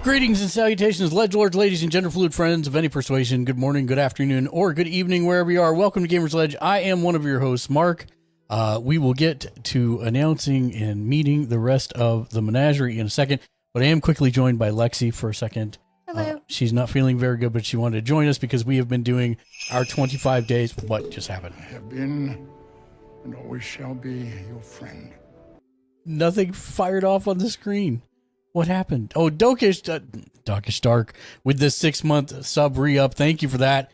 Greetings and salutations, ledgelords, ladies, and gender fluid friends of any persuasion. Good morning, good afternoon, or good evening, wherever you are. Welcome to Gamers Ledge. I am one of your hosts, Mark. We will get to announcing and meeting the rest of the menagerie in a second, but I am quickly joined by Lexi for a second. Hello. She's not feeling very good, but she wanted to join us because we have been doing our 25 days. What just happened? I have been and always shall be your friend. Nothing fired off on the screen. What happened? Oh, Dokish Dark with the 6-month sub re-up. Thank you for that.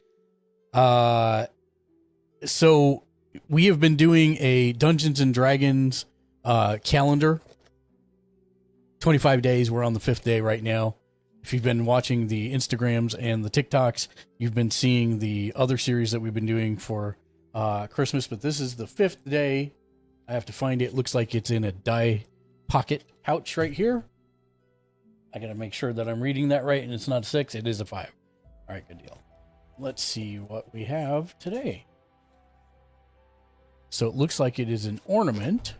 So we have been doing a Dungeons and Dragons calendar. 25 days. We're on the 5th day right now. If you've been watching the Instagrams and the TikToks, you've been seeing the other series that we've been doing for Christmas. But this is the 5th day. I have to find it. Looks like it's in a die pocket pouch right here. I got to make sure that I'm reading that right, and it's not a 6. It is a 5. All right, good deal. Let's see what we have today. So it looks like it is an ornament.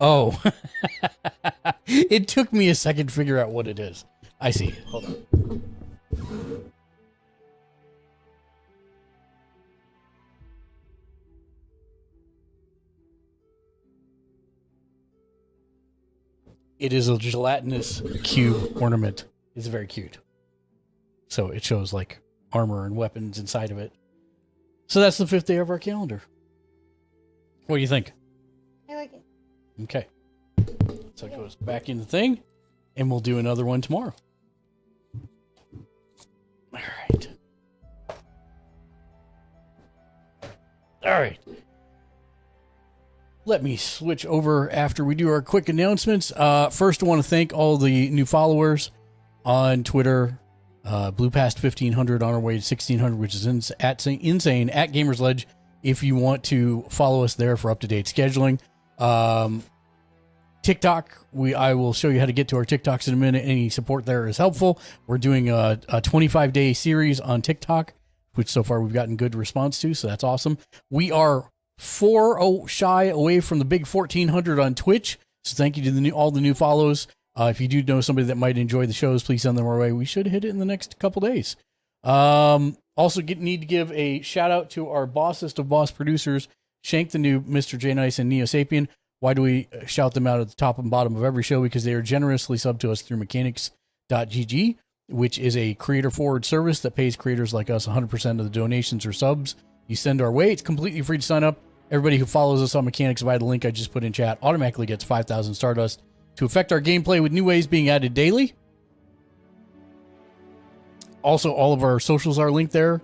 Oh, it took me a second to figure out what it is. I see. Hold on. It is a gelatinous cube ornament. It's very cute. So it shows like armor and weapons inside of it. So that's the 5th day of our calendar. What do you think? I like it. Okay. So it goes back in the thing, and we'll do another one tomorrow. All right. All right. Let me switch over after we do our quick announcements. First, I want to thank all the new followers on Twitter. Blew past 1,500 on our way to 1,600, which is insane at Gamers Ledge. If you want to follow us there for up-to-date scheduling. TikTok, I will show you how to get to our TikToks in a minute. Any support there is helpful. We're doing a 25-day series on TikTok, which so far we've gotten good response to, so that's awesome. We are 4 shy away from the big 1,400 on Twitch, so thank you to all the new follows. If you do know somebody that might enjoy the shows, please send them our way. We should hit it in the next couple days. Also need to give a shout out to our bossest of boss producers, Shank the Noob, Mr. J Nice, and Neo Sapien. Why do we shout them out at the top and bottom of every show? Because they are generously subbed to us through mechanics.gg, which is a creator-forward service that pays creators like us 100% of the donations or subs you send our way. It's completely free to sign up. Everybody who follows us on Mechanics via the link I just put in chat automatically gets 5,000 Stardust to affect our gameplay with new ways being added daily. Also, all of our socials are linked there.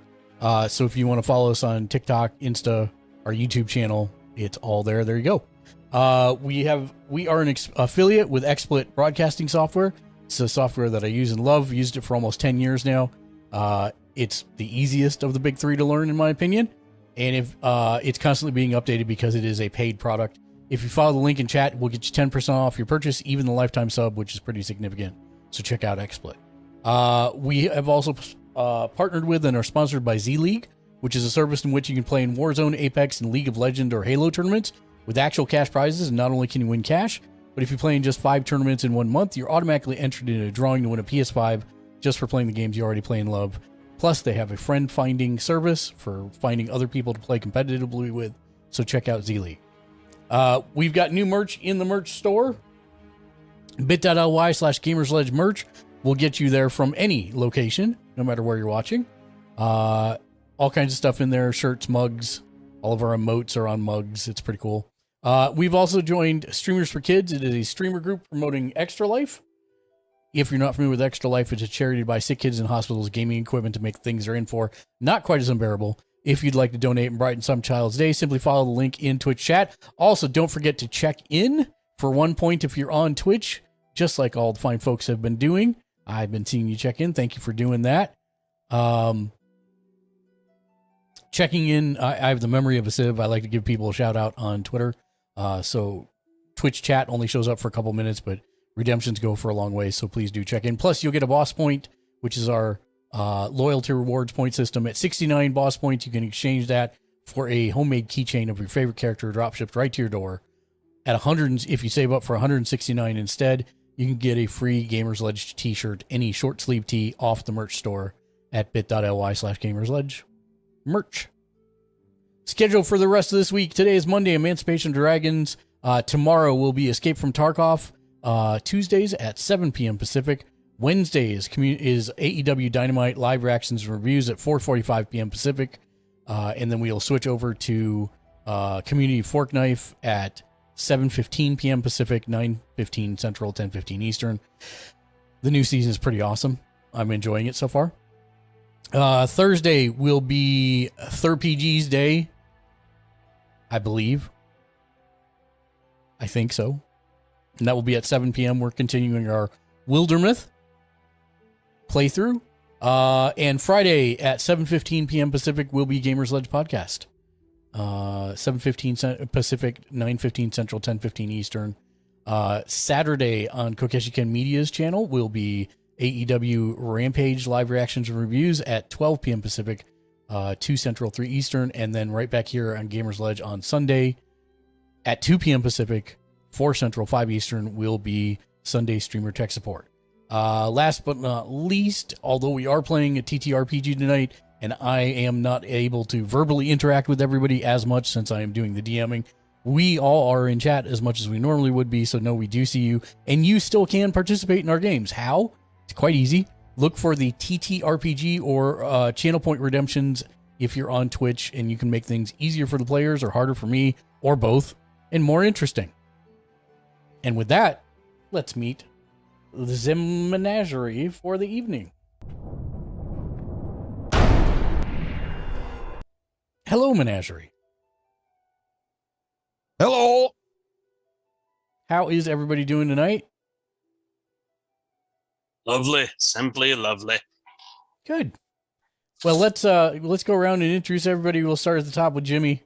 So if you want to follow us on TikTok, Insta, our YouTube channel, it's all there. There you go. We are an affiliate with XSplit Broadcasting Software. It's a software that I use and love. Used it for almost 10 years now. It's the easiest of the big 3 to learn, in my opinion. And if it's constantly being updated because it is a paid product. If you follow the link in chat, we'll get you 10% off your purchase, even the lifetime sub, which is pretty significant. So check out XSplit. We have also partnered with and are sponsored by Z League, which is a service in which you can play in Warzone, Apex, and League of Legends or Halo tournaments with actual cash prizes. And not only can you win cash, but if you play in just 5 tournaments in 1 month, you're automatically entered into a drawing to win a PS5 just for playing the games you already play and love. Plus, they have a friend-finding service for finding other people to play competitively with, so check out Z League. We've got new merch in the merch store. bit.ly/gamersledge merch will get you there from any location, no matter where you're watching. All kinds of stuff in there, shirts, mugs. All of our emotes are on mugs. It's pretty cool. We've also joined Streamers for Kids. It is a streamer group promoting Extra Life. If you're not familiar with Extra Life, it's a charity to buy sick kids in hospitals gaming equipment to make things they're in for not quite as unbearable. If you'd like to donate and brighten some child's day, simply follow the link in Twitch chat. Also, don't forget to check in for 1 point if you're on Twitch, just like all the fine folks have been doing. I've been seeing you check in. Thank you for doing that. Checking in, I have the memory of a sieve. I like to give people a shout out on Twitter. So Twitch chat only shows up for a couple minutes, but redemptions go for a long way, so please do check in. Plus, you'll get a boss point, which is our loyalty rewards point system. At 69 boss points, you can exchange that for a homemade keychain of your favorite character, drop shipped right to your door. At 100, if you save up for 169 instead, you can get a free Gamers Ledge t-shirt, any short sleeve tee off the merch store at bit.ly/gamersledge. Merch. Schedule for the rest of this week. Today is Monday, Emancipation Dragons. Tomorrow will be Escape from Tarkov. Tuesdays at 7 p.m. Pacific. Wednesdays is AEW Dynamite live reactions and reviews at 4:45 p.m. Pacific. And then we'll switch over to Community Fork Knife at 7:15 p.m. Pacific, 9:15 Central, 10:15 Eastern. The new season is pretty awesome. I'm enjoying it so far. Thursday will be ThirPG's Day, I believe. I think so. And that will be at 7 p.m. We're continuing our Wildermyth playthrough. And Friday at 7:15 p.m. Pacific will be Gamers Ledge Podcast. 7:15 Pacific, 9:15 Central, 10:15 Eastern. Saturday on Kokeshi Ken Media's channel will be AEW Rampage live reactions and reviews at 12 p.m. Pacific, 2 Central, 3 Eastern. And then right back here on Gamers Ledge on Sunday at 2 p.m. Pacific, 4 Central, 5 Eastern will be Sunday Streamer Tech Support. Last but not least, although we are playing a TTRPG tonight, and I am not able to verbally interact with everybody as much since I am doing the DMing, we all are in chat as much as we normally would be, so no, we do see you, and you still can participate in our games. How? It's quite easy. Look for the TTRPG or Channel Point Redemptions if you're on Twitch, and you can make things easier for the players or harder for me, or both, and more interesting. And with that, let's meet the menagerie for the evening. Hello, Menagerie. Hello. How is everybody doing tonight? Lovely, simply lovely. Good. Well, let's go around and introduce everybody. We'll start at the top with Jimmy.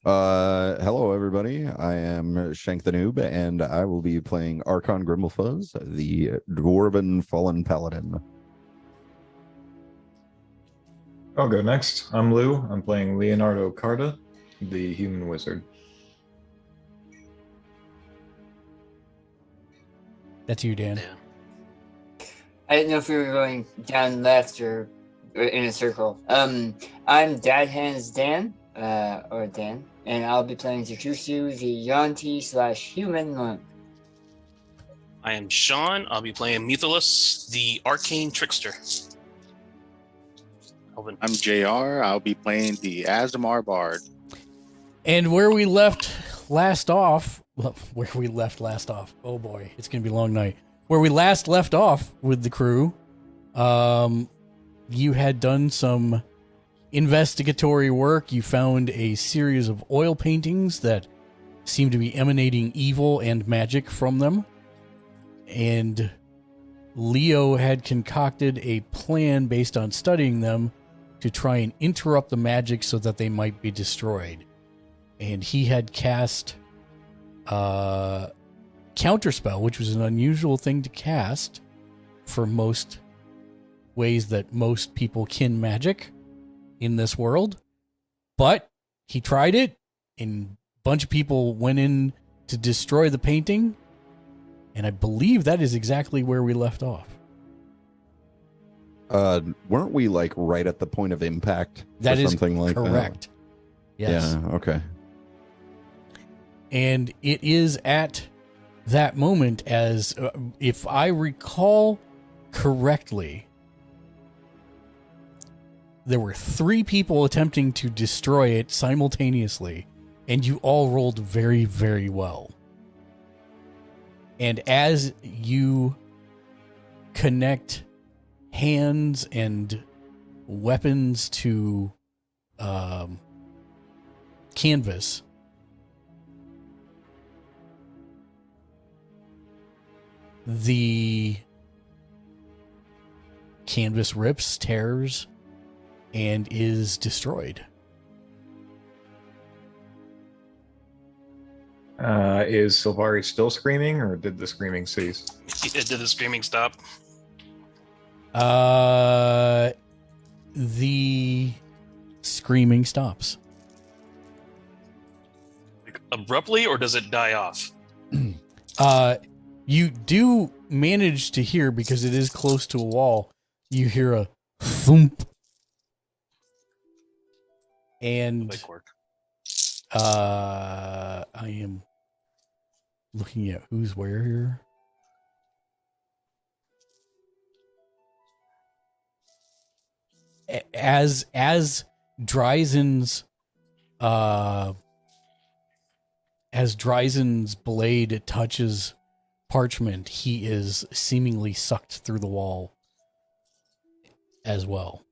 Hello everybody. I am Shank the Noob, and I will be playing Archon Grimblefuzz, the Dwarven Fallen Paladin. I'll go next. I'm Lou. I'm playing Leonardo Carta, the Human Wizard. That's you, Dan. Yeah. I didn't know if we were going down left or in a circle. I'm Dad Hands Dan, or Dan, and I'll be playing Takusu, the Yanti/human monk. I am Sean. I'll be playing Mythilus, the arcane trickster. Elvin. I'm JR. I'll be playing the Azamar Bard. And where we left last off, oh boy, it's going to be a long night. Where we last left off with the crew, you had done some investigatory work. You found a series of oil paintings that seemed to be emanating evil and magic from them. And Leo had concocted a plan based on studying them to try and interrupt the magic so that they might be destroyed. And he had cast Counterspell, which was an unusual thing to cast for most ways that most people kin magic in this world. But he tried it, and a bunch of people went in to destroy the painting, and I believe that is exactly where we left off. Weren't we like right at the point of impact? That or is something like correct. That? Yes. Yeah. Okay. And it is at that moment, as if I recall correctly, there were 3 people attempting to destroy it simultaneously, and you all rolled very, very well. And as you connect hands and weapons to canvas, the canvas rips, tears, and is destroyed. Is Sylvari still screaming, or did the screaming cease? Did the screaming stop? The screaming stops. Like, abruptly, or does it die off? You do manage to hear, because it is close to a wall, you hear a thump. And Like work. I am looking at who's where here. As Dryzen's blade touches parchment, he is seemingly sucked through the wall as well.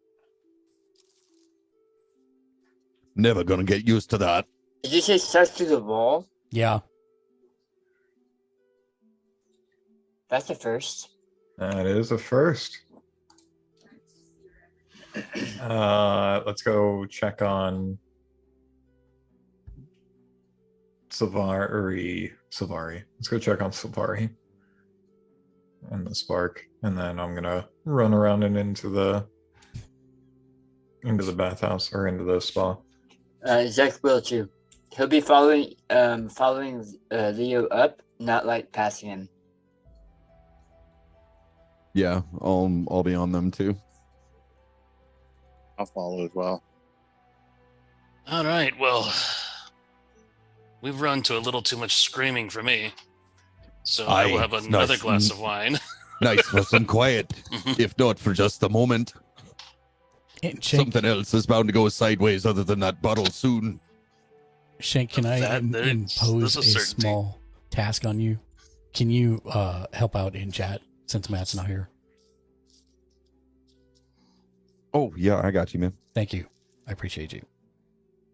Never gonna get used to that. Did you say stuck to the wall? Yeah. That's the first. That is a first. Let's go check on Silvari. Let's go check on Silvari and the spark, and then I'm gonna run around and into the bathhouse or into the spa. Zach will too. He'll be following Leo up, not like passing him. Yeah, I'll be on them too. I'll follow as well. All right, well, we've run to a little too much screaming for me. So I will Aye, have another nice. glass of wine. Nice for some quiet, if not for just a moment. And Shank, Something else is bound to go sideways other than that bottle soon. Shank, can I impose a small task on you? Can you help out in chat since Matt's not here? Oh, yeah, I got you, man. Thank you. I appreciate you.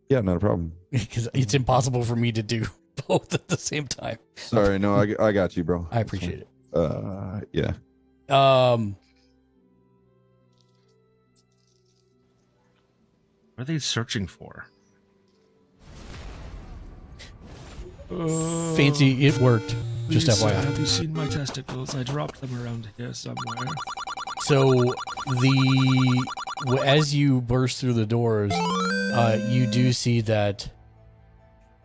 Yeah, not a problem. Because it's impossible for me to do both at the same time. Sorry, no, I got you, bro. I appreciate it. Yeah. What are they searching for? Fancy, it worked. Just Please, FYI. have you seen my testicles? I dropped them around here somewhere. So as you burst through the doors, you do see that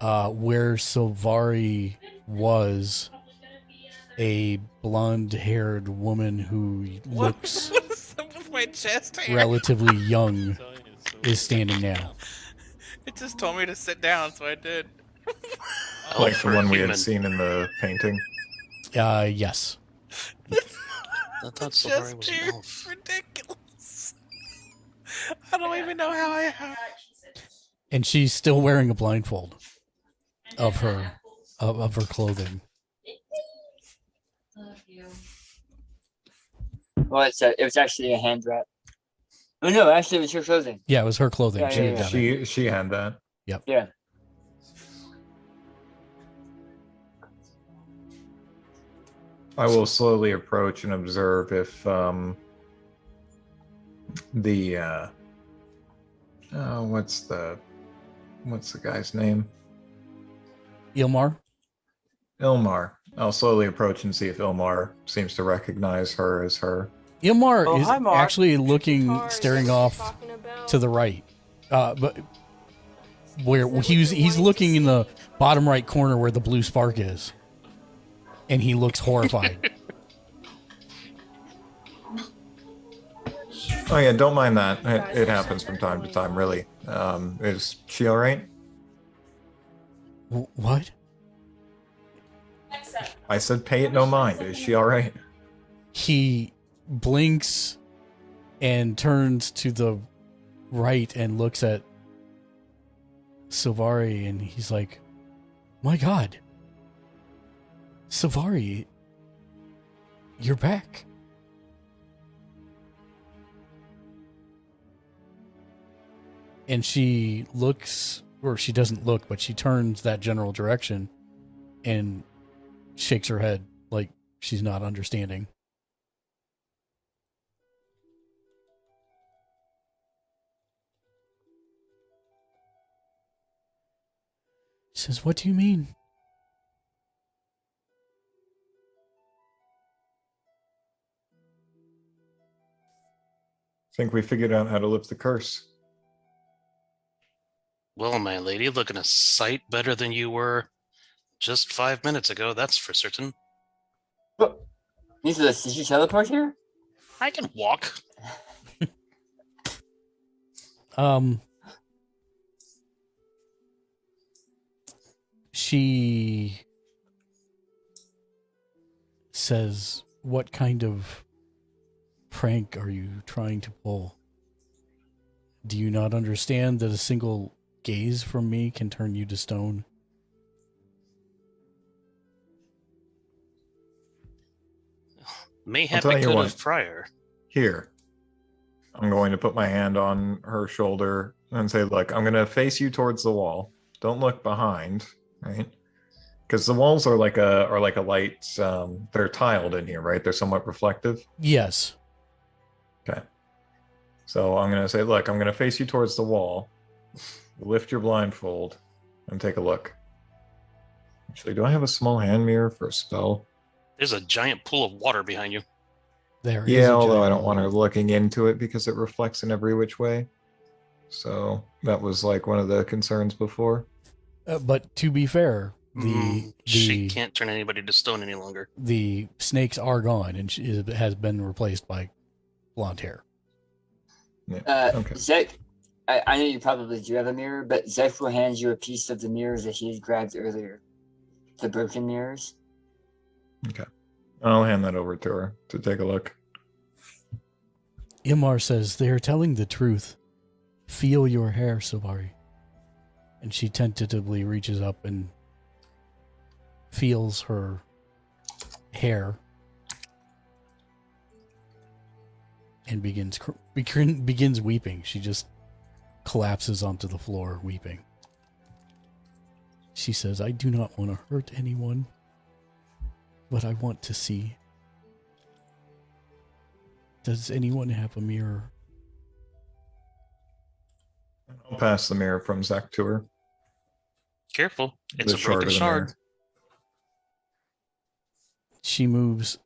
where Silvari was, a blonde-haired woman who looks What's up with my chest hair? relatively young is standing now. It just told me to sit down, so I did. Like the for one we human. had seen in the painting. Yes. I thought Silvari Chest was hair an elf. is ridiculous. I don't even know how I have. And she's still wearing a blindfold of her clothing. Well, it was actually a hand wrap. Oh no, actually it was her clothing. Yeah, it was her clothing. Yeah, She had yeah, done it. She had that. Yeah. I will slowly approach and observe if what's the guy's name? Ilmar? Ilmar. I'll slowly approach and see if Ilmar seems to recognize her as her. Ilmar Oh, is hi, Mark. actually looking, Guitar, staring is that what off you're talking about? to the right. But where he's looking in the bottom right corner where the blue spark is. And he looks horrified. Oh yeah, don't mind that. It happens from time to time, really. Is she all right? What? I said pay it no mind. Is she all right? He blinks and turns to the right and looks at Silvari, and he's like, "My God, Silvari, you're back." And she looks, or she doesn't look, but she turns that general direction and shakes her head like she's not understanding. She says, "What do you mean?" Think we figured out how to lift the curse. Well, my lady, looking a sight better than you were just 5 minutes ago, that's for certain. What? Nicholas, did you teleport here? I can walk. She says, "What kind of prank are you trying to pull? Do you not understand that a single gaze from me can turn you to stone?" Mayhap tell it you could what. have prior. Here. I'm going to put my hand on her shoulder and say, look, I'm going to face you towards the wall. Don't look behind, right? Because the walls are like a light, they're tiled in here, right? They're somewhat reflective. Yes. Okay. So I'm going to say, look, I'm going to face you towards the wall. Lift your blindfold and take a look. Actually, do I have a small hand mirror for a spell? There's a giant pool of water behind you. There is Yeah, a although I giant don't want her wall. looking into it because it reflects in every which way. So that was like one of the concerns before. But to be fair, She can't turn anybody to stone any longer. the snakes are gone, and she has been replaced by blonde hair. Yeah. Okay. Zek, I know you probably do have a mirror, but Zek will hand you a piece of the mirrors that he had grabbed earlier. The broken mirrors. Okay. I'll hand that over to her to take a look. Imar says, "They are telling the truth. Feel your hair, Sabari." And she tentatively reaches up and feels her hair and begins weeping. She just collapses onto the floor weeping. She says, "I do not want to hurt anyone, but I want to see. Does anyone have a mirror?" I'll pass the mirror from Zach to her. Careful. It's The a broken of the shard. mirror. She moves.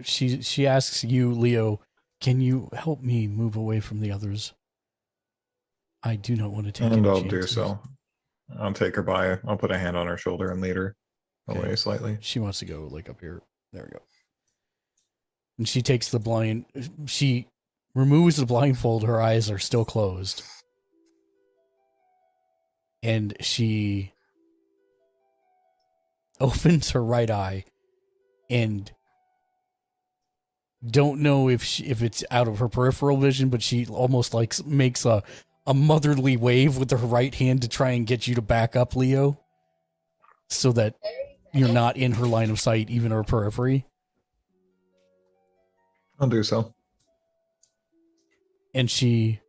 She asks you, Leo, "Can you help me move away from the others? I do not want to take And any I'll chances." do so. I'll take her by. I'll put a hand on her shoulder and lead her away Okay. slightly. She wants to go like up here. There we go. And she takes the blind. She removes the blindfold. Her eyes are still closed. And she opens her right eye and don't know if it's out of her peripheral vision, but she almost like makes a motherly wave with her right hand to try and get you to back up, Leo, so that you're not in her line of sight, even her periphery. I'll do so. And she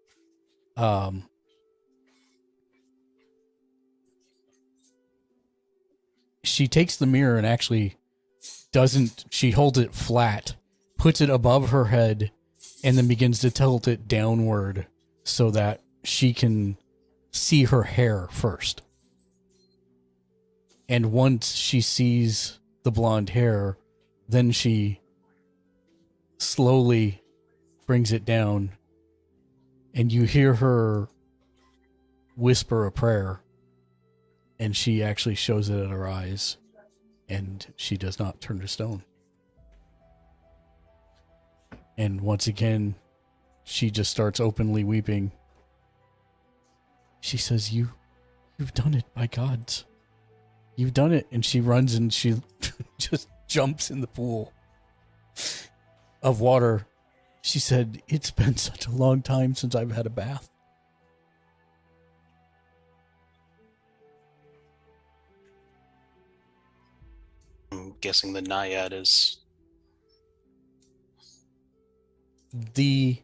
she takes the mirror and actually she holds it flat, puts it above her head, and then begins to tilt it downward so that she can see her hair first. And once she sees the blonde hair, then she slowly brings it down, and you hear her whisper a prayer, and she actually shows it in her eyes, and she does not turn to stone. And once again, she just starts openly weeping. She says, You've done it, by gods. You've done it." And she runs and she just jumps in the pool of water. She said, "It's been such a long time since I've had a bath." I'm guessing the Naiad is... The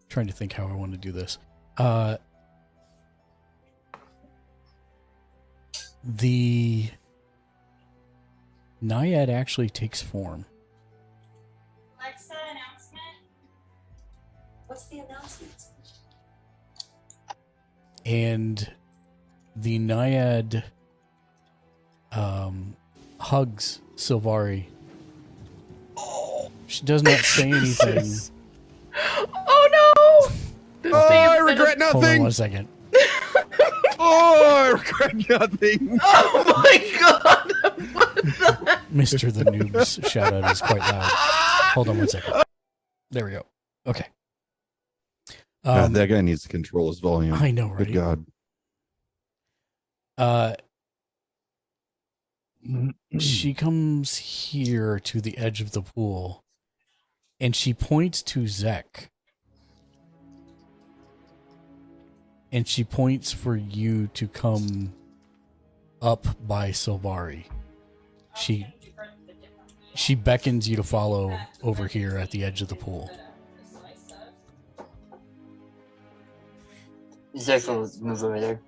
trying to think how I want to do this. The Naiad actually takes form. Alexa announcement. And the Naiad hugs Silvari. She does not say anything. Oh no! This Oh, thing I is regret Hold on nothing. 1 second. Oh, I regret nothing. Oh my god! What the? Mr. the Noob's shout out is quite loud. Hold on 1 second. There we go. Okay. God, that guy needs to control his volume. I know, right? Good God. She comes here to the edge of the pool and she points to Zek. And she points for you to come up by Silvari. She beckons you to follow over here at the edge of the pool. Zek will move over there.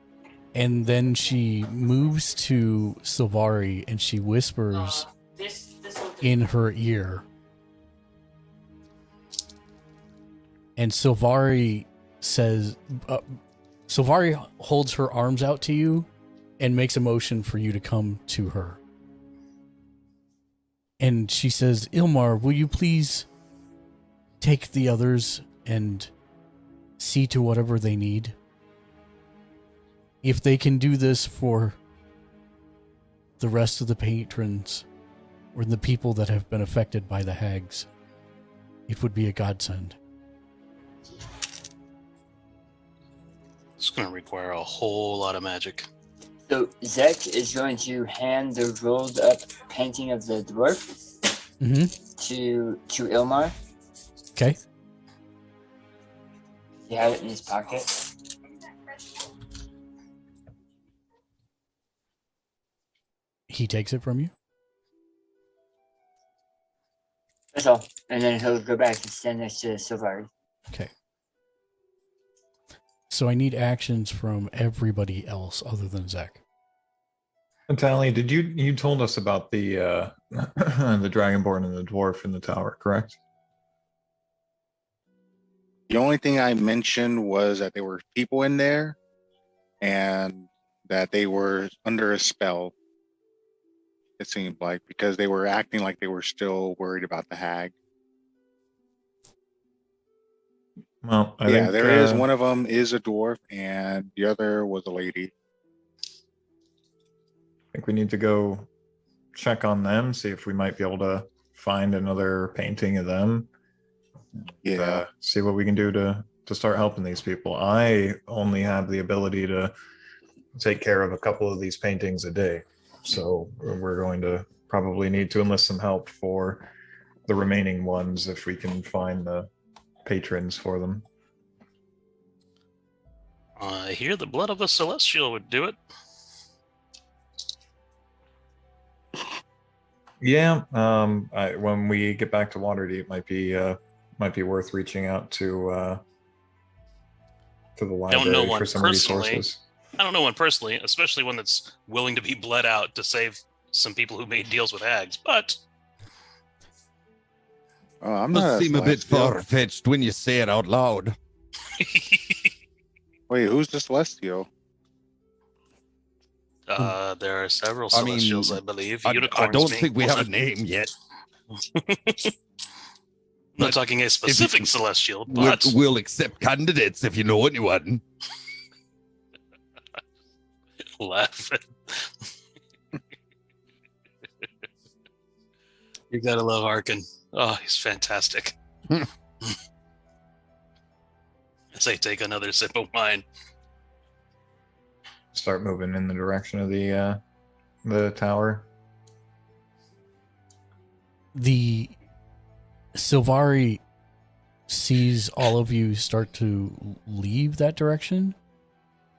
And then she moves to Silvari and she whispers in her ear. And Silvari says, Silvari holds her arms out to you and makes a motion for you to come to her. And she says, Ilmar, will you please take the others and see to whatever they need? If they can do this for the rest of the patrons or the people that have been affected by the hags, it would be a godsend. It's going to require a whole lot of magic. So Zek is going to hand the rolled up painting of the dwarf to Ilmar. Okay. He had it in his pocket. He takes it from you? That's all. And then he'll go back and stand next to Silvari. Okay. So I need actions from everybody else other than Zek. Tally, did you told us about the the dragonborn and the dwarf in the tower, correct? The only thing I mentioned was that there were people in there and that they were under a spell, it seemed like, because they were acting like they were still worried about the hag. Well, I yeah, think, there is one of them is a dwarf and the other was a lady. I think we need to go check on them, see if we might be able to find another painting of them. Yeah. See what we can do to start helping these people. I only have the ability to take care of a couple of these paintings a day. So we're going to probably need to enlist some help for the remaining ones if we can find the patrons for them. I hear the blood of a celestial would do it. Yeah, when we get back to Waterdeep, might be worth reaching out to the library for some resources. I don't know one personally, especially one that's willing to be bled out to save some people who made deals with hags. But I'm Does not seem a bit far-fetched when you say it out loud. Wait, who's the celestial? there are several celestials, I believe. I Unicorns don't being think we have a one. name yet. I'm not talking a specific celestial, We'll, but we'll accept candidates if you know anyone. laughing. You gotta love Harkin. Oh, he's fantastic. As I take another sip of wine. Start moving in the direction of the tower. The Silvari sees all of you start to leave that direction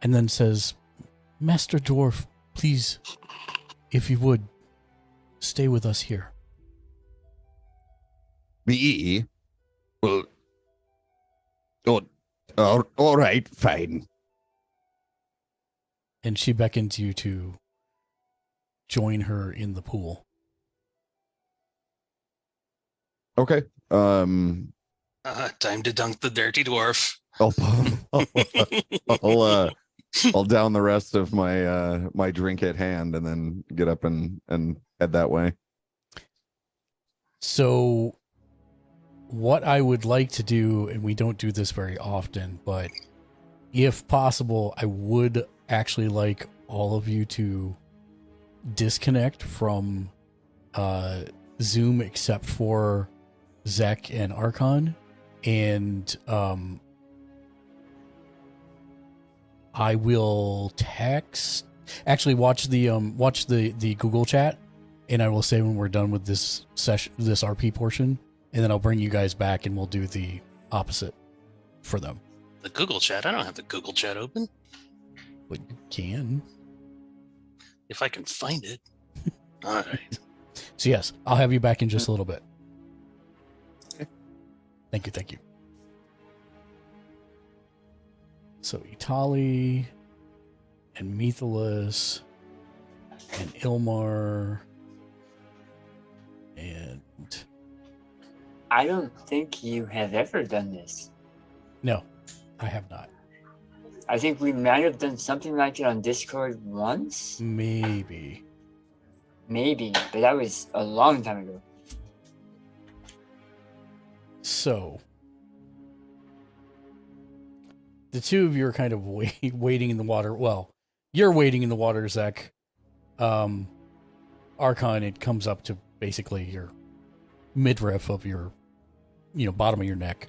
and then says, Master Dwarf, please, if you would, stay with us here. Me? Well, all right, fine. And she beckons you to join her in the pool. Okay. Time to dunk the dirty dwarf. I'll, I'll, I'll down the rest of my my drink at hand and then get up and head that way. So what I would like to do, and we don't do this very often, but if possible, I would actually like all of you to disconnect from Zoom except for Zek and Archon, and I will text. Actually, watch the Google chat, and I will say when we're done with this session, this RP portion, and then I'll bring you guys back, and we'll do the opposite for them. The Google chat? I don't have the Google chat open. But you can. If I can find it. All right. So yes, I'll have you back in just a little bit. Thank you. So Itali and Methalus and Ilmar and I don't think you have ever done this. no, I have not. I think we might have done something like it on Discord once. Maybe. But that was a long time ago. So the two of you are kind of waiting in the water. Well, you're waiting in the water, Zek. Archon, it comes up to basically your midriff of your, bottom of your neck.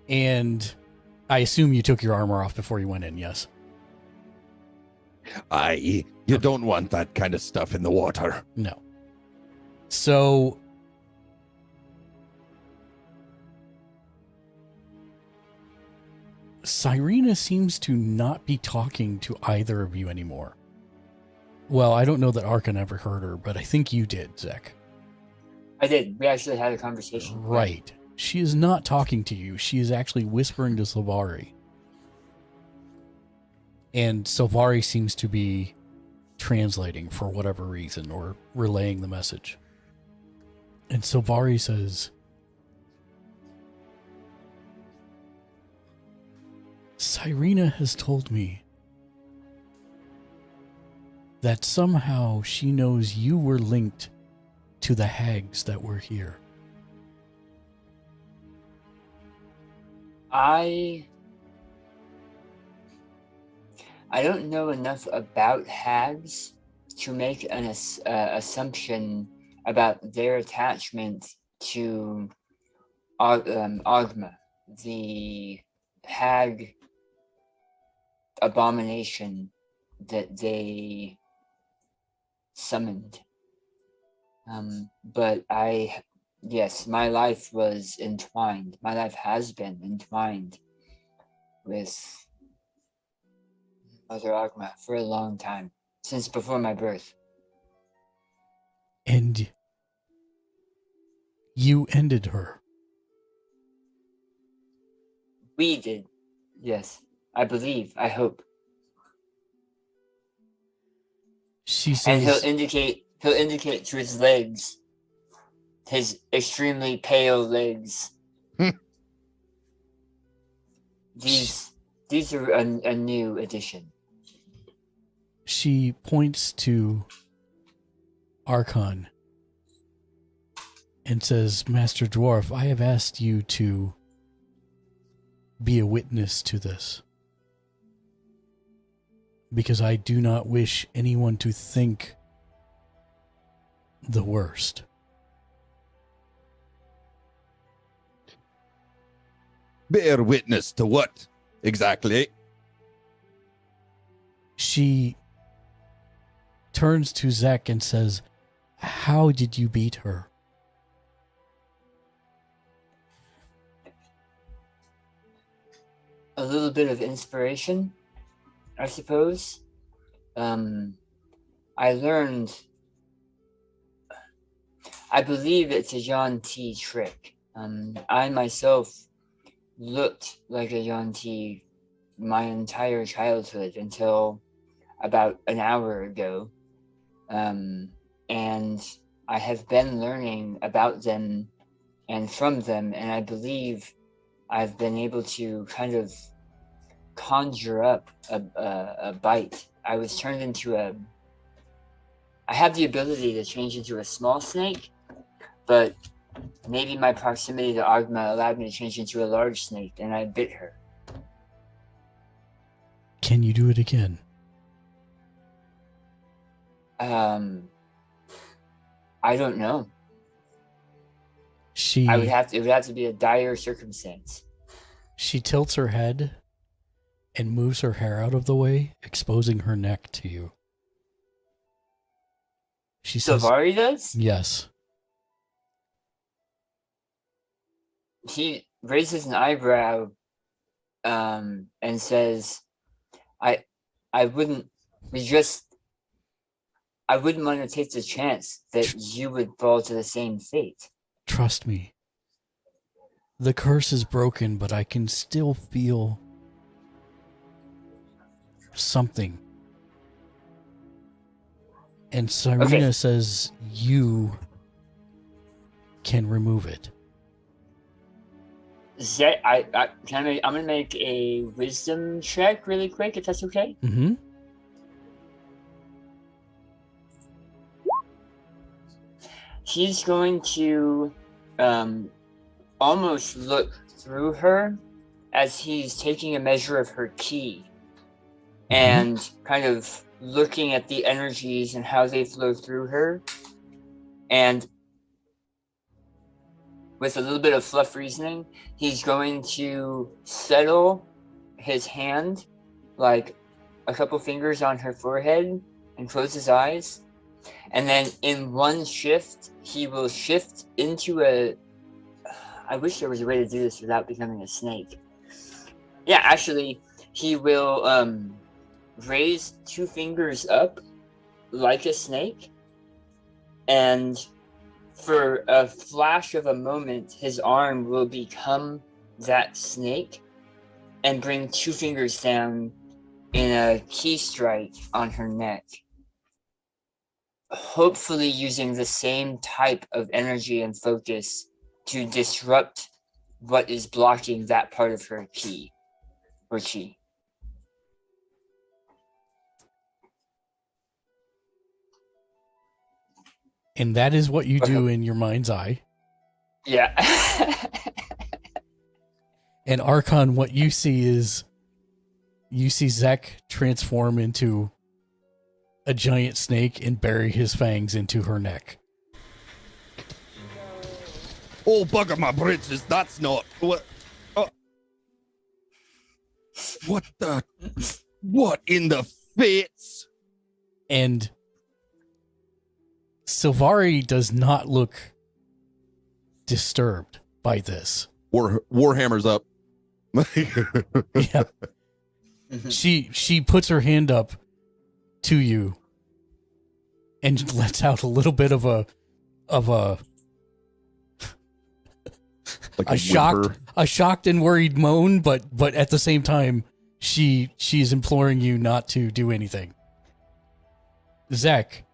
And I assume you took your armor off before you went in, yes? You don't want that kind of stuff in the water. No. So Cyrena seems to not be talking to either of you anymore. Well, I don't know that Archon ever heard her, but I think you did, Zek. I did. We actually had a conversation. Right. She is not talking to you. She is actually whispering to Sylvari. And Sylvari seems to be translating for whatever reason or relaying the message. And Sylvari says, Cyrena has told me that somehow she knows you were linked to the hags that were here. I don't know enough about hags to make an assumption about their attachment to Ogma, the hag abomination that they summoned. But yes, my life was entwined. My life has been entwined with Mother Ogma for a long time, since before my birth. And you ended her. We did. Yes. I believe. I hope. She says, and he'll indicate to his legs, his extremely pale legs. These are a new addition. She points to Archon and says, Master Dwarf, I have asked you to be a witness to this, because I do not wish anyone to think the worst. Bear witness to what exactly? She turns to Zek and says, how did you beat her? A little bit of inspiration, I suppose. I learned, I believe it's a Yuan-Ti trick. I myself looked like a Yuan-Ti my entire childhood until about an hour ago. And I have been learning about them and from them, and I believe I've been able to kind of conjure up a bite. I was turned into I have the ability to change into a small snake, but maybe my proximity to Agma allowed me to change into a large snake, and I bit her. Can you do it again? I don't know. She It would have to be a dire circumstance. she tilts her head and moves her hair out of the way, exposing her neck to you. She says, Savari does? yes. He raises an eyebrow and says, I wouldn't want to take the chance that you would fall to the same fate. Trust me. The curse is broken, but I can still feel something. And Cyrena says you can remove it. I'm gonna make a wisdom check really quick, if that's okay. Mm-hmm. He's going to almost look through her as he's taking a measure of her ki and kind of looking at the energies and how they flow through her. And with a little bit of fluff reasoning, he's going to settle his hand, like a couple fingers on her forehead, and close his eyes. And then in one shift, he will shift into I wish there was a way to do this without becoming a snake. Yeah, actually, he will raise two fingers up like a snake, and for a flash of a moment, his arm will become that snake and bring two fingers down in a key strike on her neck. Hopefully using the same type of energy and focus to disrupt what is blocking that part of her ki or chi. And that is what you do in your mind's eye. Yeah. And Archon, what you see is Zek transform into a giant snake and bury his fangs into her neck. Oh, bugger my britches, that's not what. What in the fits? And Silvari does not look disturbed by this. Warhammer's up. Yeah. She puts her hand up to you and lets out a little bit of a Like a shocked and worried moan, but at the same time she's imploring you not to do anything. Zek,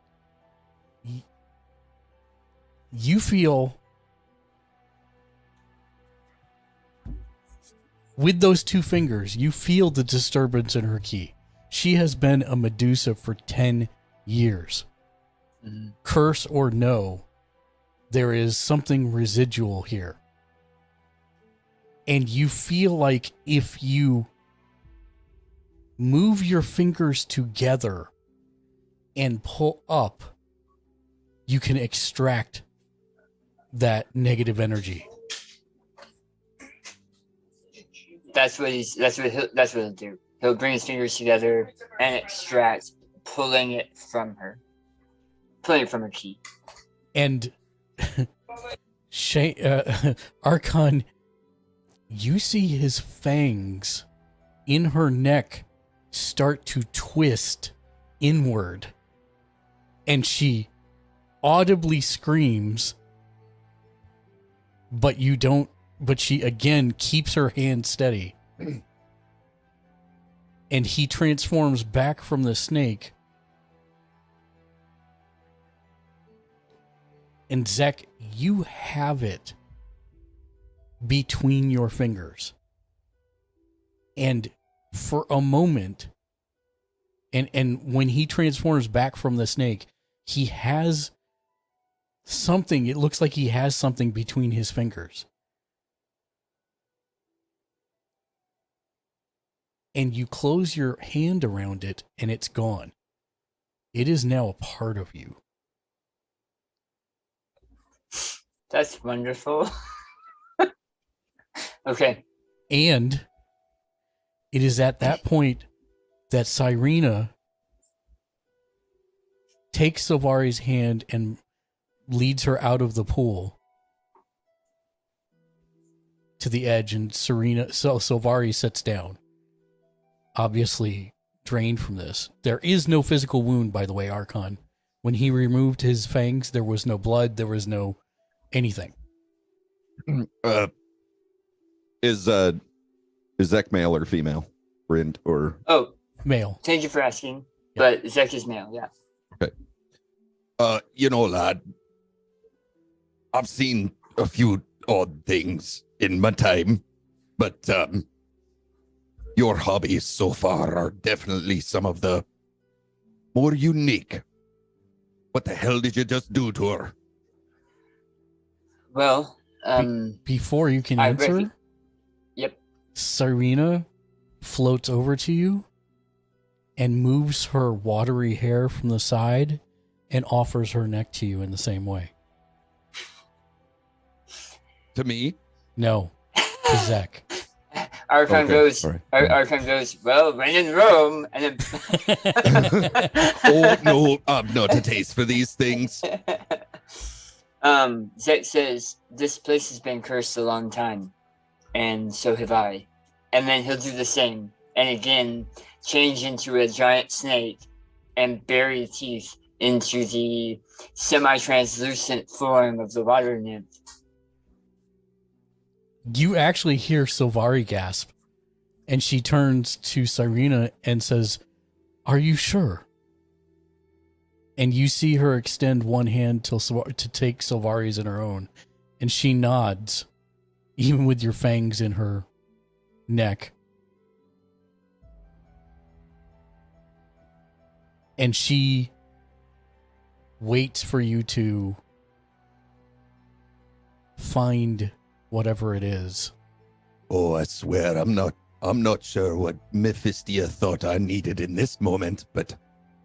you feel with those two fingers, you feel the disturbance in her ki. She has been a Medusa for 10 years. Mm-hmm. Curse or no, there is something residual here. And you feel like if you move your fingers together and pull up, you can extract that negative energy. That's what he'll do. He'll bring his fingers together and extract, pulling it from her ki. And Archon, you see his fangs in her neck start to twist inward, and she audibly screams, but she again keeps her hand steady. And he transforms back from the snake. And Zek, you have it between your fingers. And for a moment, and when he transforms back from the snake, he has something. It looks like he has something between his fingers. And you close your hand around it, and it's gone. It is now a part of you. That's wonderful. Okay. And it is at that point that Cyrena takes Silvari's hand and leads her out of the pool to the edge, and Silvari sits down, obviously drained from this. There is no physical wound, by the way, Archon. When he removed his fangs, there was no blood, there was no anything. Is Zek male or female? Brent or Oh, Male. thank you for asking. But Zek is male, yeah. lad, I've seen a few odd things in my time, but your hobbies so far are definitely some of the more unique. What the hell did you just do to her? Well, Before you can I answer, Yep. Cyrena floats over to you and moves her watery hair from the side and offers her neck to you in the same way. To me? No, to Zek. Archon Okay, goes, all right. Archon goes, well, when in Rome, and then... Oh, no, I've not a taste for these things. Zek says, this place has been cursed a long time, and so have I. And then he'll do the same, and again, change into a giant snake and bury teeth into the semi-translucent form of the water nymph. You actually hear Silvari gasp, and she turns to Cyrena and says, "Are you sure?" And you see her extend one hand to take Silvari's in her own, and she nods, even with your fangs in her neck. And she waits for you to find whatever it is. Oh, I swear, I'm not sure what Mephistia thought I needed in this moment, but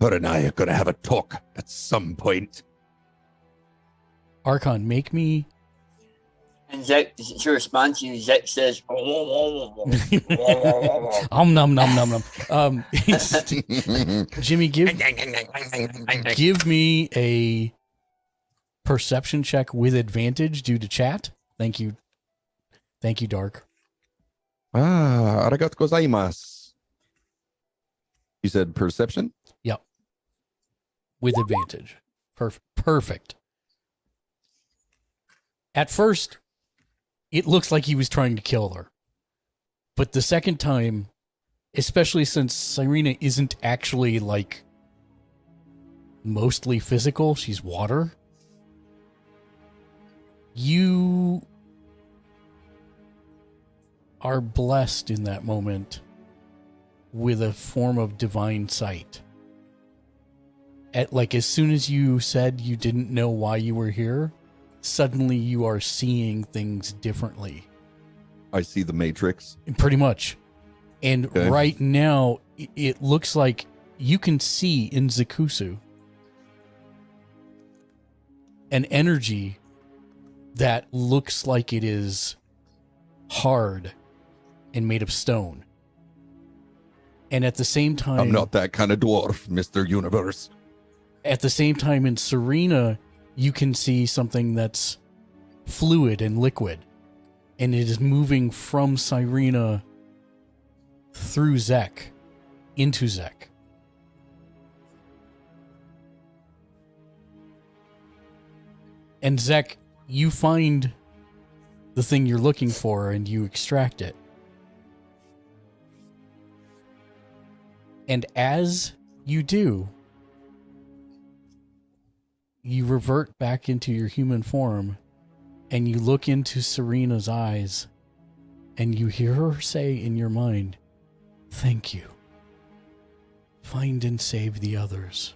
her and I are gonna have a talk at some point. Archon, make me... And Zek, to respond to you, Zek says, Nom nom nom nom. Jimmy, give me a perception check with advantage due to chat. Thank you. Thank you, Dark. Arigato gozaimasu. You said perception? Yep. With advantage. Perfect. At first, it looks like he was trying to kill her. But the second time, especially since Cyrena isn't actually, like, mostly physical, she's water, you are blessed in that moment with a form of divine sight. As soon as you said you didn't know why you were here, suddenly you are seeing things differently. I see the Matrix. Pretty much. And Okay. right now, it looks like you can see in Zakusu an energy that looks like it is hard and made of stone. And at the same time... I'm not that kind of dwarf, Mr. Universe. At the same time, in Cyrena, you can see something that's fluid and liquid. And it is moving from Cyrena through Zek into Zek. And Zek, you find the thing you're looking for and you extract it. And as you do, you revert back into your human form and you look into Serena's eyes, and you hear her say in your mind, "Thank you. Find and save the others."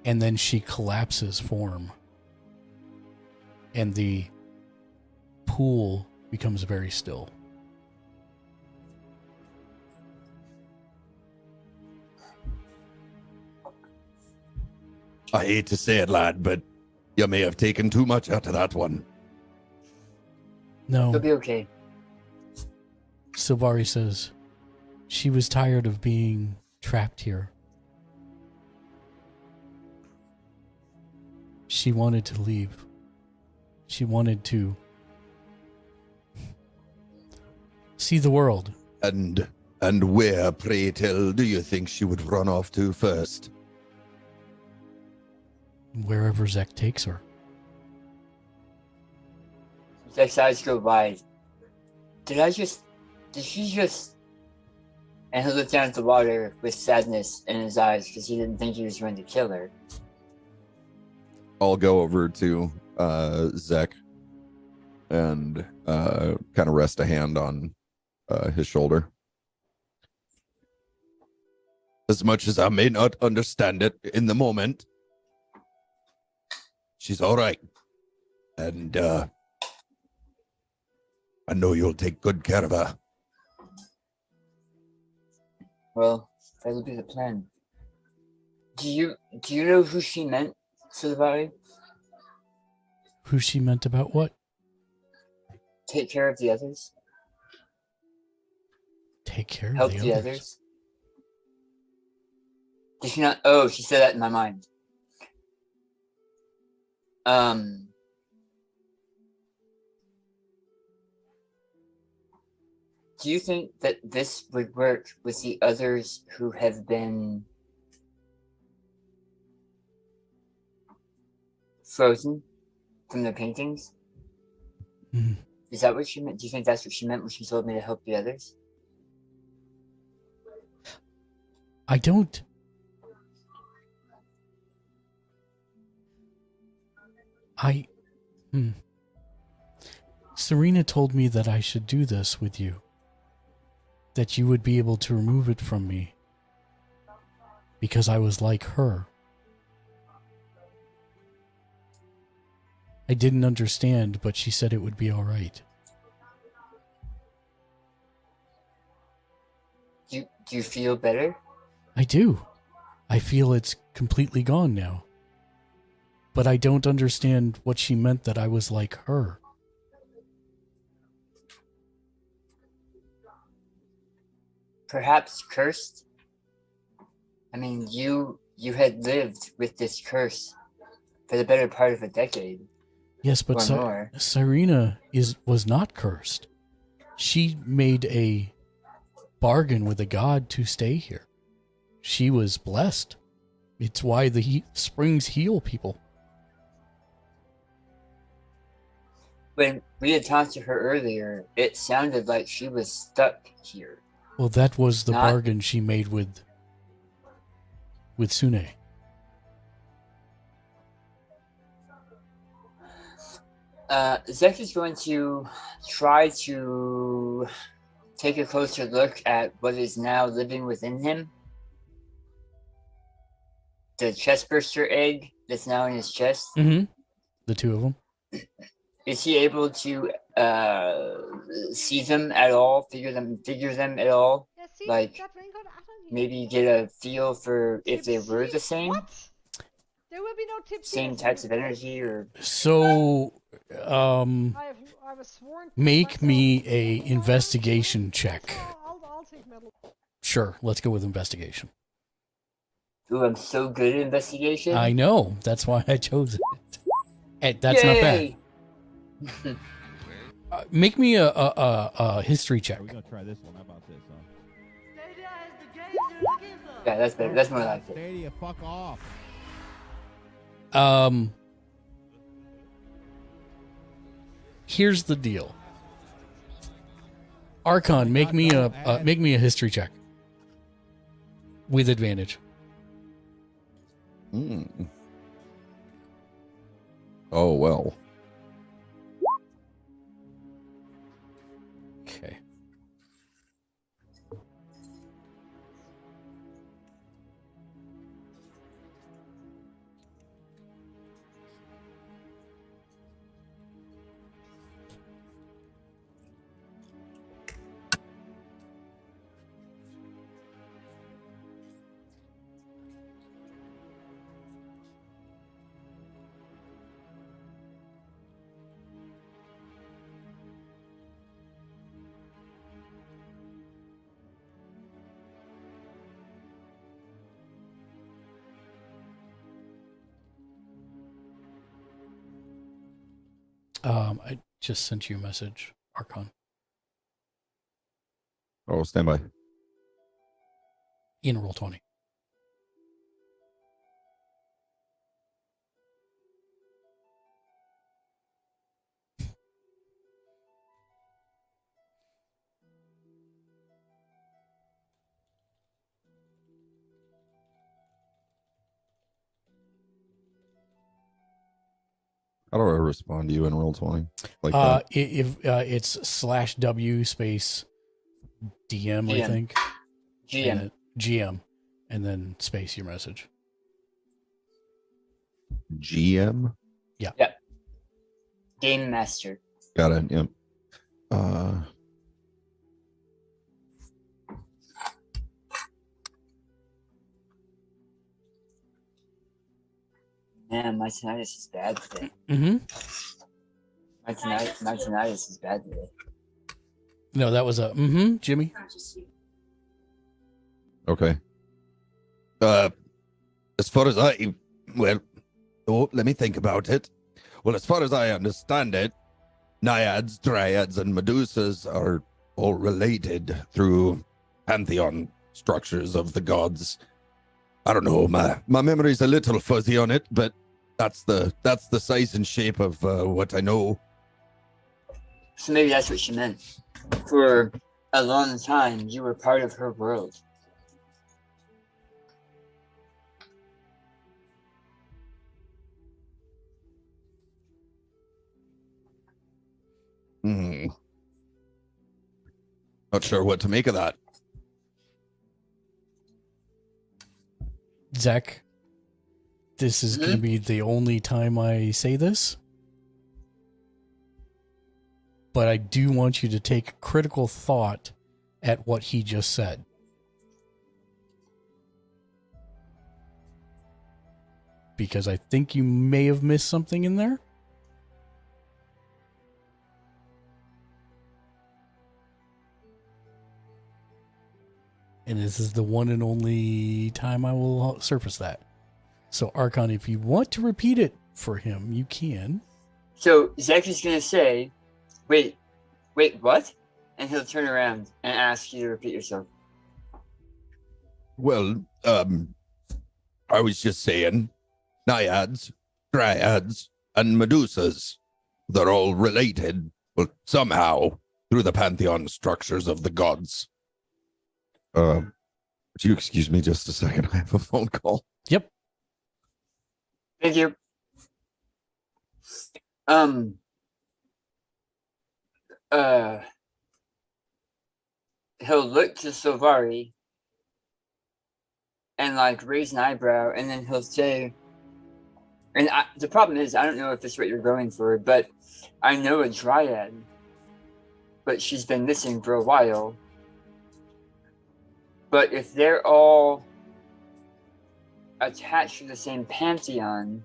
And then she collapses form, and the pool becomes very still. I hate to say it, lad, but you may have taken too much out of that one. It'll No, be okay. Silvari says, she was tired of being trapped here. She wanted to leave. She wanted to see the world. And where, pray tell, do you think she would run off to first? Wherever Zek takes her. Zek's eyes go wide. Did she just... And he looked down at the water with sadness in his eyes because he didn't think he was going to kill her. I'll go over to Zek and kind of rest a hand on his shoulder. As much as I may not understand it in the moment, she's all right. And I know you'll take good care of her. Well, that'll be the plan. Do you know who she meant, Silvari? Who she meant about what? Take care of the others? Take care Help of the others? Did she not? Oh, she said that in my mind. Do you think that this would work with the others who have been frozen from the paintings? Mm. Is that what she meant? Do you think that's what she meant when she told me to help the others? I don't. Serena told me that I should do this with you. That you would be able to remove it from me. Because I was like her. I didn't understand, but she said it would be all right. Do you feel better? I do. I feel it's completely gone now. But I don't understand what she meant that I was like her. Perhaps cursed? I mean, you had lived with this curse for the better part of a decade. Yes, but Serena was not cursed. She made a bargain with a god to stay here. She was blessed. It's why the springs heal people. When we had talked to her earlier, it sounded like she was stuck here. Well, that was the bargain she made with Sune. Zek is going to try to take a closer look at what is now living within him. The chestburster egg that's now in his chest. Mm-hmm. The two of them. Is he able to see them at all? Figure them at all? Yeah, see, Like that raincoat atom here. maybe get a feel for if they were the same? What? There will be no tipsy. Same types of energy, or So, I was sworn to make myself. me a investigation check. I'll take metal. Sure, let's go with investigation. ooh, I'm so good at investigation. I know, that's why I chose it. That's not bad. Make me a history check. We're gonna try this one. How about this, huh? Yeah, that's better. That's more like it. Stadia, fuck off. Here's the deal. Archon, make me a history check with advantage. Oh, well. Okay. I just sent you a message, Archon. Oh, stand by. In roll 20. How do I respond to you in roll 20? Like that? If it's /W space DM, I GM. think. GM. And then GM, and then space your message. GM? Yep. Game Master. Got it. Yep. Man, my tinnitus is bad today. Mm-hmm. My tinnitus is bad today. No, that was a Jimmy. Okay. As far as let me think about it. Well, as far as I understand it, naiads, dryads, and medusas are all related through pantheon structures of the gods. I don't know, my memory's a little fuzzy on it, but that's the size and shape of what I know. So maybe that's what she meant. For a long time, you were part of her world. Not sure what to make of that. Zach, this is going to be the only time I say this. But I do want you to take critical thought at what he just said. Because I think you may have missed something in there. And this is the one and only time I will surface that. So, Archon, if you want to repeat it for him, you can. So Zach is going to say, wait, what? And he'll turn around and ask you to repeat yourself. Well, I was just saying, naiads, dryads, and medusas, they're all related, well, somehow, through the pantheon structures of the gods. Would you excuse me just a second? I have a phone call. Yep. Thank you. He'll look to Silvari and like raise an eyebrow, and then he'll say, and the problem is, I don't know if this is what you're going for, but I know a dryad, but she's been missing for a while. But if they're all attached to the same pantheon,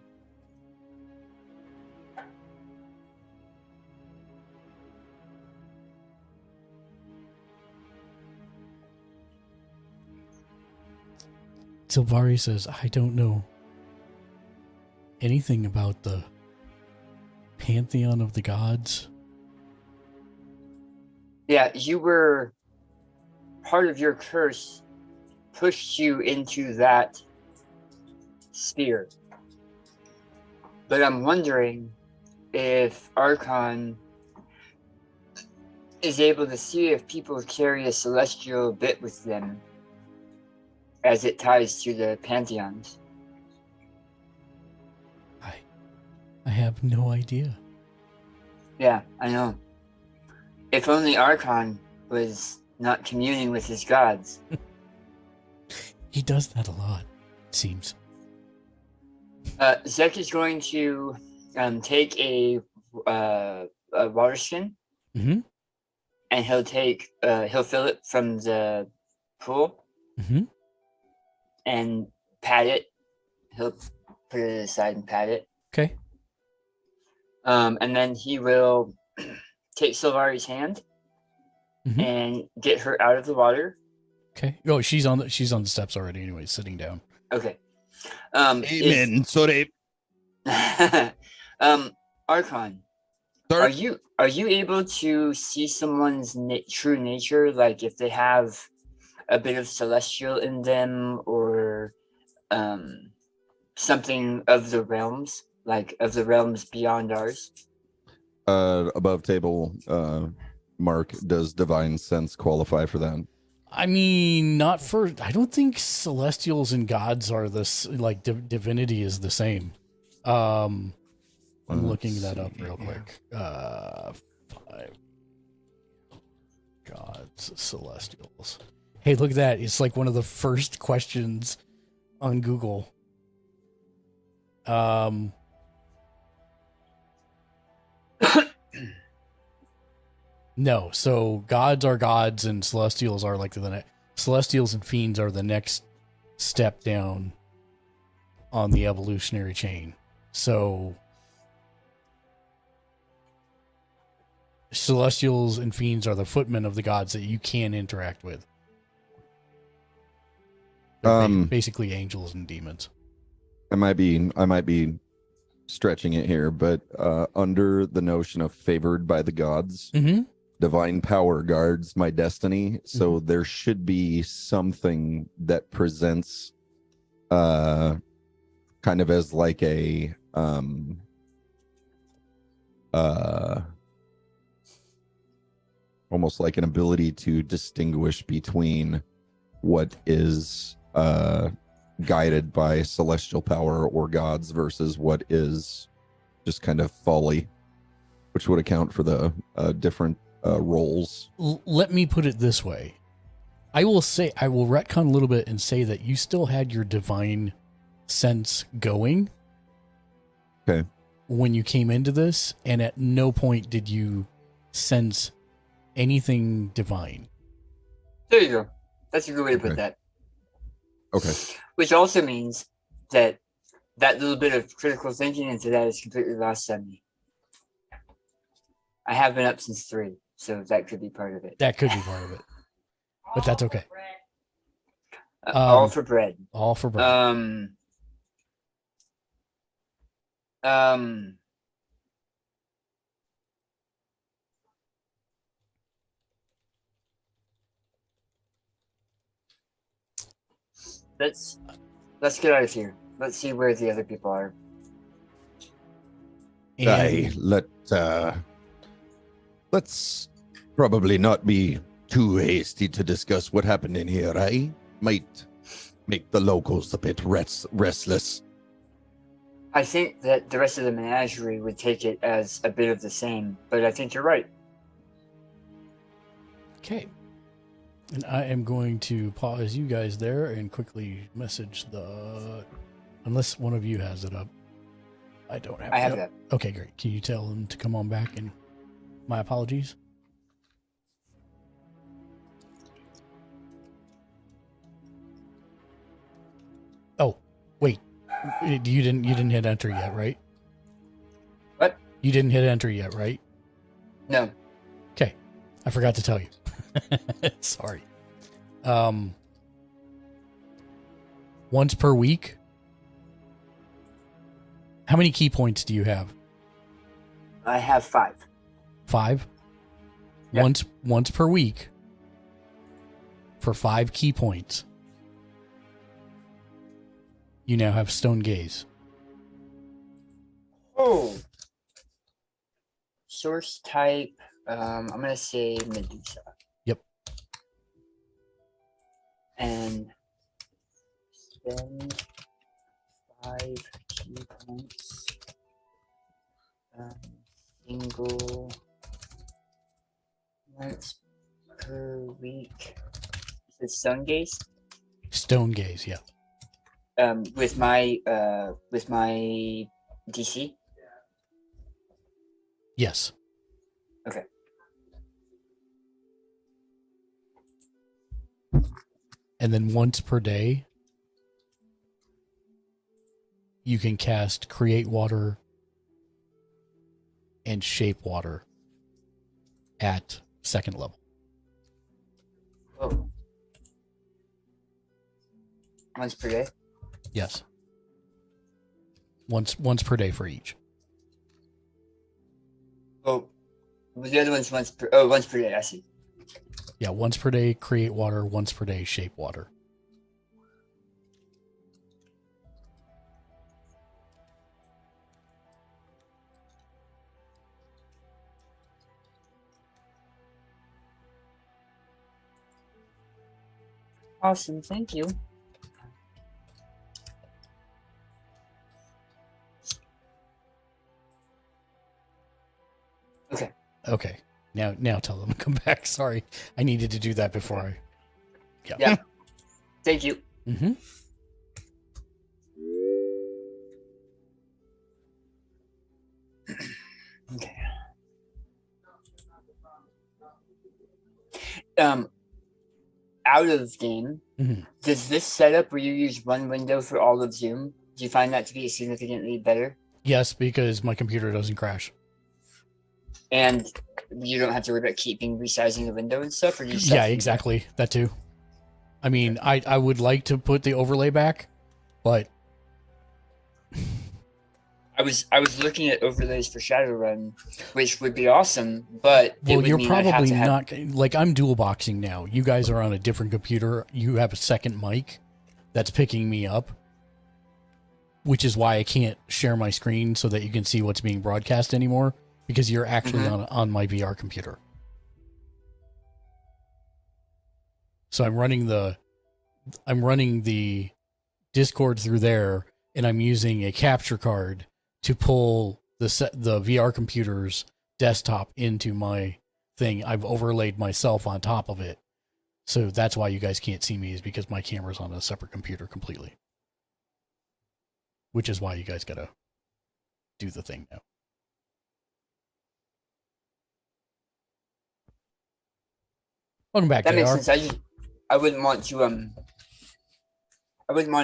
Silvari says, I don't know anything about the pantheon of the gods. yeah, you were part of your curse pushed you into that sphere. But I'm wondering if Archon is able to see if people carry a celestial bit with them as it ties to the pantheons. I have no idea. Yeah, I know. If only Archon was not communing with his gods. He does that a lot, it seems. Zek is going to take a water skin, Mm-hmm. and he'll fill it from the pool, Mm-hmm. and pat it. He'll put it aside and pat it. Okay. And then he will take Silvari's hand Mhm. and get her out of the water. Okay. Oh, she's on the steps already. Anyway, sitting down. Okay. Amen. Sorry. Archon, Sir? are you able to see someone's true nature, like if they have a bit of celestial in them, or something of the realms, like of the realms beyond ours? Above table, Mark, does divine sense qualify for that? I mean, not for. I don't think celestials and gods are this like divinity is the same. I'm looking that up real quick. 5 gods, celestials. Hey, look at that! It's like one of the first questions on Google. No, so gods are gods and celestials are like celestials and fiends are the next step down on the evolutionary chain. So celestials and fiends are the footmen of the gods that you can interact with. They're basically angels and demons. I might be stretching it here, but under the notion of favored by the gods, divine power guards my destiny. So there should be something that presents kind of as like a almost like an ability to distinguish between what is guided by celestial power or gods versus what is just kind of folly, which would account for the different roles. Let me put it this way. I will retcon a little bit and say that you still had your divine sense going. Okay. When you came into this, and at no point did you sense anything divine. There you go. That's a good way to put that. Okay. Which also means that little bit of critical thinking into that is completely lost on me. I have been up since 3, so that could be part of it. That could be part of it. But that's okay. All for bread. All for bread. Let's get out of here. Let's see where the other people are. Let's probably not be too hasty to discuss what happened in here. I might make the locals a bit restless. I think that the rest of the menagerie would take it as a bit of the same, but I think you're right. Okay. And I am going to pause you guys there and quickly message unless one of you has it up. I don't have it. I have it up. Okay, great. Can you tell them to come on back? And my apologies. Oh, wait. You didn't hit enter yet, right? What? You didn't hit enter yet, right? No. Okay. I forgot to tell you. Sorry. Once per week. How many key points do you have? I have 5. 5? Yep. Once per week for 5 key points. You now have stone gaze. Oh. Source type, I'm going to say Medusa. Yep. And spend 5 key points Single once per week. Is it stone gaze? Stone gaze, yeah. With my DC. Yes. Okay. And then once per day, you can cast Create Water and Shape Water at 2nd level. Oh. Once per day? Yes. Once per day for each. Oh, the other one's once per day. I see. Yeah, once per day Create Water, once per day Shape Water. Awesome, thank you. Okay. Okay. Now tell them to come back. Sorry. I needed to do that before I. Yeah. Yeah. Thank you. Mm-hmm. Okay. Out of game, does this setup where you use one window for all of Zoom, do you find that to be significantly better? Yes, because my computer doesn't crash. And you don't have to worry about keeping resizing the window and stuff? Or do you just Yeah, exactly. That too. I mean, I would like to put the overlay back, but I was looking at overlays for Shadowrun, which would be awesome, but well, you're probably not like I'm dual boxing now. You guys are on a different computer. You have a second mic that's picking me up, which is why I can't share my screen so that you can see what's being broadcast anymore, because you're actually on my VR computer. So I'm running the Discord through there, and I'm using a capture card to pull the VR computer's desktop into my thing. I've overlaid myself on top of it. So that's why you guys can't see me, is because my camera's on a separate computer completely. Which is why you guys gotta do the thing now. Welcome back, That JR. makes sense. I wouldn't want to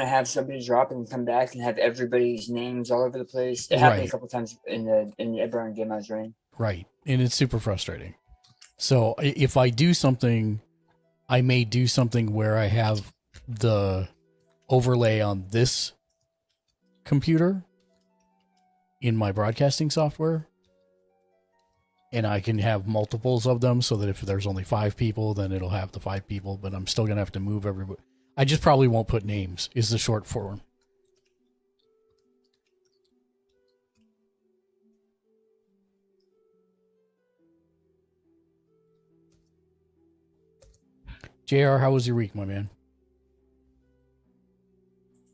have somebody drop and come back and have everybody's names all over the place. It happened a couple times in the Eberron game I was running. Right. And it's super frustrating. So if I do something, I may do something where I have the overlay on this computer in my broadcasting software, and I can have multiples of them so that if there's only 5 people, then it'll have the 5 people, but I'm still going to have to move everybody. I just probably won't put names, is the short form. JR, how was your week, my man?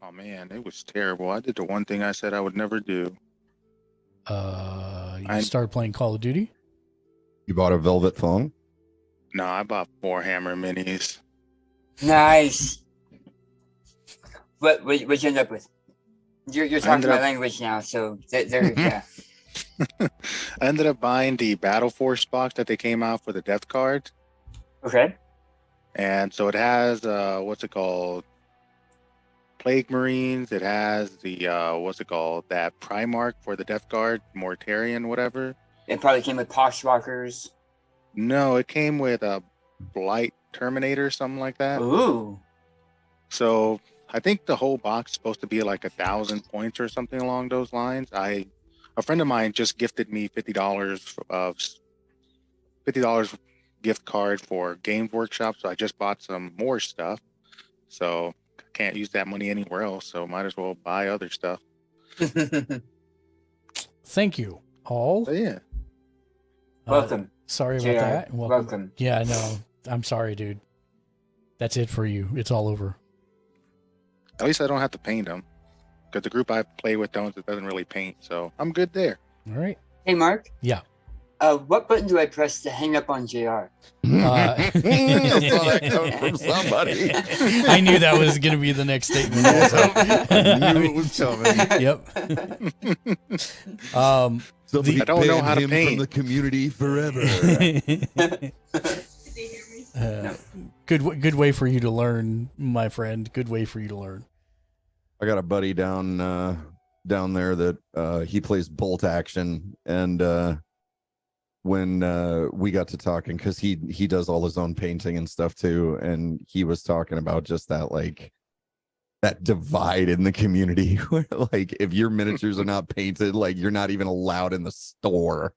Oh man, it was terrible. I did the one thing I said I would never do. You started playing Call of Duty? You bought a velvet phone? No, I bought Warhammer minis. Nice. What you end up with? You're talking my language now, so there. Yeah. I ended up buying the Battle Force box that they came out for the Death Card. Okay. And so it has what's it called? Plague Marines. It has the what's it called? That Primarch for the Death Guard, Mortarian, whatever. It probably came with Poshwalkers. No, it came with a Blight Terminator, something like that. Ooh. So I think the whole box is supposed to be like 1,000 points or something along those lines. A friend of mine just gifted me $50 gift card for Games Workshop, so I just bought some more stuff. So I can't use that money anywhere else, so might as well buy other stuff. Thank you, all. So, yeah. Welcome. Sorry about JR, that. welcome. Yeah, no, I'm sorry, dude. That's it for you. It's all over. At least I don't have to paint them, because the group I play with doesn't really paint, so I'm good there. All right. Hey, Mark. Yeah. What button do I press to hang up on JR? I saw that coming from somebody. I knew that was going to be the next statement. Also. I knew it was coming. Yep. Somebody I don't know ban how to him paint. from the community forever. Good way for you to learn, my friend. Good way for you to learn. I got a buddy down there that he plays bolt action, and when we got to talking, because he does all his own painting and stuff too, and he was talking about just that, like, that divide in the community where, like, if your miniatures are not painted, like, you're not even allowed in the store.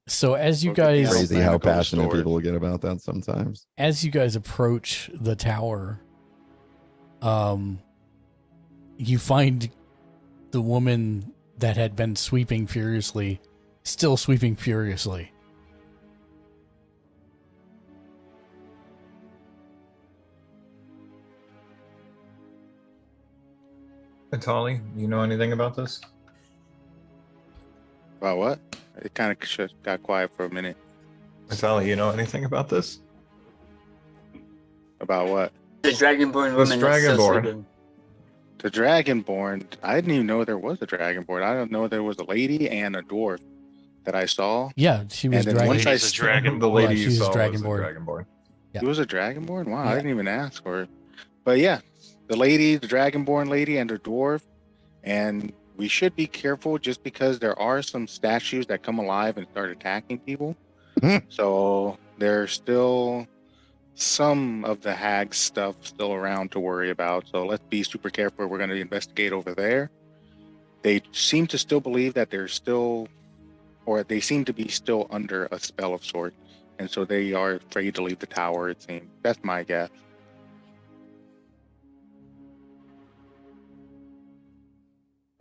So as you Okay, guys, yeah. Crazy plan how to go to passionate stores. people get about that sometimes. as you guys approach the tower, you find the woman that had been sweeping furiously, still sweeping furiously. Natali, you know anything about this? About what? It kind of got quiet for a minute. Natali, you know anything about this? About what? The Dragonborn This woman that's still Dragonborn. sleeping. The Dragonborn. I didn't even know there was a Dragonborn. I don't know there was a lady and a dwarf that I saw. Yeah, she was And then dragon. once I Lady's a dragon. The lady Yeah, you she's saw was a Dragonborn. Dragonborn. Yeah. It was a Dragonborn? Wow, I Yeah. didn't even ask for it. But yeah, the lady, the Dragonborn lady, and the dwarf. And we should be careful just because there are some statues that come alive and start attacking people. So there's still some of the hag stuff still around to worry about. So let's be super careful. We're going to investigate over there. They seem to still believe that they're still, or they seem to be still under a spell of sort. And so they are afraid to leave the tower, it seems. That's my guess.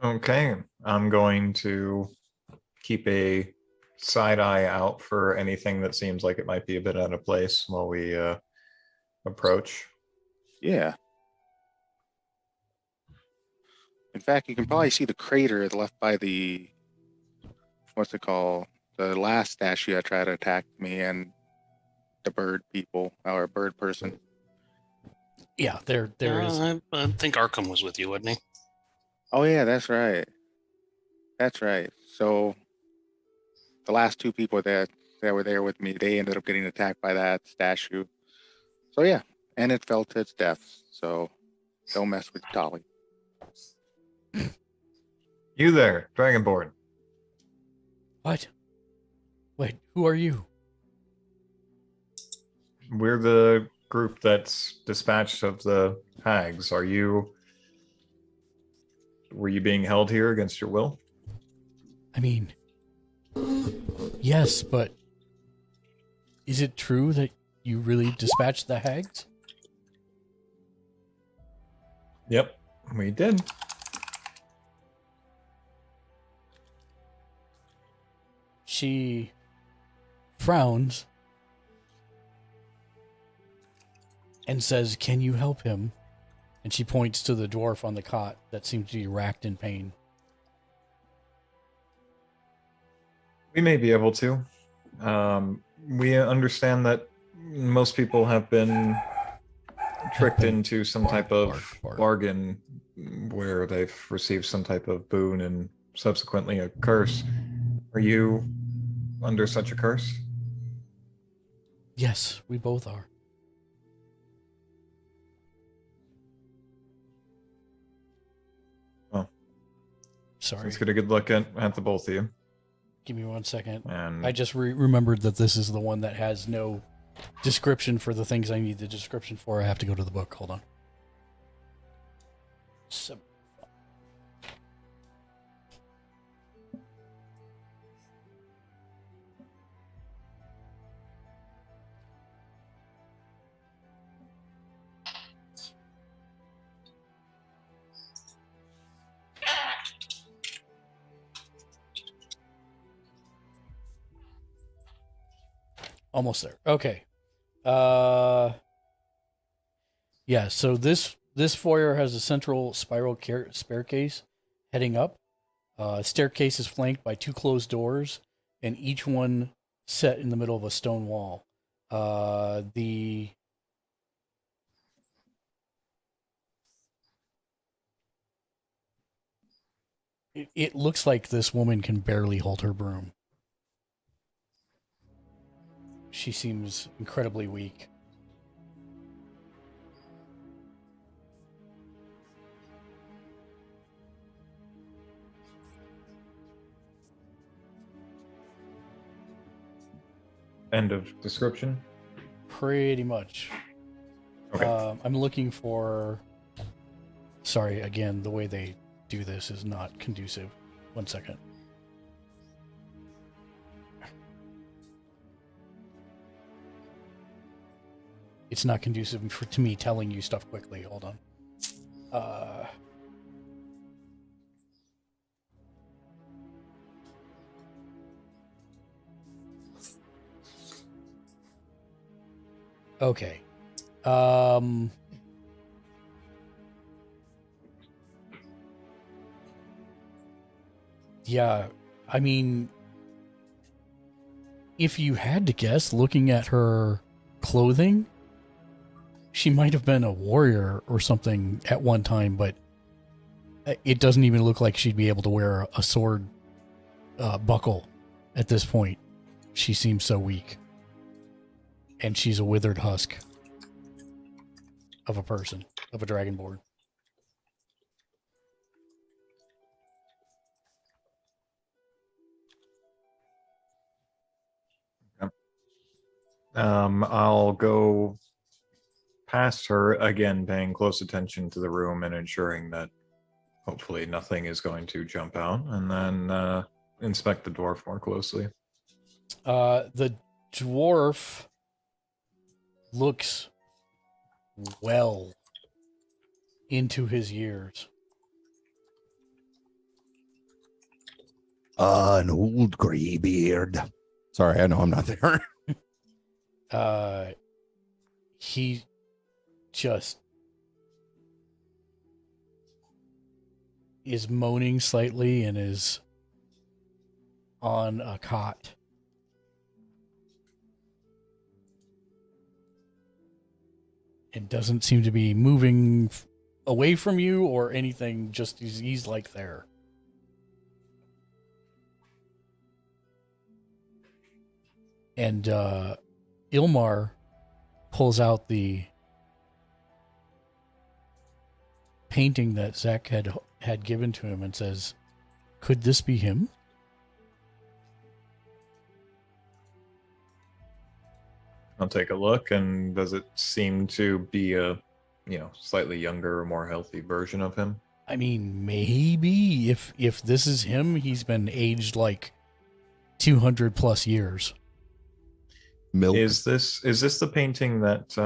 Okay, I'm going to keep a side eye out for anything that seems like it might be a bit out of place while we approach. Yeah. In fact, you can probably see the crater left by the, what's it called? The last statue that tried to attack me and the bird people, or bird person. Yeah, there is. I think Arkham was with you, wasn't he? Oh yeah, that's right. That's right. So the last two people that were there with me, they ended up getting attacked by that statue. So yeah, and it fell to its death. So don't mess with Dolly. You there, Dragonborn. What? Wait, who are you? We're the group that's dispatched of the hags. Were you being held here against your will? I mean, yes, but is it true that you really dispatched the hags? Yep, we did. She frowns and says, "Can you help him?" And she points to the dwarf on the cot that seems to be racked in pain. We may be able to. We understand that most people have been tricked into some type of bargain where they've received some type of boon and subsequently a curse. Are you under such a curse? Yes, we both are. Well, sorry. Let's get a good look at the both of you. Give me 1 second. And I just remembered that this is the one that has no description for the things I need the description for. I have to go to the book. Hold on. So, almost there. Okay. Yeah, so this foyer has a central spiral staircase heading up, Staircase is flanked by 2 closed doors, and each one set in the middle of a stone wall. It looks like this woman can barely hold her broom. She seems incredibly weak. End of description. Pretty much. Okay. I'm looking for... Sorry, again, the way they do this is not conducive. 1 second. It's not conducive to me telling you stuff quickly. Hold on. Okay. Yeah, I mean, if you had to guess, looking at her clothing, she might have been a warrior or something at one time, but it doesn't even look like she'd be able to wear a sword buckle at this point. She seems so weak. And she's a withered husk of a person, of a dragonborn. I'll go past her again, paying close attention to the room and ensuring that hopefully nothing is going to jump out, and then inspect the dwarf more closely. The dwarf looks well into his years. An old gray beard. Sorry, I know I'm not there. He just is moaning slightly and is on a cot. And doesn't seem to be moving away from you or anything, just he's like there. And Ilmar pulls out the painting that Zach had given to him and says, "Could this be him?" I'll take a look, and does it seem to be a, slightly younger or more healthy version of him? I mean, maybe if this is him, he's been aged like 200 plus years. Milk. Is this the painting that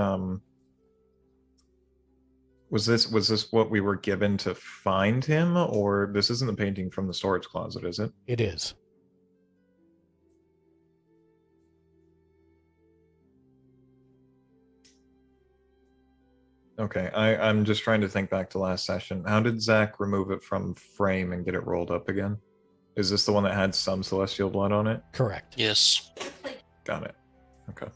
was this what we were given to find him, or this isn't the painting from the storage closet, is it? It is. Okay, I'm just trying to think back to last session. How did Zach remove it from frame and get it rolled up again? Is this the one that had some celestial blood on it? Correct. Yes. Got it. Okay.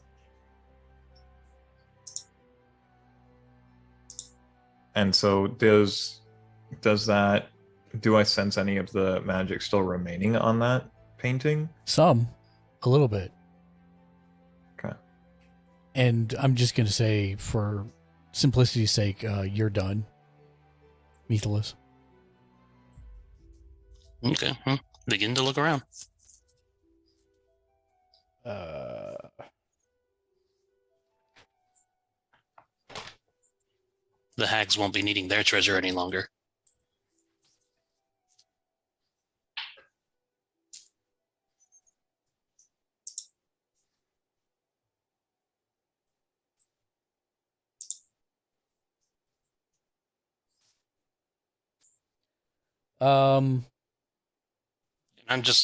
And so do I sense any of the magic still remaining on that painting? Some, a little bit. Okay. And I'm just going to say, for simplicity's sake, you're done, Methalus. Okay. Begin to look around. The hags won't be needing their treasure any longer.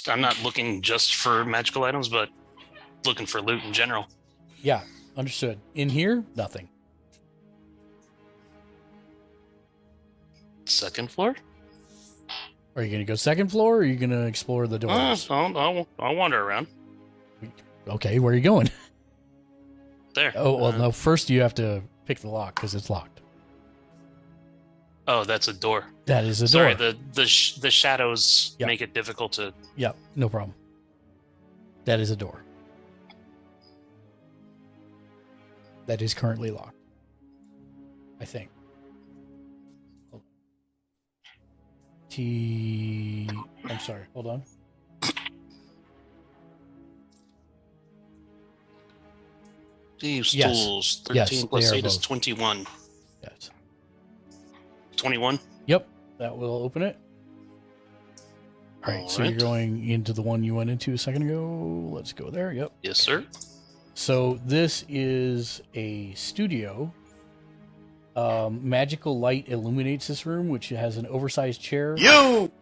I'm not looking just for magical items, but looking for loot in general. Yeah, understood. In here, nothing. Second floor? Are you going to go second floor, or are you going to explore the doors? I'll wander around. Okay, where are you going? There. Oh, well, no. First, you have to pick the lock because it's locked. Oh, that's a door. That is a Sorry, door. the shadows Yep. make it difficult to. Yep, no problem. That is a door. That is currently locked. I think. I'm sorry, hold on. Thieves' Yes. tools. 13 Yes, plus they are 8 is both. 21. Yes. 21? Yep, that will open it. All right, so you're Alright. going into the one you went into a second ago. Let's go there. Yep. Yes, sir. So this is a studio. Magical light illuminates this room, which has an oversized chair,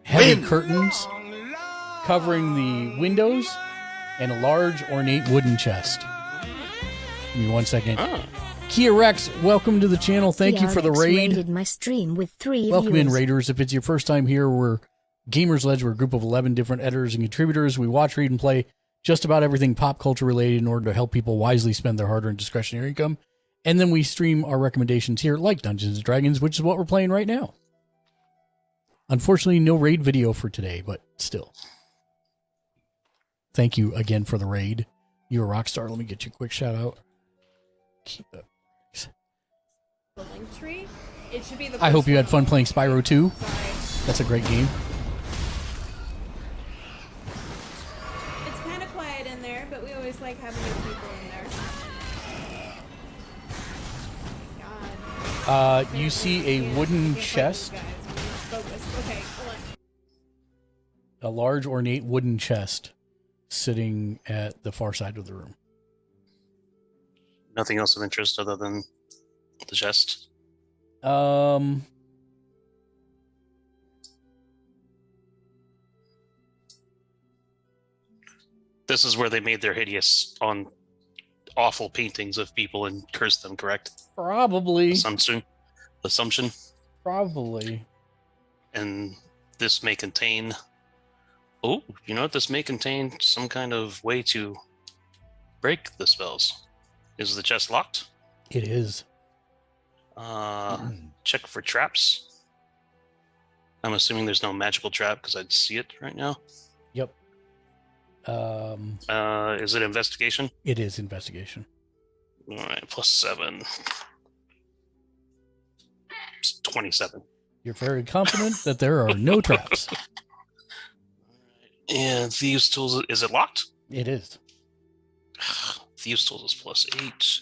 heavy curtains covering the windows, and a large ornate wooden chest. Give me 1 second. Kia Rex, welcome to the channel. Thank you for the raid. Raided my stream with 3 Welcome in, viewers. Raiders. If it's your first time here, we're Gamers Ledge. We're a group of 11 different editors and contributors. We watch, read, and play just about everything pop culture related in order to help people wisely spend their hard-earned discretionary income. And then we stream our recommendations here, like Dungeons & Dragons, which is what we're playing right now. Unfortunately, no raid video for today, but still. Thank you again for the raid. You're a rock star. Let me get you a quick shout-out. Keep up. The link tree. It should be the I hope first you had one. fun playing Spyro 2. That's a great game. It's kind of quiet in there, but we always like having new people in there. God. You see a wooden chest. Focus. Okay, hold on. A large ornate wooden chest sitting at the far side of the room. Nothing else of interest other than the chest. This is where they made their hideous on awful paintings of people and cursed them, correct? Probably. Assumption. Probably. And this may contain. Oh, you know what? This may contain some kind of way to break the spells. Is the chest locked? It is. Check for traps. I'm assuming there's no magical trap because I'd see it right now. Yep. Is it investigation? It is investigation. All right, +7. It's 27. You're very confident that there are no traps. And Thieves' Tools, is it locked? It is. Thieves' Tools is +8.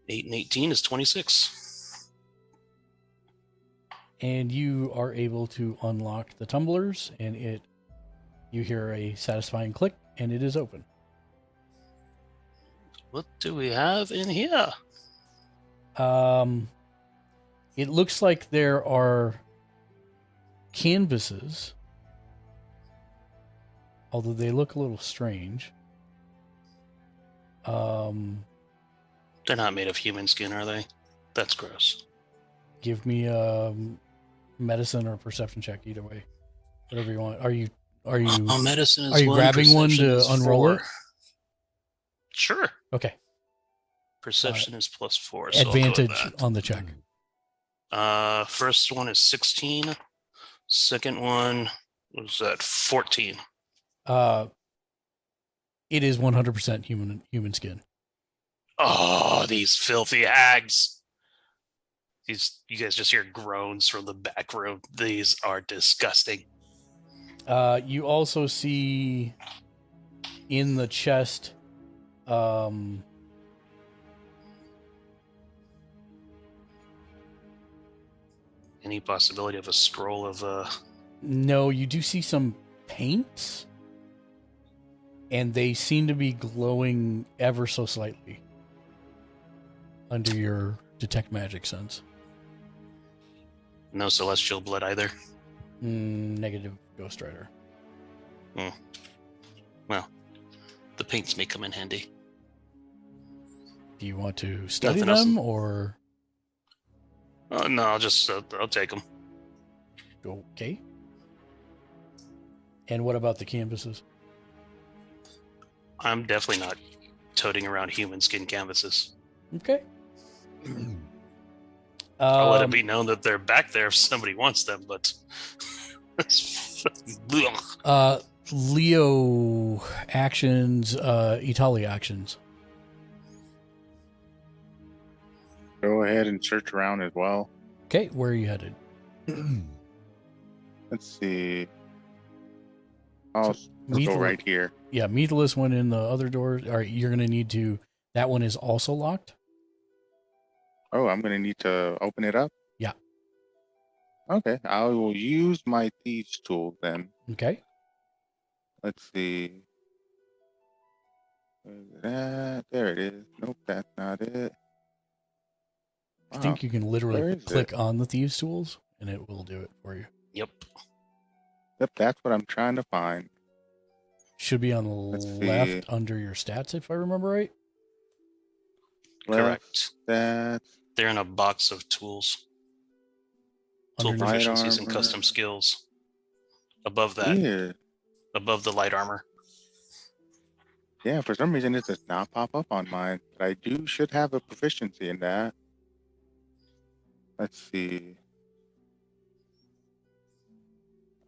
8 and 18 is 26. And you are able to unlock the tumblers, and you hear a satisfying click, and it is open. What do we have in here? It looks like there are canvases, although they look a little strange. They're not made of human skin, are they? That's gross. Give me a medicine or perception check, either way, whatever you want. Are you medicine is are you one, grabbing one perception to is unroll 4. it? Sure. Okay. Perception is +4. So I'll go with Advantage that. on the check. First one is 16. Second one was that 14. It is 100% human skin. Oh, these filthy hags! You guys just hear groans from the back room. These are disgusting. You also see in the chest, Any possibility of a scroll of no, you do see some paints, and they seem to be glowing ever so slightly under your detect magic sense. no celestial blood either? Negative, Ghost Rider. Well, the paints may come in handy. Do you want to study Nothing else. them, or No, I'll take them. okay? And what about the canvases? I'm definitely not toting around human skin canvases. Okay. I'll let it be known that they're back there if somebody wants them, but Leo actions, Italia actions. Go ahead and search around as well. Okay, where are you headed? Let's see. I'll go right here. Yeah, Methalus went in the other door. All right, you're going to need to. That one is also locked. Oh, I'm going to need to open it up? Yeah. Okay, I will use my thieves tool then. Okay. Let's see. Where's that? There it is. Nope, that's not it. I think you can literally click it? on the thieves tools and it will do it for you. Yep. Yep, that's what I'm trying to find. Should be on the left under your stats, if I remember right. Correct. That's... They're in a box of tools. Tool proficiencies and custom skills. Above that. Weird. Above the light armor. Yeah, for some reason it does not pop up on mine. But I should have a proficiency in that. Let's see.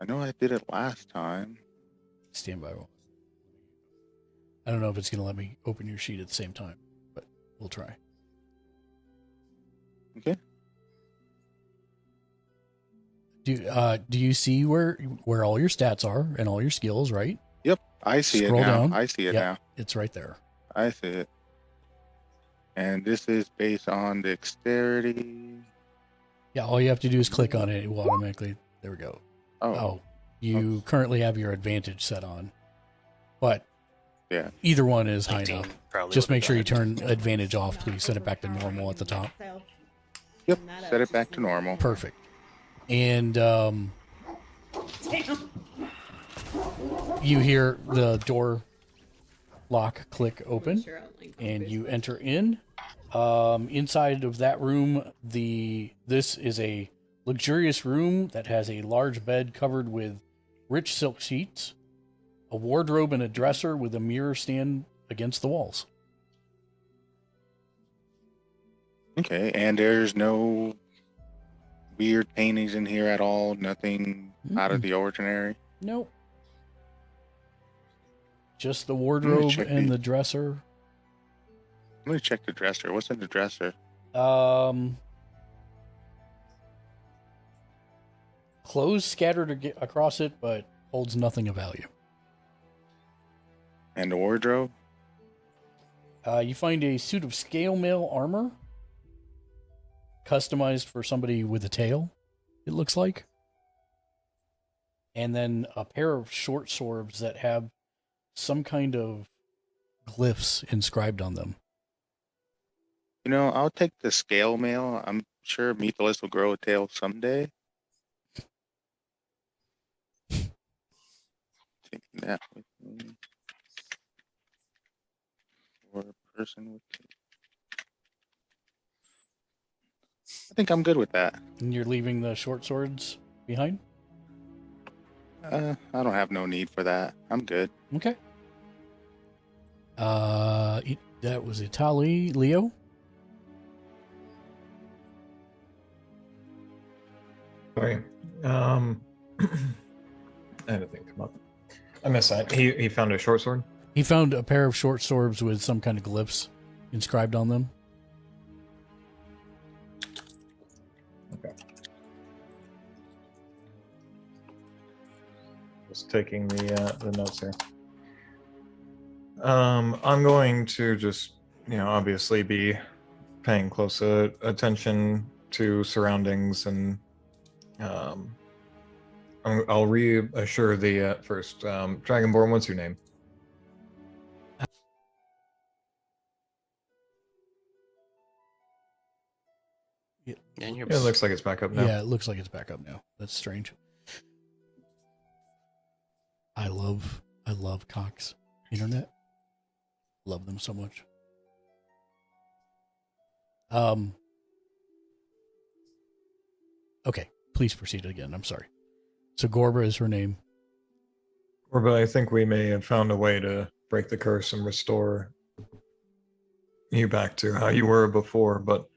I know I did it last time. Stand by. I don't know if it's going to let me open your sheet at the same time, but we'll try. Okay. Do you see where all your stats are and all your skills, right? Yep, I see Scroll it now. down. I see it now. It's right there. I see it. And this is based on dexterity. Yeah, all you have to do is click on it. It will automatically. There we go. Oh. You currently have your advantage set on, but yeah, either one is high 19 enough. probably Just would make be sure you better. turn advantage off, please. Set it back to normal at the top. Yep, set it back to normal. Perfect. And you hear the door lock click open, and you enter in. Inside of that room, this is a luxurious room that has a large bed covered with rich silk sheets, a wardrobe and a dresser with a mirror stand against the walls. Okay, and there's no weird paintings in here at all? Nothing out of the ordinary? Nope. Just the wardrobe and the dresser. Let me check the dresser. What's in the dresser? Clothes scattered across it, but holds nothing of value. And the wardrobe? You find a suit of scale mail armor, customized for somebody with a tail, it looks like. And then a pair of short swords that have some kind of glyphs inscribed on them. You know, I'll take the scale mail. I'm sure Mythos will grow a tail someday. Taking that with me. Or a person with... I think I'm good with that. And you're leaving the short swords behind? I don't have no need for that. I'm good. Okay. That was Itali. Leo? Sorry. I had a thing come up. I missed that. He found a short sword? He found a pair of short swords with some kind of glyphs inscribed on them. Okay. Just taking the notes here. I'm going to just, obviously be paying close attention to surroundings, and I'll reassure the first Dragonborn. What's your name? And it looks like it's back up now. Yeah, it looks like it's back up now. That's strange. I love Cox Internet. Love them so much. Okay, please proceed again. I'm sorry. So Gorba is her name. But I think we may have found a way to break the curse and restore you back to how you were before, but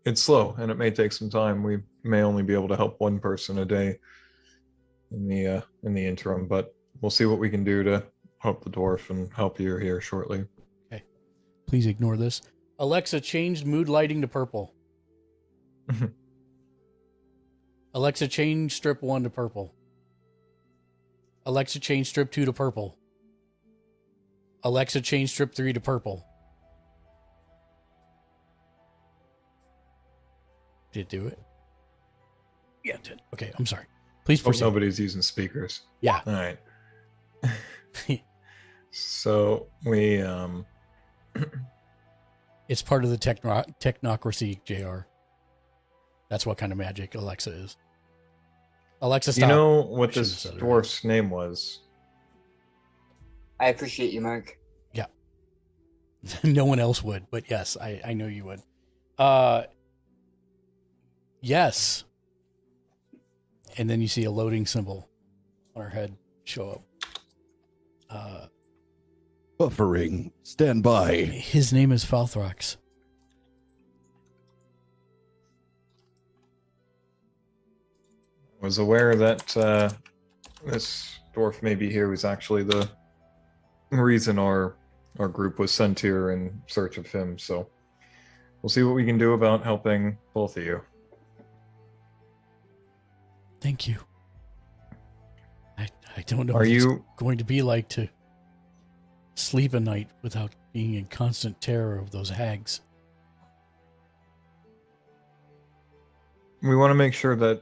it's slow and it may take some time. We may only be able to help one person a day in the interim, but we'll see what we can do to help the dwarf and help you here shortly. Okay. Please ignore this. Alexa, changed mood lighting to purple. Alexa, change strip 1 to purple. Alexa, change strip 2 to purple. Alexa, change strip 3 to purple. Did it do it? Yeah, it did. Okay, I'm sorry. Please Hope proceed. nobody's using speakers. Yeah. All right. So we It's part of the technocracy, JR. That's what kind of magic Alexa is. Alexa, stop. You know what I shouldn't this have said it. dwarf's name was? I appreciate you, Mark. Yeah. No one else would, but yes, I know you would. Yes. And then you see a loading symbol on her head show up. Buffering. Stand by. His name is Falthrax. Was aware that this dwarf maybe here was actually the reason our group was sent here in search of him, so we'll see what we can do about helping both of you. Thank you. I don't know Are what it's you going to be like to sleep a night without being in constant terror of those hags. we want to make sure that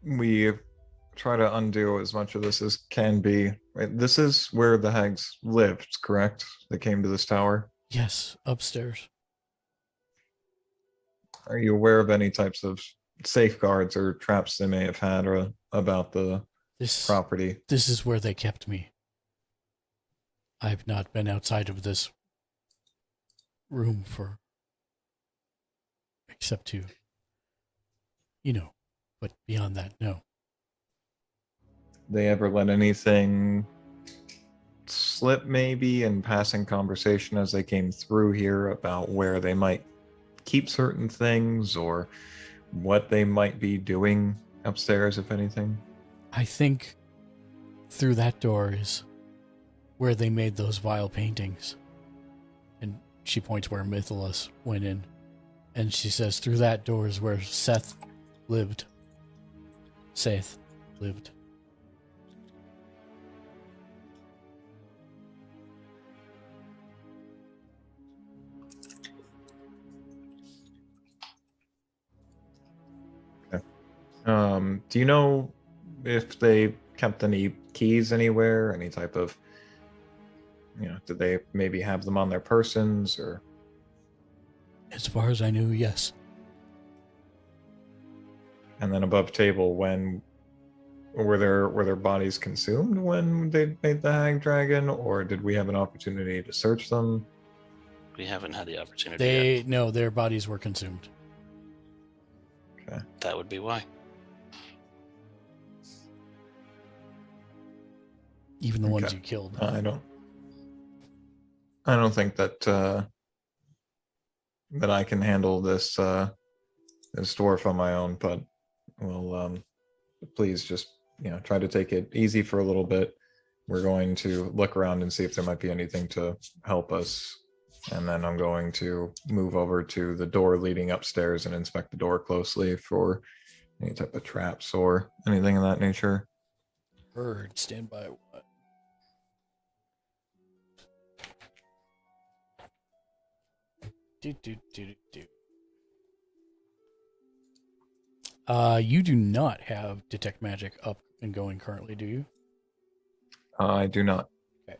we try to undo as much of this as can be. Right? This is where the hags lived, correct? They came to this tower. Yes, upstairs. Are you aware of any types of safeguards or traps they may have had or about the property? This is where they kept me. I've not been outside of this room for except to, but beyond that, no. They ever let anything slip maybe in passing conversation as they came through here about where they might keep certain things or what they might be doing upstairs, if anything? I think through that door is where they made those vile paintings. And she points where Mythilus went in. And she says, through that door is where Seth lived. Seth lived. Do you know if they kept any keys anywhere? Any type of, did they maybe have them on their persons or? As far as I knew, yes. And then above table, when were their bodies consumed when they made the hag dragon, or did we have an opportunity to search them? We haven't had the opportunity yet. No, their bodies were consumed. Okay. That would be why. Even the ones you killed. I don't think that that I can handle this this dwarf on my own, but we'll please just try to take it easy for a little bit. We're going to look around and see if there might be anything to help us, and then I'm going to move over to the door leading upstairs and inspect the door closely for any type of traps or anything of that nature. Heard. Stand by. What? You do not have detect magic up and going currently, do you? I do not. Okay.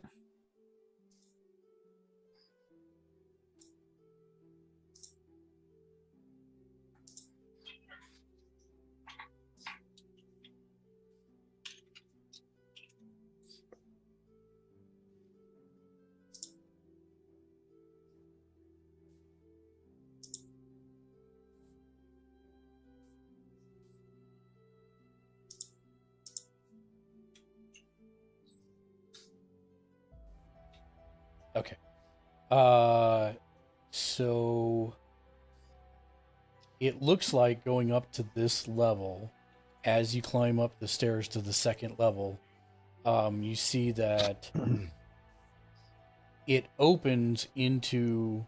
Okay. So it looks like going up to this level, as you climb up the stairs to the second level, you see that it opens into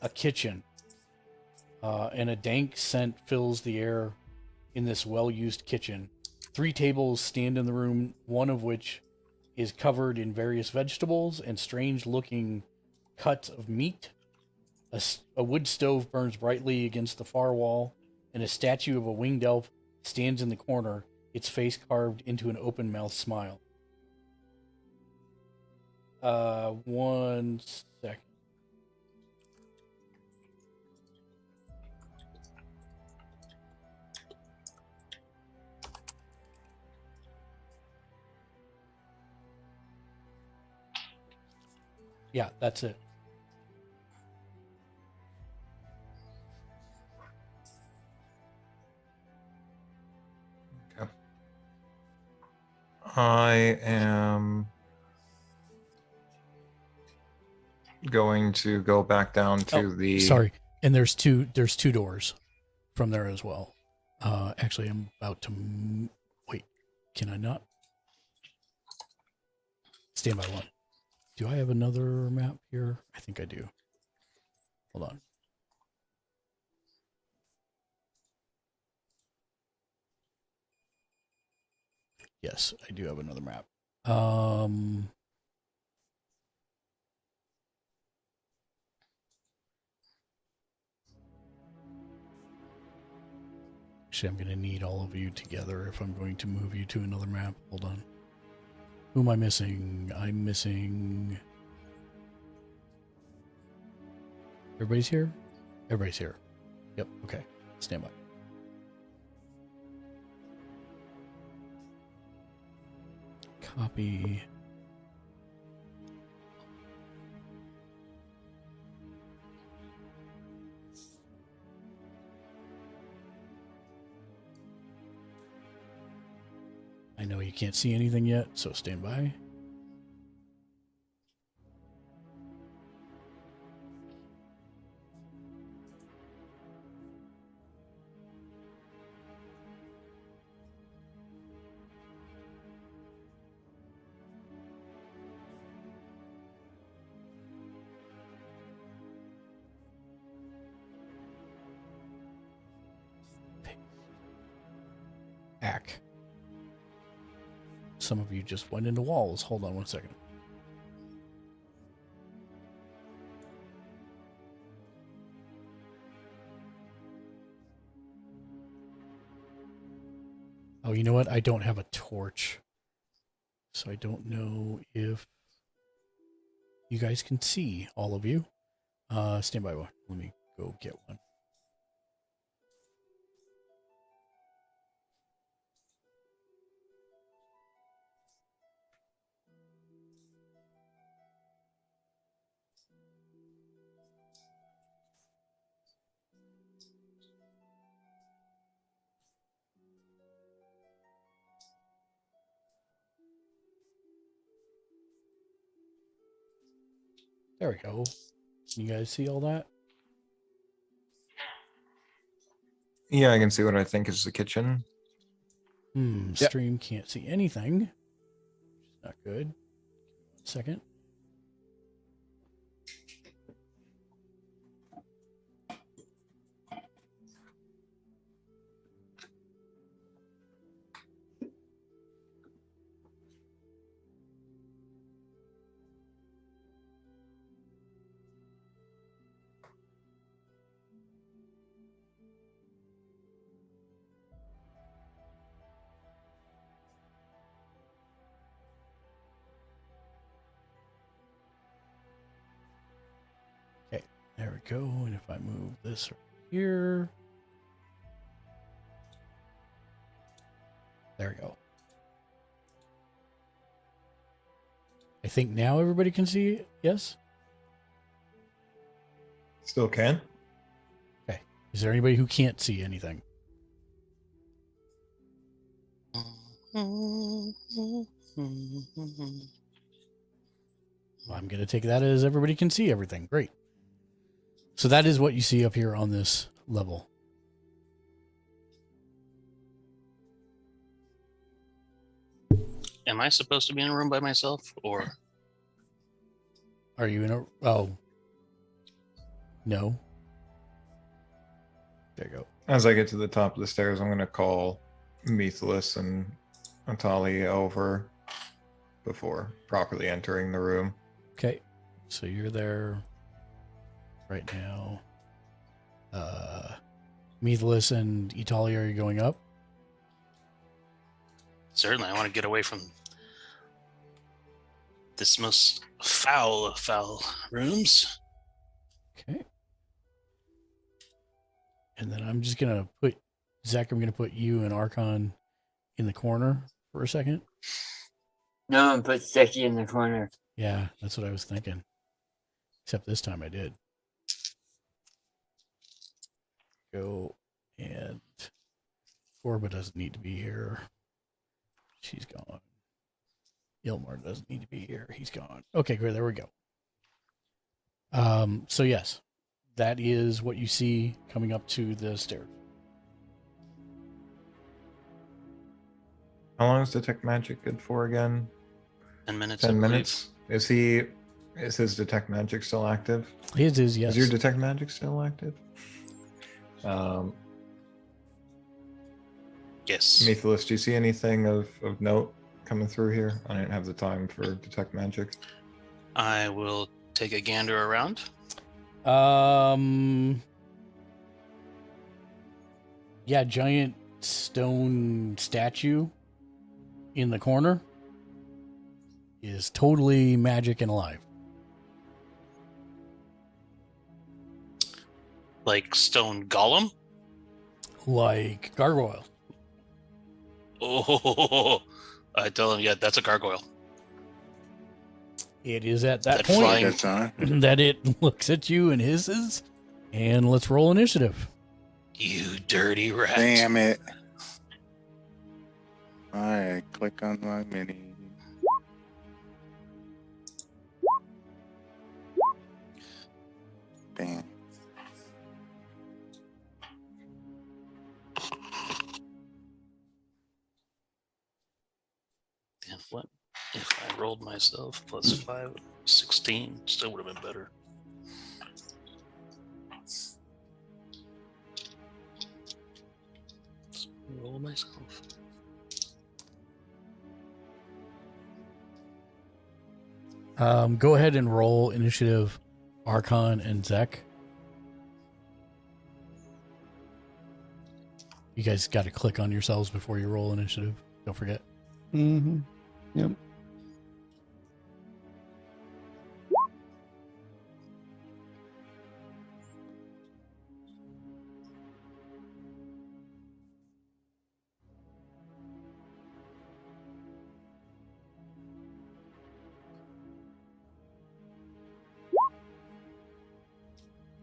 a kitchen, and a dank scent fills the air in this well-used kitchen. 3 tables stand in the room, one of which is covered in various vegetables and strange-looking cuts of meat. A wood stove burns brightly against the far wall, and a statue of a winged elf stands in the corner, its face carved into an open-mouthed smile. 1 second. Yeah, that's it. Okay. I am going to go back down to the. Sorry, and there's two doors from there as well. Actually, I'm about to wait. Can I not? Stand by one. Do I have another map here? I think I do. Hold on. Yes, I do have another map. Actually, I'm going to need all of you together if I'm going to move you to another map. Hold on. Who am I missing? I'm missing... Everybody's here? Everybody's here. Yep, okay. Stand by. Copy. I know you can't see anything yet, so stand by. Ack. Some of you just went into walls. Hold on 1 second. Oh, you know what? I don't have a torch. So I don't know if you guys can see, all of you. Stand by one. Let me go get one. There we go. Can you guys see all that? Yeah, I can see what I think is the kitchen. Stream can't see anything. Not good. 1 second. Okay, there we go. And if I move this right here. There we go. I think now everybody can see it. Yes? Still can. Okay. Is there anybody who can't see anything? Well, I'm going to take that as everybody can see everything. Great. So that is what you see up here on this level. Am I supposed to be in a room by myself, or Are you in a... Oh. No. There you go. As I get to the top of the stairs, I'm going to call Methless and Atali over before properly entering the room. Okay. So you're there right now. Methless and Italia, are you going up? certainly I want to get away from this most foul of foul rooms. Okay. And then I'm just going to put, Zach, I'm going to put you and Archon in the corner for a second. No one puts Zeki in the corner. Yeah, that's what I was thinking. Except this time I did. Go, and Corba doesn't need to be here. She's gone. Ilmar doesn't need to be here. He's gone. Okay, great. There we go. So yes, that is what you see coming up to the stairs. How long is Detect Magic good for again? 10 minutes. 10 minutes. Is his Detect Magic still active? His is, yes. Is your Detect Magic still active? Yes. Methless, do you see anything of note coming through here? I didn't have the time for Detect Magic. I will take a gander around. Yeah, giant stone statue in the corner is totally magic and alive. Like stone golem? Like gargoyle. Oh, I tell him, yeah, that's a gargoyle. It is at that That point flying- that it looks at you and hisses, and let's roll initiative. You dirty rat. Damn it. Alright, click on my mini. Damn. Damn, what? If I rolled myself plus 5, 16, still would have been better. Roll myself. Go ahead and roll initiative, Archon and Zek. You guys got to click on yourselves before you roll initiative. Don't forget. Mm-hmm. Yep.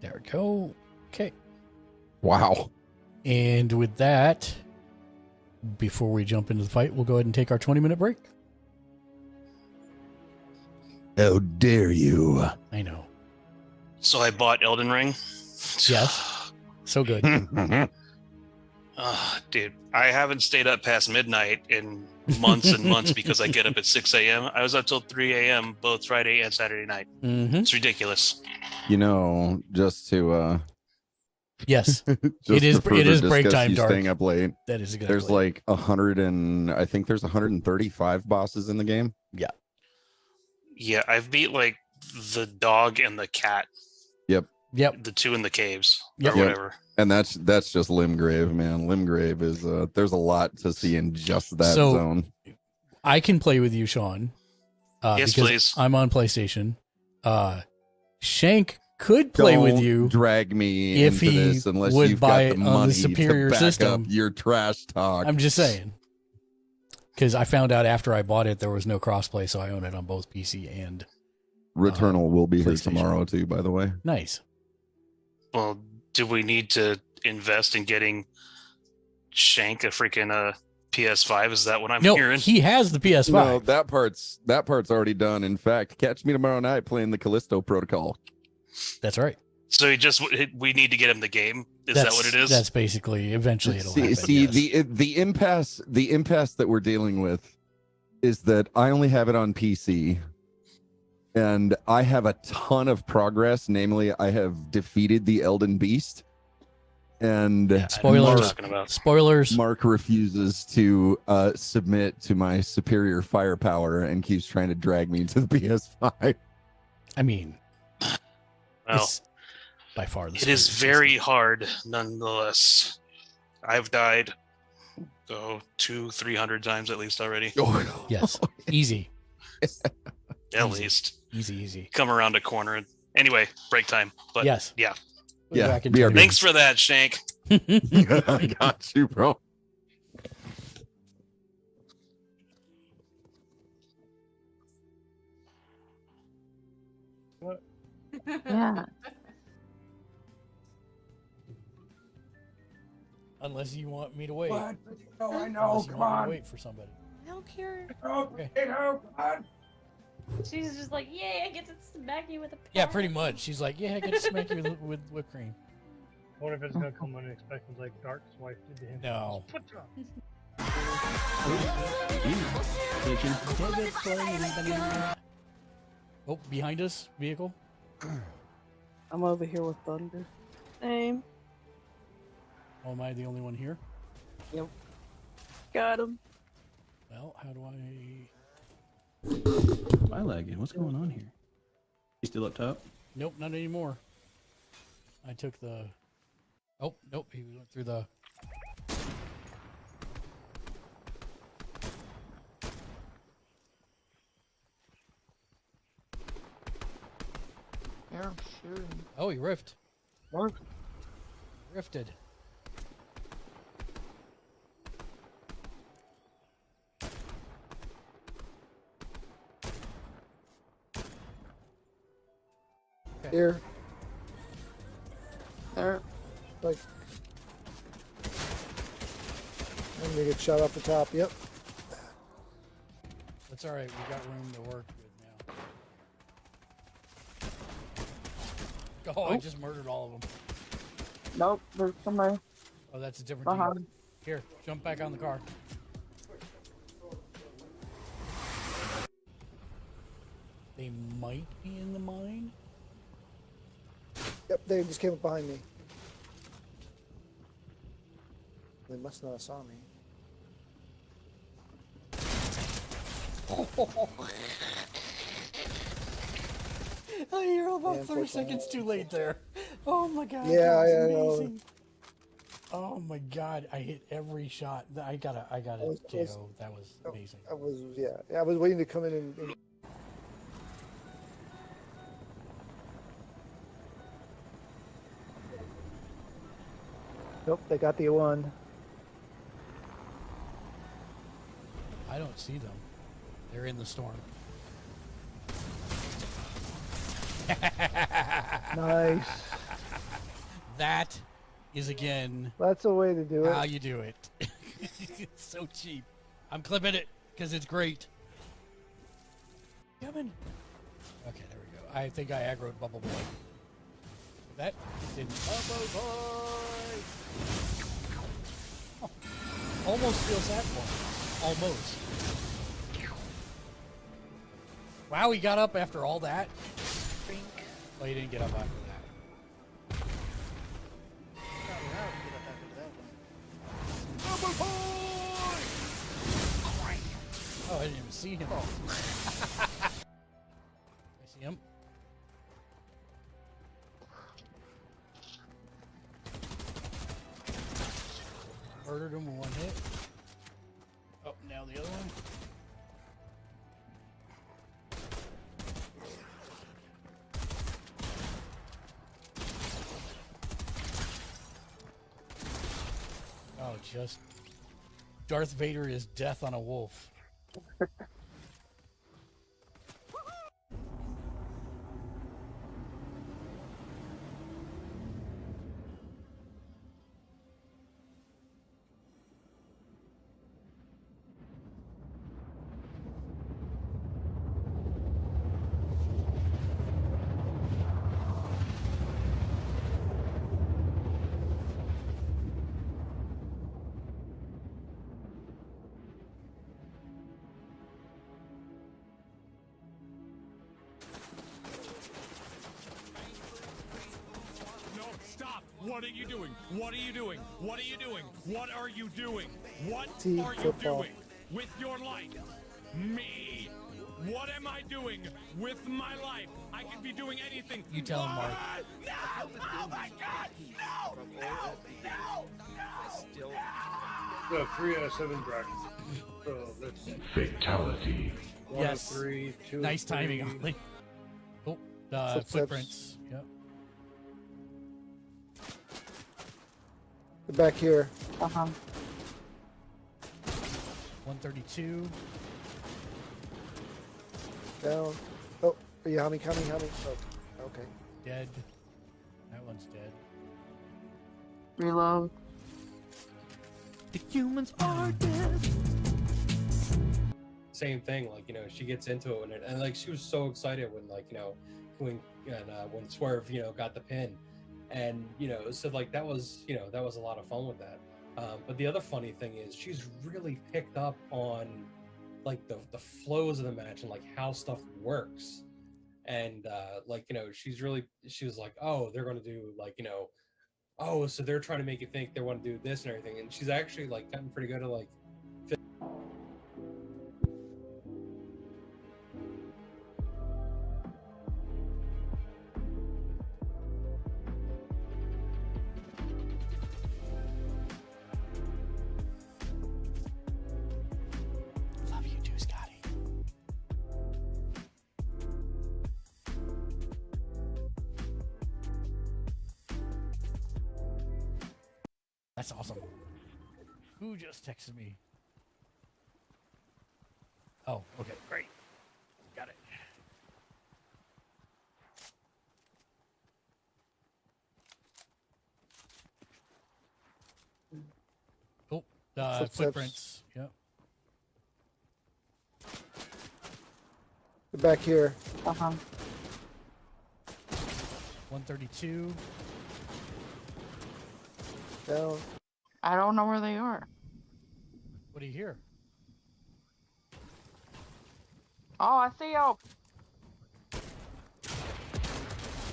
There we go. Okay. Wow. And with that, before we jump into the fight, we'll go ahead and take our 20-minute break. How dare you? I know. So I bought Elden Ring. Yes. So good. Dude, I haven't stayed up past midnight in months and months because I get up at 6 a.m. I was up till 3 a.m. both Friday and Saturday night. Mm-hmm. It's ridiculous. You know, just to Yes. just It is to further break discuss time, you Dark. staying up late. That is exactly. There's like 100 and I think there's 135 bosses in the game. Yeah. Yeah, I've beat like the dog and the cat. Yep. The two in the caves Yep. or whatever. And that's just Limgrave, man. Limgrave is there's a lot to see in just that So, zone. I can play with you, Sean. Yes, because please. I'm on PlayStation. Shank could play with Don't you drag me if into he this unless would you've buy got the it on the money superior to back system. up your trash talk. I'm just saying. Because I found out after I bought it, there was no crossplay, so I own it on both PC and Returnal will be here PlayStation. tomorrow too, by the way. nice. Well, do we need to invest in getting Shank a freaking PS5. Is that what I'm No, hearing? he has the PS5. No, that part's already done. In fact, catch me tomorrow night playing the Callisto Protocol. That's right. So we need to get him the game. Is that what it is? That's basically eventually it'll happen. See, yes. the impasse that we're dealing with is that I only have it on PC, and I have a ton of progress. Namely, I have defeated the Elden Beast, and I know what you're Spoilers. talking about. Spoilers. Mark refuses to submit to my superior firepower and keeps trying to drag me to the PS5. I mean, Well, it's by far the it is smoothest very system. hard, nonetheless. I've died 200-300 times at least already. Yes, easy. At least. Easy. Come around a corner. Anyway, break time. But Yes. yeah. Yeah, Back in BRB. time. Thanks for that, Shank. I got you, bro. Yeah. Unless you want me to wait. What? Oh, I know. Unless you Come want me to on. wait for somebody. I don't care. Oh, potato, come on. She's just like, yay, I get to smack you with a Yeah, pad. pretty much. She's like, yeah, I get to smack you with whipped cream. What if it's gonna come unexpected like Dark's wife did to him? No. Put her Oh, behind us, vehicle. I'm over here with Thunder. Same. Oh, am I the only one here? Yep. Got him. Well, how do I? Am I lagging? What's going on here? You still up top? Nope, not anymore. I took the. Oh, nope, he went through the. Yeah, I'm shooting. Oh, he riffed. What? Rifted. Here. There. Like, I'm gonna get shot off the top. Yep. That's all right. We got room to work with now. Oh, I just murdered all of them. Nope, there's somebody. Oh, that's a different Behind. team. Here, jump back on the car. They might be in the mine. Yep. They just came up behind me. They must not have saw me. You're about Yeah, 30 seconds too late there. Oh my god. Yeah, that was I know. amazing. Oh my god, I hit every shot. I got a KO. That was amazing. I was, yeah. I was waiting to come in and Nope, they got the one. I don't see them. They're in the storm. Nice. That is again That's a way to do it. how you do it. It's so cheap. I'm clipping it because it's great. Coming. Okay, there we go. I think I aggroed Bubble Boy. That didn't. Bubble Boy. Oh, almost feels that one. Almost. Wow, he got up after all that. Oh, he didn't get up after that. Bubble Boy! Oh, I didn't even see him. I see him. Murdered him with one hit. Oh, now the other one. Oh, just Darth Vader is death on a wolf. What are you doing? What are you doing? What are you doing? What are you doing? What See, are you football. doing with your life? Me. What am I doing with my life? I could be doing anything. You tell him, Mark. No! Oh my God! No! No! No! No! Still. So 3 out of 7 brackets. So that's Fatality. 1 Yes. of 3, 2 Nice of 3. timing, Ollie. Oh, footprints. Yep. They're back here. 132. Down. Oh, are you coming? Oh, okay. Dead. That one's dead. Reload. The humans are dead. Same thing, like, you know, she gets into it and like she was so excited when, like, you know, when Swerve, you know, got the pin, and, you know, so like that was, you know, that was a lot of fun with that. But the other funny thing is she's really picked up on like the flows of the match and like how stuff works, and like, you know, she was like, oh, they're going to do, like, you know, oh, so they're trying to make you think they want to do this and everything, and she's actually like gotten pretty good at like Love you too, Scotty. That's awesome. Who just texted me? Oh, okay, great. Got it. Oh, footprints. Yep. They're back here. 132. Down. I don't know where they are. What do you hear? Oh, I see y'all.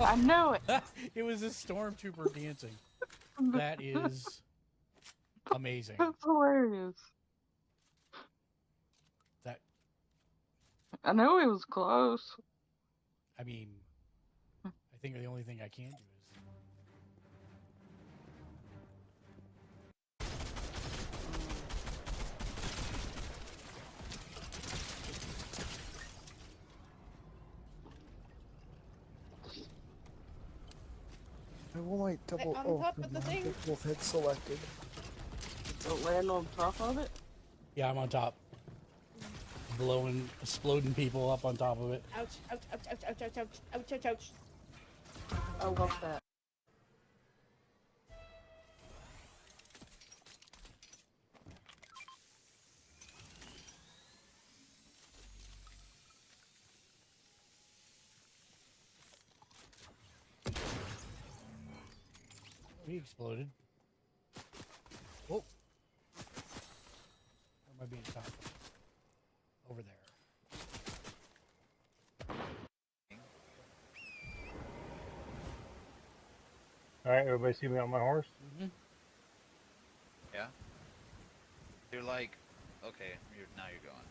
I knew it. It was a stormtrooper dancing. That is amazing. That's hilarious. That, I know he was close. I mean, I think the only thing I can do is. I will like double. On Oh, top never of the mind. thing? Get both heads selected. Don't land on top of it. Yeah, I'm on top. Blowing, exploding people up on top of it. Ouch, ouch, ouch, ouch, ouch, ouch, ouch, ouch, ouch, ouch. I love that. We exploded. Whoa. Where am I being shot from? Over there. Alright, everybody see me on my horse? Mm-hmm. Yeah. You're like, okay, now you're going.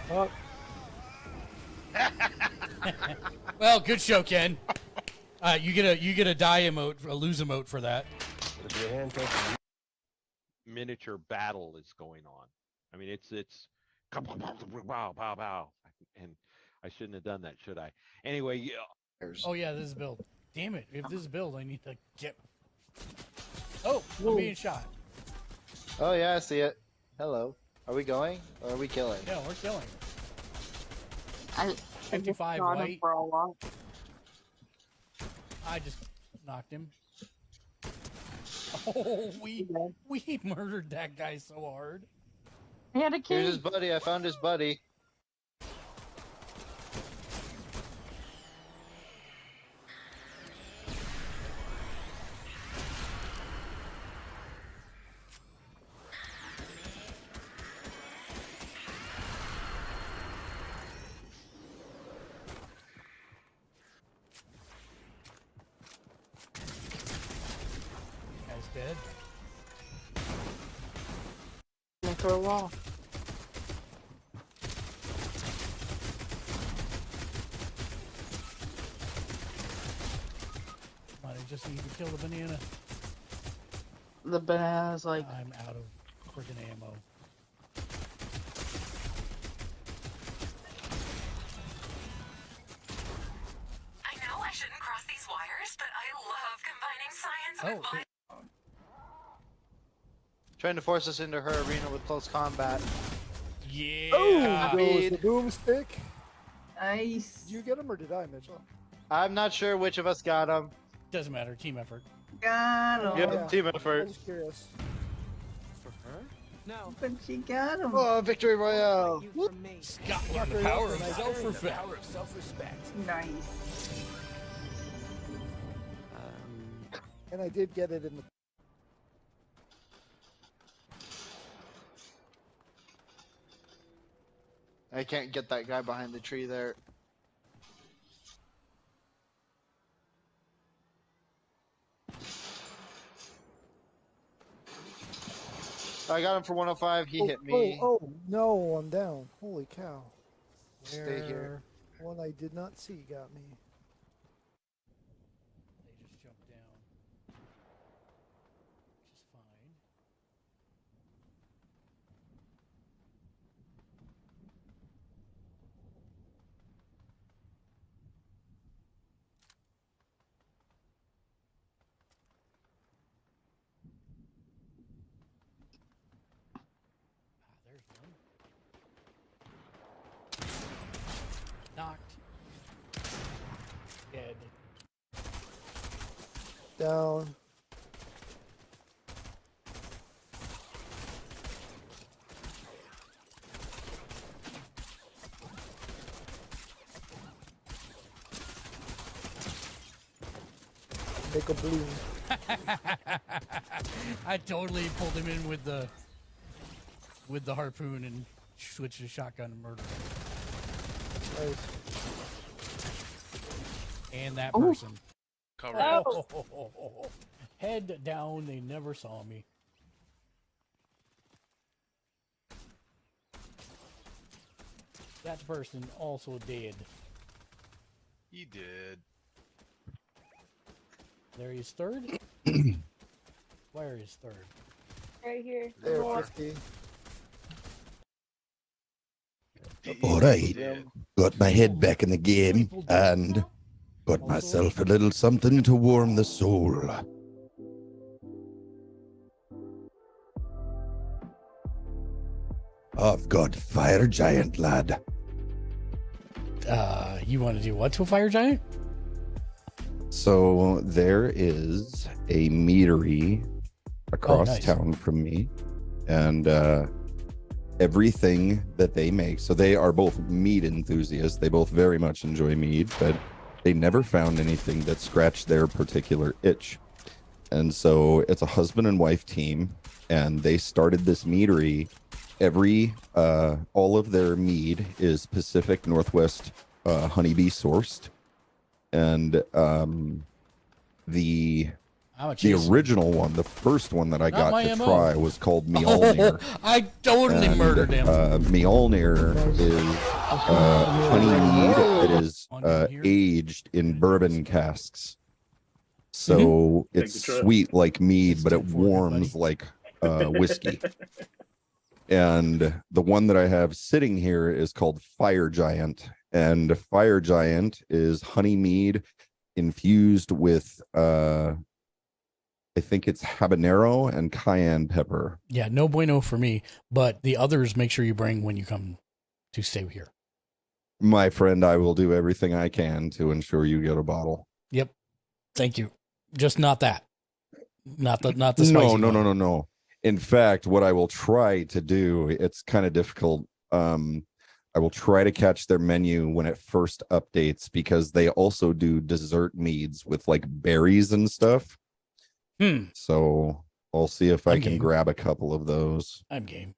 Oh. Well, good show, Ken. You get a die emote, a lose emote for that. Miniature battle is going on. I mean, it's wow, pow, pow, and I shouldn't have done that, should I? Anyway, yeah. Oh yeah, this is build. Damn it! If this is build, I need to get. Oh, I'm being shot. Oh yeah, I see it. Hello. Are we going or are we killing? Yeah, we're killing. I 55 got him white. for a while. I just knocked him. Oh, we murdered that guy so hard. He had a key. Here's his buddy. I found his buddy. Dead. Through a wall. Come on, I just need to kill the banana. The banana's like. I'm out of freaking ammo. I know I shouldn't cross these wires, but I love combining science with violence. Trying to force us into her arena with close combat. Yeah. Oh, goes Speed. the boomstick. Nice. Did you get him or did I, Mitchell? I'm not sure which of us got him. Doesn't matter. Team effort. Got him. Yep, Yeah. team I'm effort. just curious. For her? No. But she got him. Oh, victory royale! Scotland, the power of self-respect. Nice. And I did get it in the. I can't get that guy behind the tree there. I got him for 105. He hit me. Oh, no, I'm down. Holy cow. Stay here. One I did not see got me. They just jumped down. Which is fine. There's one. Knocked. Dead. Down. Make a bloom. I totally pulled him in with the harpoon and switched to shotgun and murdered him. Nice. And that Oh. person. Cover Oh. Head down, they never saw me. That person also dead. He did. There he's third. Where is third? Right here. There, More. 50. All right. Got my head back in the game and got myself a little something to warm the soul. I've got fire giant, lad. You want to do what to a fire giant? So there is a meadery across nice. town from me, and everything that they make. So they are both mead enthusiasts. They both very much enjoy mead, but they never found anything that scratched their particular itch. And so it's a husband and wife team, and they started this meadery. All of their mead is Pacific Northwest honeybee sourced, and the original one, the first one that I Not my got to MO. try was called Mjolnir. I totally murdered him. Mjolnir is honey mead that is aged in bourbon casks. So it's sweet like mead, but it warms like whiskey. And the one that I have sitting here is called Fire Giant. And Fire Giant is honey mead infused with I think it's habanero and cayenne pepper. Yeah, no bueno for me. But the others, make sure you bring when you come to stay here. My friend, I will do everything I can to ensure you get a bottle. Yep. Thank you. Just not that. Not the spicy No. In fact, what I will try to do, it's kind of difficult. I will try to catch their menu when it first updates, because they also do dessert meads with like berries and stuff. So I'll see if I can grab a couple of those. I'm game.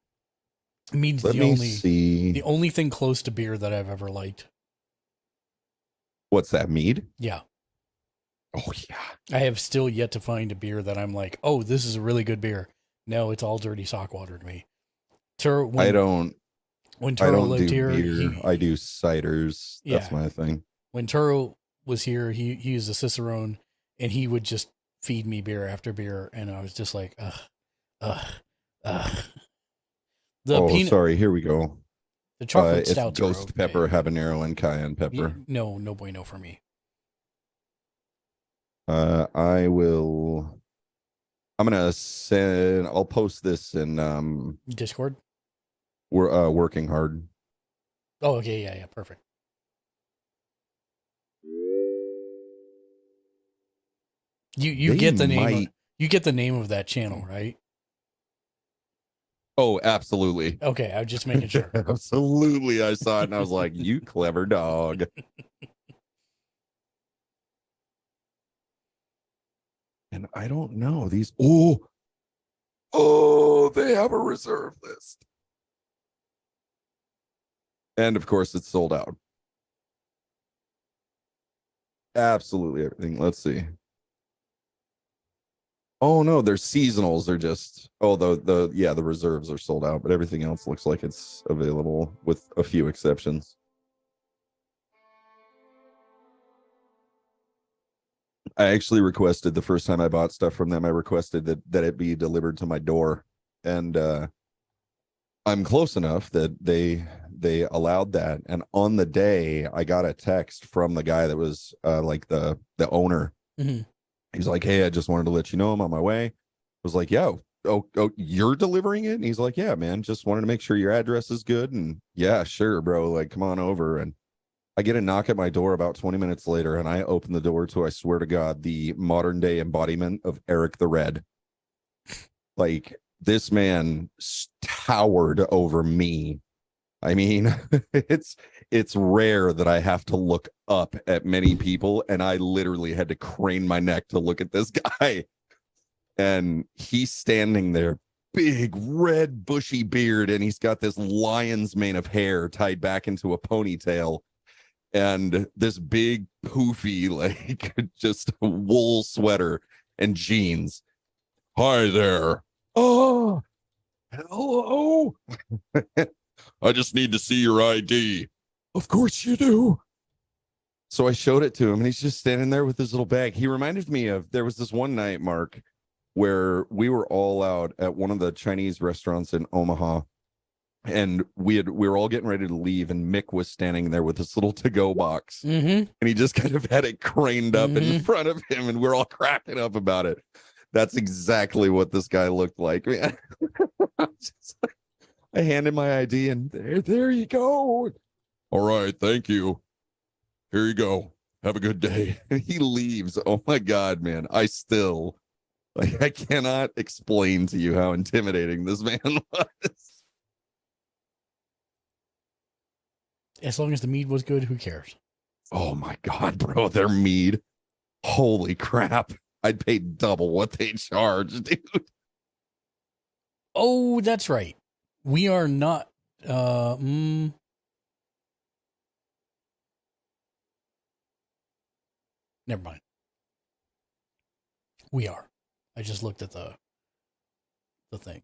Mead's Let me see. the only thing close to beer that I've ever liked. What's that, mead? Yeah. Oh yeah. I have still yet to find a beer that I'm like, oh, this is a really good beer. No, it's all dirty sock water to me. I don't When Turo lived do here, beer. I do ciders. That's Yeah. my thing. When Turo was here, he used a Cicerone, and he would just feed me beer after beer, and I was just like, ugh. Sorry. Here we go. The chocolate It's stouts are ghost okay. pepper, habanero, and cayenne pepper. No bueno for me. I'll post this in Discord. We're working hard. Oh, okay, yeah, perfect. You They get the name. might- You get the name of that channel, right? Oh, absolutely. Okay, I was just making sure. Absolutely. I saw it and I was like, you clever dog. And I don't know. These they have a reserve list. And of course it's sold out. Absolutely everything. Let's see. Oh no, they're seasonals. They're just the reserves are sold out, but everything else looks like it's available with a few exceptions. I actually requested the first time I bought stuff from them, I requested that it be delivered to my door. And I'm close enough that they allowed that. And on the day I got a text from the guy that was like the owner. Mm-hmm. He's like, hey, I just wanted to let you know I'm on my way. I was like, yeah, oh, you're delivering it? And he's like, yeah, man, just wanted to make sure your address is good. And yeah, sure, bro. Like, come on over. And I get a knock at my door about 20 minutes later, and I open the door to, I swear to God, the modern day embodiment of Eric the Red. Like, this man towered over me. I mean, it's rare that I have to look up at many people, and I literally had to crane my neck to look at this guy. And he's standing there, big red bushy beard, and he's got this lion's mane of hair tied back into a ponytail, and this big poofy, like, just wool sweater and jeans. Hi there. Oh, hello. I just need to see your ID. Of course you do. So I showed it to him, and he's just standing there with his little bag. He reminded me of, there was this one night, Mark, where we were all out at one of the Chinese restaurants in Omaha, and we were all getting ready to leave, and Mick was standing there with this little to-go box, and he just kind of had it craned up in front of him, and we're all cracking up about it. That's exactly what this guy looked like, man. I handed my ID, and there you go. All right, thank you. Here you go. Have a good day. And he leaves. Oh my God, man. I cannot explain to you how intimidating this man was. As long as the mead was good, who cares? Oh my God, bro. Their mead. Holy crap. I'd pay double what they charge, dude. Oh, that's right. We are not. Never mind. We are. I just looked at the thing.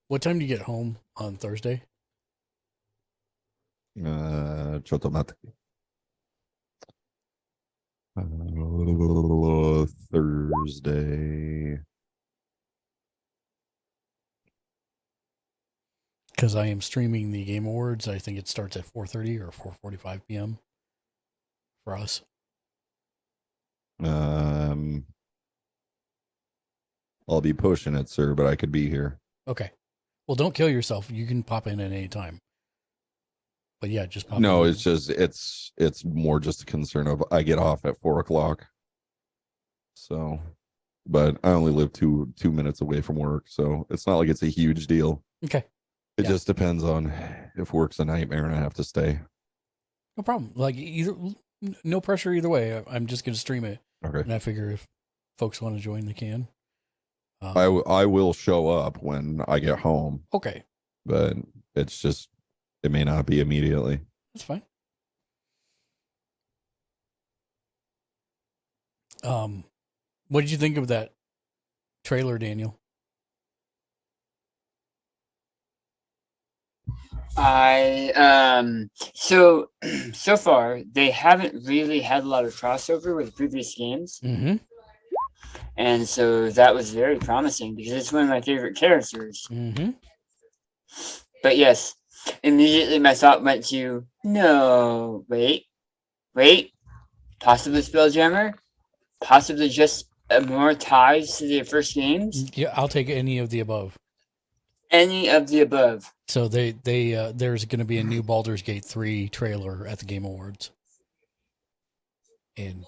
What time do you get home on Thursday? Chotomate. Thursday. Because I am streaming the Game Awards. I think it starts at 4:30 or 4:45 p.m. for us. I'll be pushing it, sir, but I could be here. Okay. Well, don't kill yourself. You can pop in at any time. But yeah, just pop No, in. it's just it's more just a concern of I get off at 4:00. So, but I only live two minutes away from work, so it's not like it's a huge deal. Okay. It Yeah. just depends on if work's a nightmare and I have to stay. No problem. Like no pressure either way. I'm just gonna stream it. Okay. And I figure if folks want to join, they can. I will show up when I get home. Okay. But it's just, it may not be immediately. That's fine. What did you think of that trailer, Daniel? So far they haven't really had a lot of crossover with previous games. Mm-hmm. And so that was very promising because it's one of my favorite characters. Mm-hmm. But yes, immediately my thought went to no, wait, possibly Spelljammer, possibly just more ties to the first games. Yeah, I'll take any of the above. Any of the above. So there's going to be a new Baldur's Gate 3 trailer at the Game Awards, and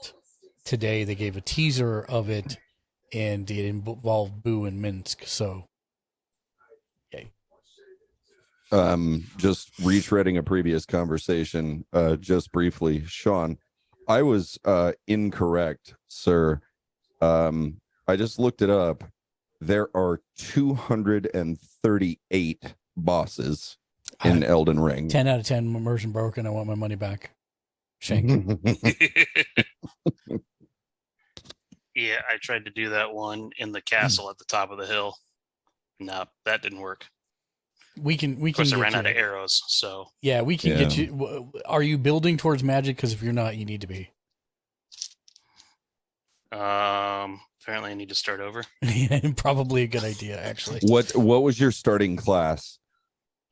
today they gave a teaser of it, and it involved Boo and Minsk. So, yay! Just retreading a previous conversation, just briefly, Sean, I was incorrect, sir. I just looked it up. There are 238 bosses in Elden Ring. 10 out of 10 immersion broken. I want my money back. Shank. Yeah, I tried to do that one in the castle at the top of the hill. No, that didn't work. We can. Of course, I get ran you out of there. arrows, so Yeah, we can get you. Are you building towards magic? Because if you're not, you need to be. apparently I need to start over. Probably a good idea, actually. What was your starting class?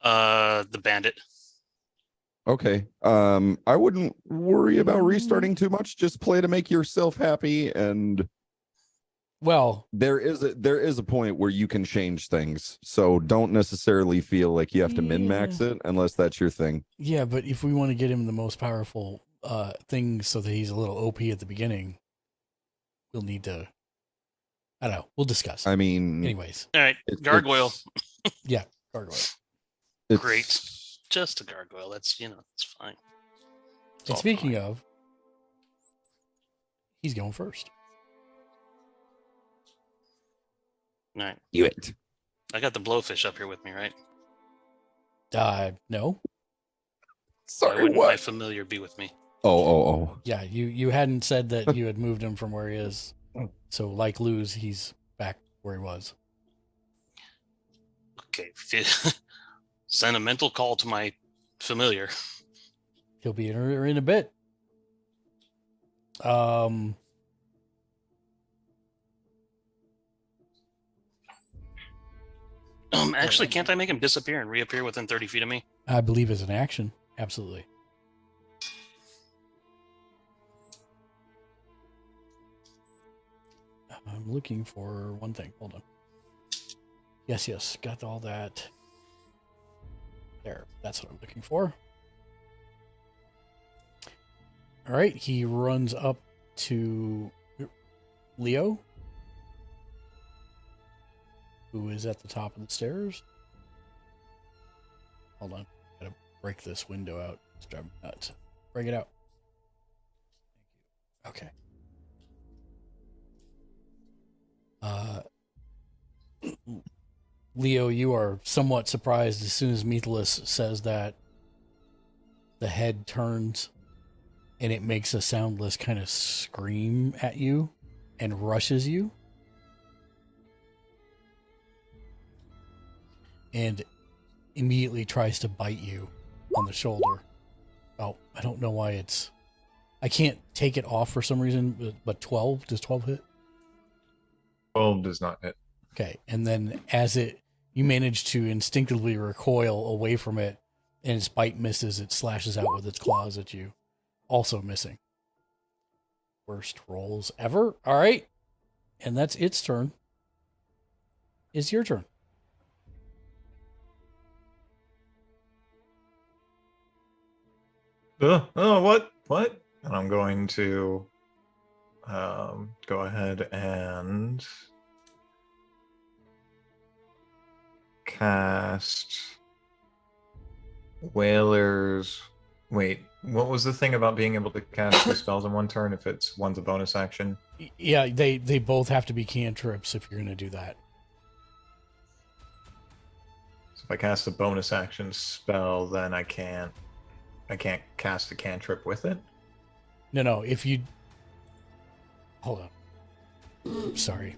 The bandit. Okay. I wouldn't worry about restarting too much. Just play to make yourself happy, and well, there is a point where you can change things. So don't necessarily feel like you have to min-max it unless that's your thing. Yeah, but if we want to get him the most powerful thing so that he's a little OP at the beginning, we'll need to, I don't know, we'll discuss. I mean, anyways. All right, gargoyle. Yeah, gargoyle. Great. Just a gargoyle. That's, it's fine. And speaking of, he's going first. All right. You it. I got the blowfish up here with me, right? No. Why wouldn't my familiar be with me? Oh. Yeah, you hadn't said that you had moved him from where he is. So like Luz, he's back where he was. Okay. Sentimental call to my familiar. He'll be in a bit. Actually, can't I make him disappear and reappear within 30 feet of me? I believe as an action. Absolutely. I'm looking for one thing. Hold on. Yes. Got all that. There. That's what I'm looking for. All right. He runs up to Leo, who is at the top of the stairs. Hold on. Gotta break this window out. It's driving me nuts. Break it out. Okay. Leo, you are somewhat surprised as soon as Mythilus says that the head turns and it makes a soundless kind of scream at you and rushes you. And immediately tries to bite you on the shoulder. Oh, I don't know why I can't take it off for some reason, but 12, does 12 hit? 12 does not hit. Okay, and then you manage to instinctively recoil away from it, and its bite misses, it slashes out with its claws at you. Also missing. Worst rolls ever. All right, and that's its turn. It's your turn. What? And I'm going to go ahead and cast Whaler's. Wait, what was the thing about being able to cast two spells in one turn if one's a bonus action? Yeah, they both have to be cantrips if you're going to do that. So if I cast a bonus action spell, then I can't. I can't cast a cantrip with it? No. If you hold on, sorry,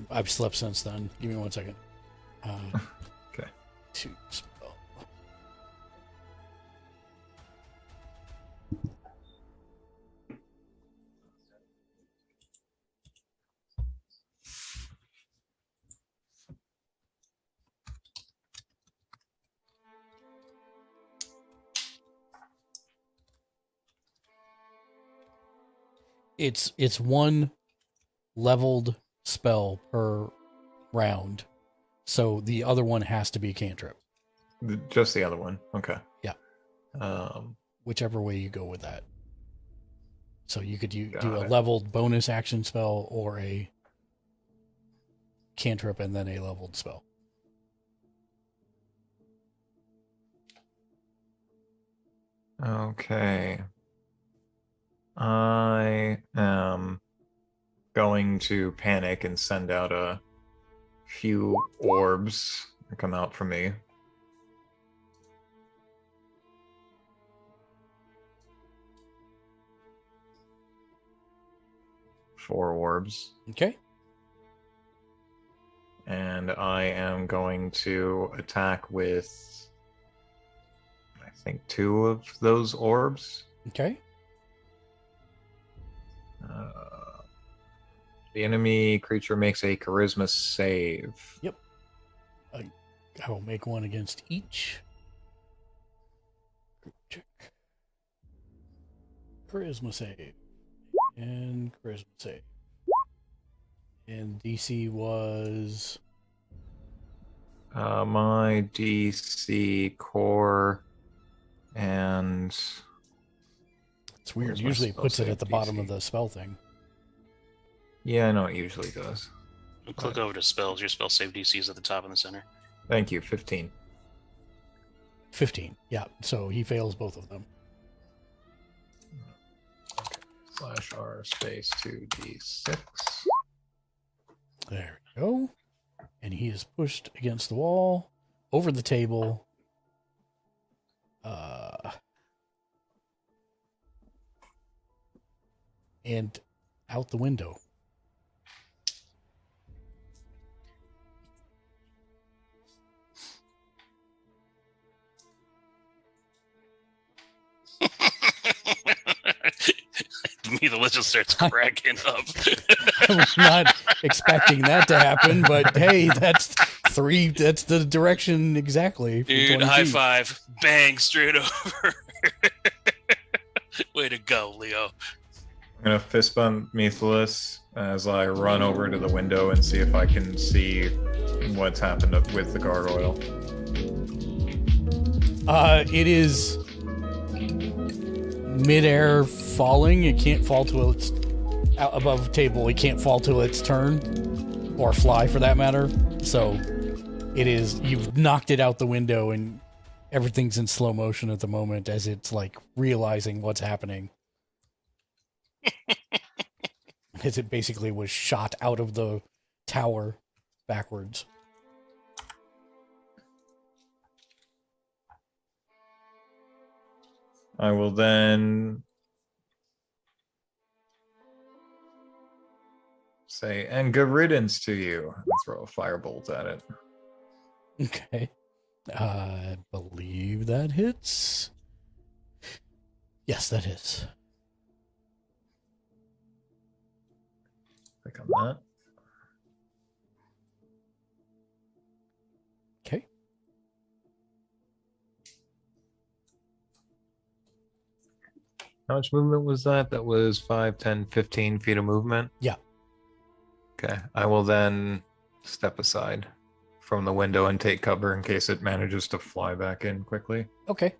I've slept since then. Give me 1 second. Okay. 2 spell. It's one leveled spell per round, so the other one has to be a cantrip. Just the other one. Okay. Yeah. Um, Whichever way you go with that. So you could do Got a it. leveled bonus action spell or a cantrip and then a leveled spell. Okay. I am going to panic and send out a few orbs to come out from me. Four orbs. Okay. And I am going to attack with, I think, 2 of those orbs. Okay. The enemy creature makes a charisma save. Yep. I will make one against each. Check. Charisma save. And charisma save. And DC was... My DC core and... It's weird. Where's my Usually it spell puts it save at the bottom DC? of the spell thing. Yeah, I know it usually does. Click over to spells. Your spell save DC is at the top in the center. Thank you, 15. 15. Yeah, so he fails both of them. /R space 2d6. There we go. And he is pushed against the wall, over the table. And out the window. Me, the list just starts cracking up. I was not expecting that to happen, but hey, that's 3. That's the direction exactly. For Dude, 20 high feet. five. Bang, straight over. Way to go, Leo. I'm gonna fist bump Methlus as I run over to the window and see if I can see what's happened up with the gargoyle. It is midair falling. It can't fall till it's out above the table. It can't fall till its turn, or fly for that matter. So it is. You've knocked it out the window, and everything's in slow motion at the moment as it's like realizing what's happening. As it basically was shot out of the tower backwards. I will then say, and good riddance to you, and throw a firebolt at it. Okay. I believe that hits. Yes, that hits. Click on that. Okay. How much movement was that? That was 5, 10, 15 feet of movement? Yeah. Okay. I will then step aside from the window and take cover in case it manages to fly back in quickly. Okay.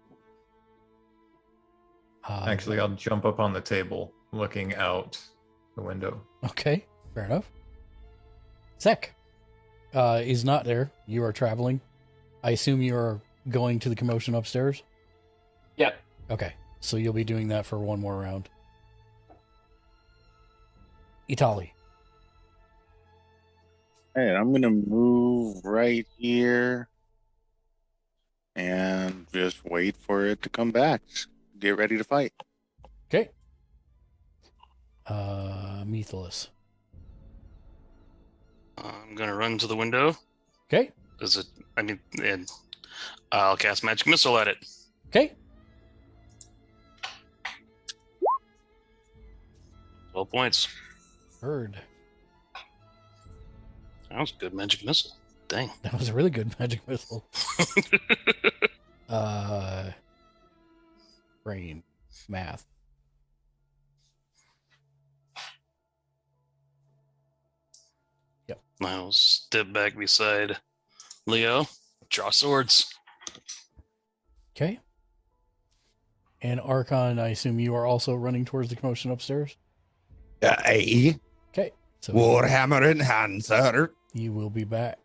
Actually, I'll jump up on the table looking out the window. Okay, fair enough. Zek is not there. You are traveling. I assume you are going to the commotion upstairs? Yep. Okay, so you'll be doing that for one more round. Itali. Hey, I'm gonna move right here and just wait for it to come back. get ready to fight. Okay. Methalus. I'm gonna run to the window. Okay. Does it? I mean, and I'll cast magic missile at it. Okay. 12 points. Heard. That was a good magic missile. Dang. That was a really good magic missile. Brain. Math. Yep. I'll step back beside Leo. Draw swords. Okay. And Archon, I assume you are also running towards the commotion upstairs? Aye. Okay. So Warhammer in hand, sir. you will be back.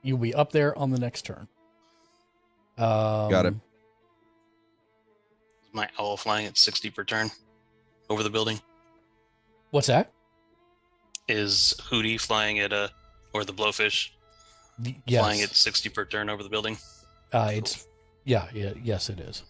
You'll be up there on the next turn. Got it. Is my owl flying at 60 per turn over the building? What's that? Is Hootie flying at or the blowfish Yes. flying at 60 per turn over the building? It's yes, it is.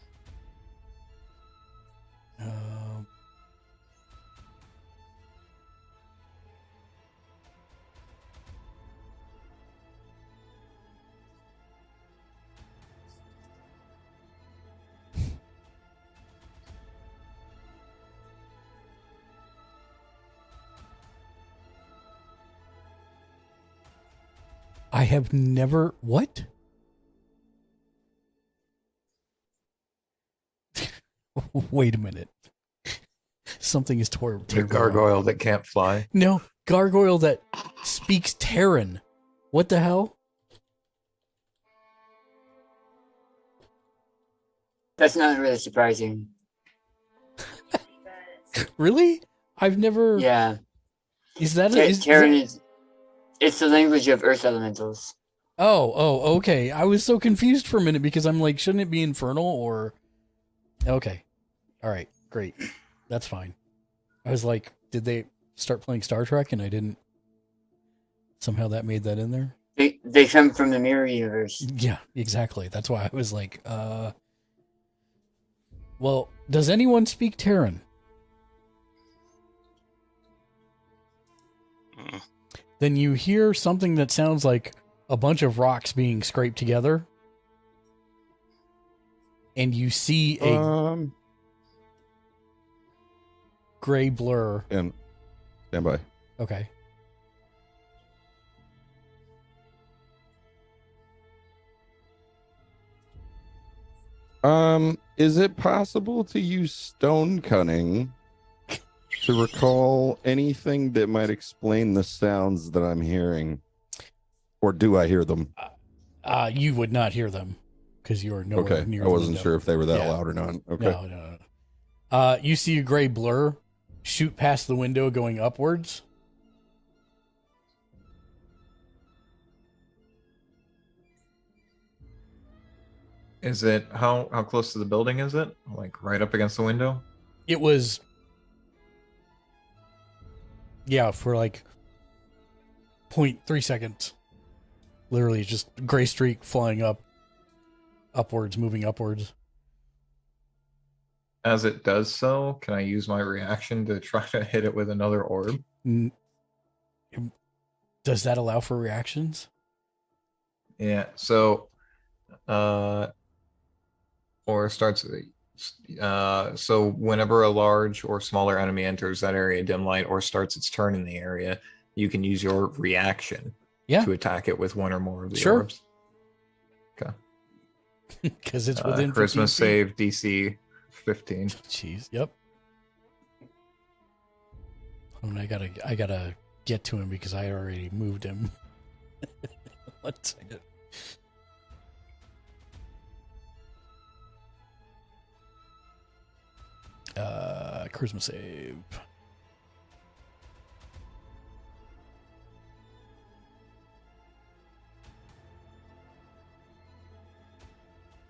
I have never what? Wait a minute. Something is The terrible. gargoyle that can't fly. No, gargoyle that speaks Terran. What the hell? That's not really surprising. Really? I've never. Yeah. Is that Terran is? It's the language of Earth elementals. Oh, okay. I was so confused for a minute because I'm like, shouldn't it be infernal or? Okay, all right, great, that's fine. I was like, did they start playing Star Trek and I didn't? Somehow that made that in there. They come from the mirror universe. Yeah, exactly. That's why I was like, well, does anyone speak Terran? Then you hear something that sounds like a bunch of rocks being scraped together. And you see a gray blur. And stand by. Okay. Is it possible to use stone cunning to recall anything that might explain the sounds that I'm hearing? Or do I hear them? You would not hear them because you are nowhere near I the wasn't window. sure if they were that Yeah. loud or not. Okay. No. You see a gray blur shoot past the window going upwards. Is it how close to the building is it? Like right up against the window? It was, yeah, for like 0.3 seconds. Literally just gray streak flying upwards, moving upwards. As it does so, can I use my reaction to try to hit it with another orb? Does that allow for reactions? Yeah, so or starts so whenever a large or smaller enemy enters that area dim light or starts its turn in the area, you can use your reaction to attack it with one or more of the orbs. Okay. Because it's within Christmas 15 save DC 15. Jeez, yep. I gotta get to him because I already moved him. 1 second. Charisma save.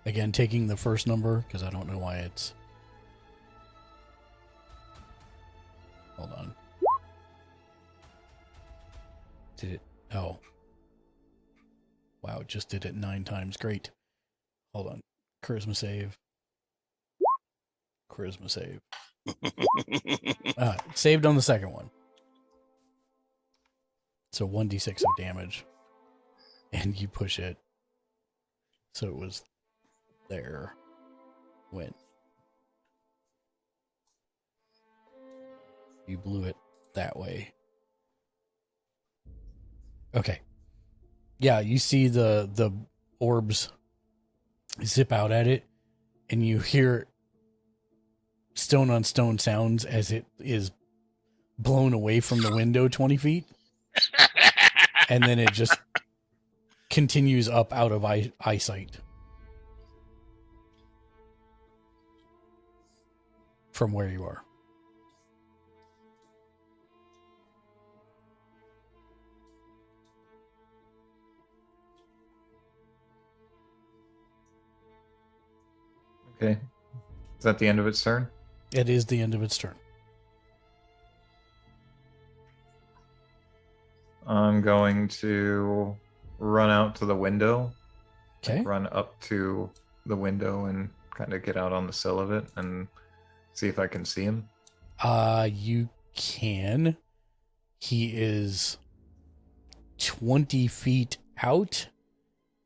Again, taking the first number because I don't know why it's. Hold on. Did it? Oh. Wow, it just did it 9 times. Great. Hold on. Charisma save. charisma save. Saved on the second one. So 1d6 of damage. And you push it. So it was there. When you blew it that way. Okay. Yeah, you see the orbs zip out at it, and you hear stone on stone sounds as it is blown away from the window 20 feet. And then it just continues up out of eyesight from where you are. Okay. Is that the end of its turn? It is the end of its turn. I'm going to run out to the window. Okay. Run up to the window and kind of get out on the sill of it and see if I can see him. You can. He is 20 feet out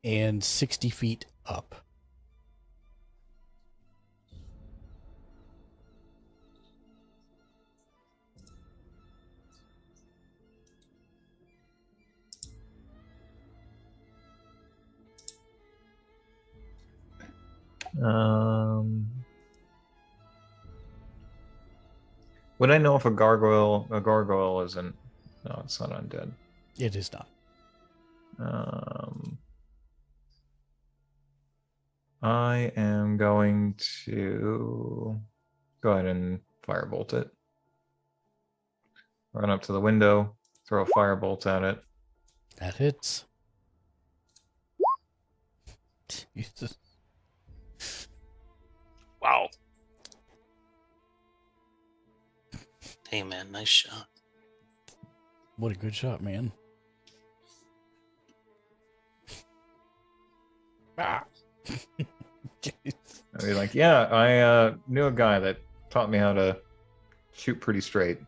and 60 feet up. Would I know if a gargoyle isn't? No, it's not undead. It is not. I am going to go ahead and firebolt it. Run up to the window, throw a firebolt at it. That hits. Jesus. Wow. Hey, man, nice shot. What a good shot, man. Ah. I'd be like, yeah, I knew a guy that taught me how to shoot pretty straight.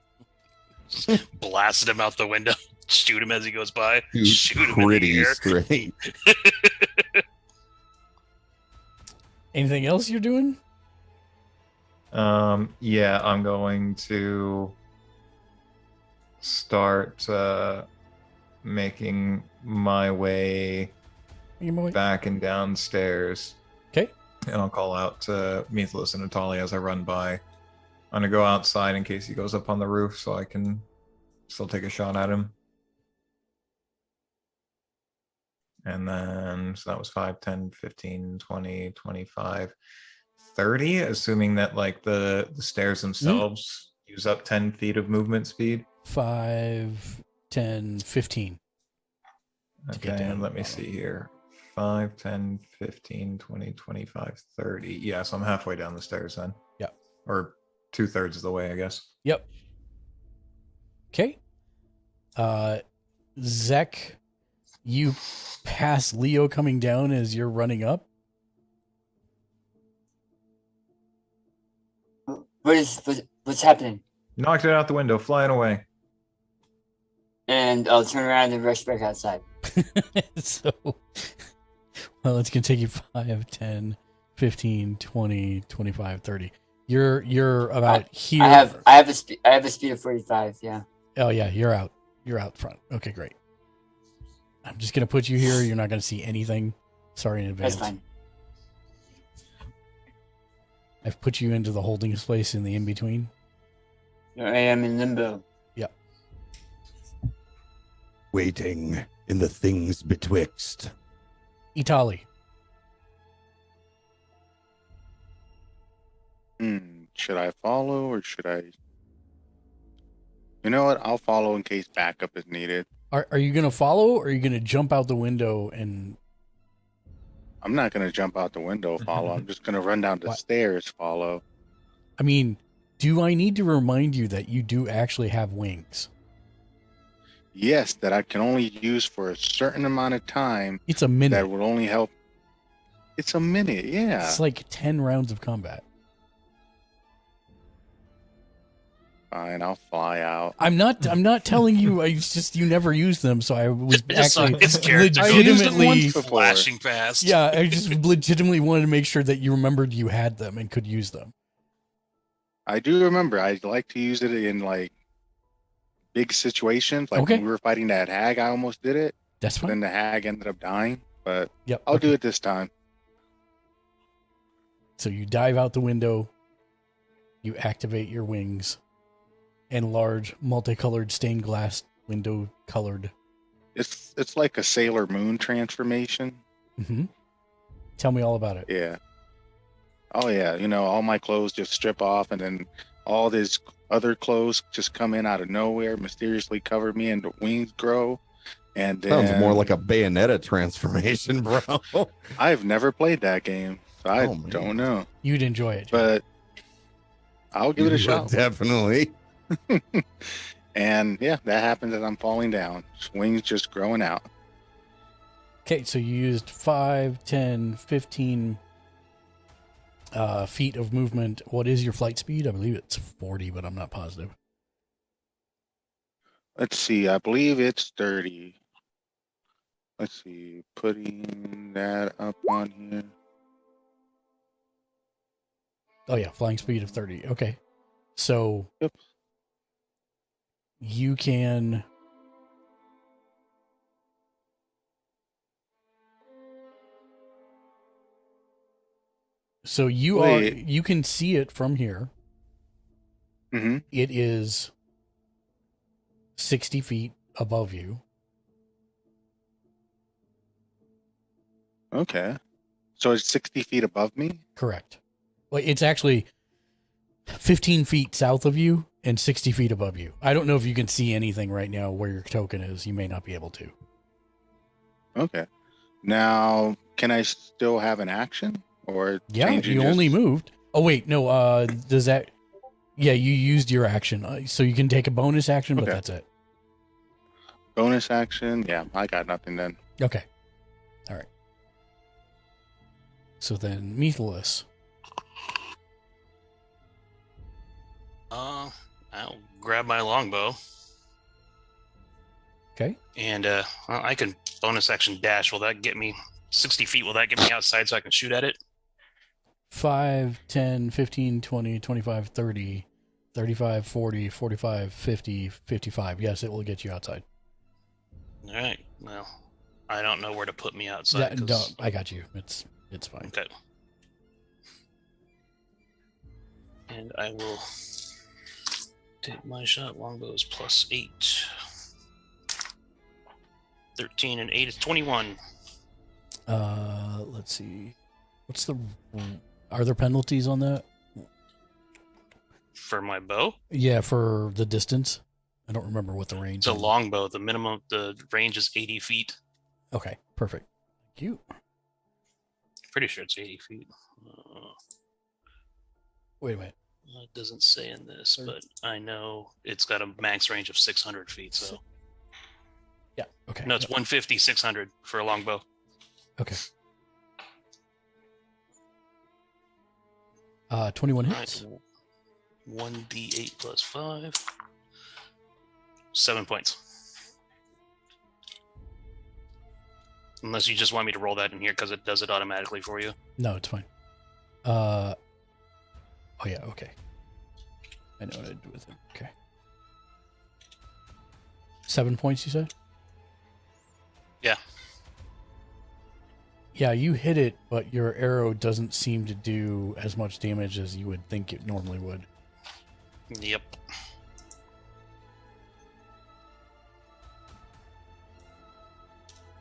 Blasted him out the window. Shoot him as he goes by. Shoot him pretty in the air. straight. Anything else you're doing? Yeah, I'm going to start making my way back and downstairs. Okay. And I'll call out to Mythos and Natalia as I run by. I'm gonna go outside in case he goes up on the roof so I can still take a shot at him. And then, so that was 5, 10, 15, 20, 25, 30, assuming that like the stairs themselves use up 10 feet of movement speed. 5, 10, 15. Okay, and let me see here. 5, 10, 15, 20, 25, 30. Yeah, so I'm halfway down the stairs then. Yeah. Or 2/3 of the way, I guess. Yep. Okay. Zek, you pass Leo coming down as you're running up. What's happening? Knocked it out the window, flying away. And I'll turn around and rush back outside. So, well, it's going to take you 5, 10, 15, 20, 25, 30. You're about here. I have a speed of 45, yeah. Oh yeah, you're out. You're out front. Okay, great. I'm just going to put you here. You're not going to see anything. Sorry in advance. That's fine. I've put you into the holding space in the in-between. I am in limbo. Yep. Waiting in the things betwixt. Itali. Should I follow or should I? You know what? I'll follow in case backup is needed. Are you going to follow or are you going to jump out the window and... I'm not going to jump out the window, follow. I'm just going to run down the stairs, follow. I mean, do I need to remind you that you do actually have wings? Yes, that I can only use for a certain amount of time. It's a minute. That would only help. It's a minute, yeah. It's like 10 rounds of combat. Fine, I'll fly out. I'm not telling you. It's just you never use them, so I was I just saw actually its character go, legitimately flashing past. Yeah, I just legitimately wanted to make sure that you remembered you had them and could use them. I do remember. I like to use it in like big situations. Like Okay. when we were fighting that hag, I almost did it. That's But fine. then the hag ended up dying. But Yep. I'll okay. do it this time. So you dive out the window, you activate your wings, and large multicolored stained glass window colored. It's like a Sailor Moon transformation. Mm-hmm. Tell me all about it. Yeah. Oh yeah. You know, all my clothes just strip off, and then all these other clothes just come in out of nowhere, mysteriously cover me, and the wings grow. And then Sounds more like a Bayonetta transformation, bro. I've never played that game, so I Oh, man. don't know. You'd enjoy it. But I'll give it a You would shot. definitely. And yeah, that happens as I'm falling down. Wings just growing out. Okay, so you used 5, 10, 15 feet of movement. What is your flight speed? I believe it's 40, but I'm not positive. Let's see. I believe it's 30. Let's see. Putting that up on here. Oh yeah, flying speed of 30. Okay. So Yep. You can So you Wait. you can see it from here. Mm-hmm. It is 60 feet above you. Okay. So it's 60 feet above me? Correct. Well, it's actually 15 feet south of you and 60 feet above you. I don't know if you can see anything right now where your token is. You may not be able to. Okay. Now, can I still have an action? Or Yeah, change it you just- only moved. Oh, wait, no. Does that... Yeah, you used your action. So you can take a bonus action, but Okay. that's it. bonus action? Yeah, I got nothing then. Okay. All right. So then, Methelus. I'll grab my longbow. Okay. And well, I can bonus action dash. Will that get me 60 feet? Will that get me outside so I can shoot at it? 5, 10, 15, 20, 25, 30, 35, 40, 45, 50, 55. Yes, it will get you outside. All right. Well, I don't know where to put me outside. No, I got you. It's fine. Okay. And I will take my shot. Longbows plus 8. 13 and 8 is 21. Let's see. Are there penalties on that? For my bow? Yeah, for the distance. I don't remember what the range It's a is. longbow. The range is 80 feet. Okay, perfect. Thank you. Pretty sure it's 80 feet. Wait a minute. It doesn't say in this, but I know it's got a max range of 600 feet. So yeah, okay. No, it's 150, 600 for a longbow. Okay. 21 hits. 1d8 plus 5. 7 points. Unless you just want me to roll that in here because it does it automatically for you. No, it's fine. Oh yeah, okay. I know what I'd do with it. Okay. 7 points, you said? Yeah. Yeah, you hit it, but your arrow doesn't seem to do as much damage as you would think it normally would. Yep.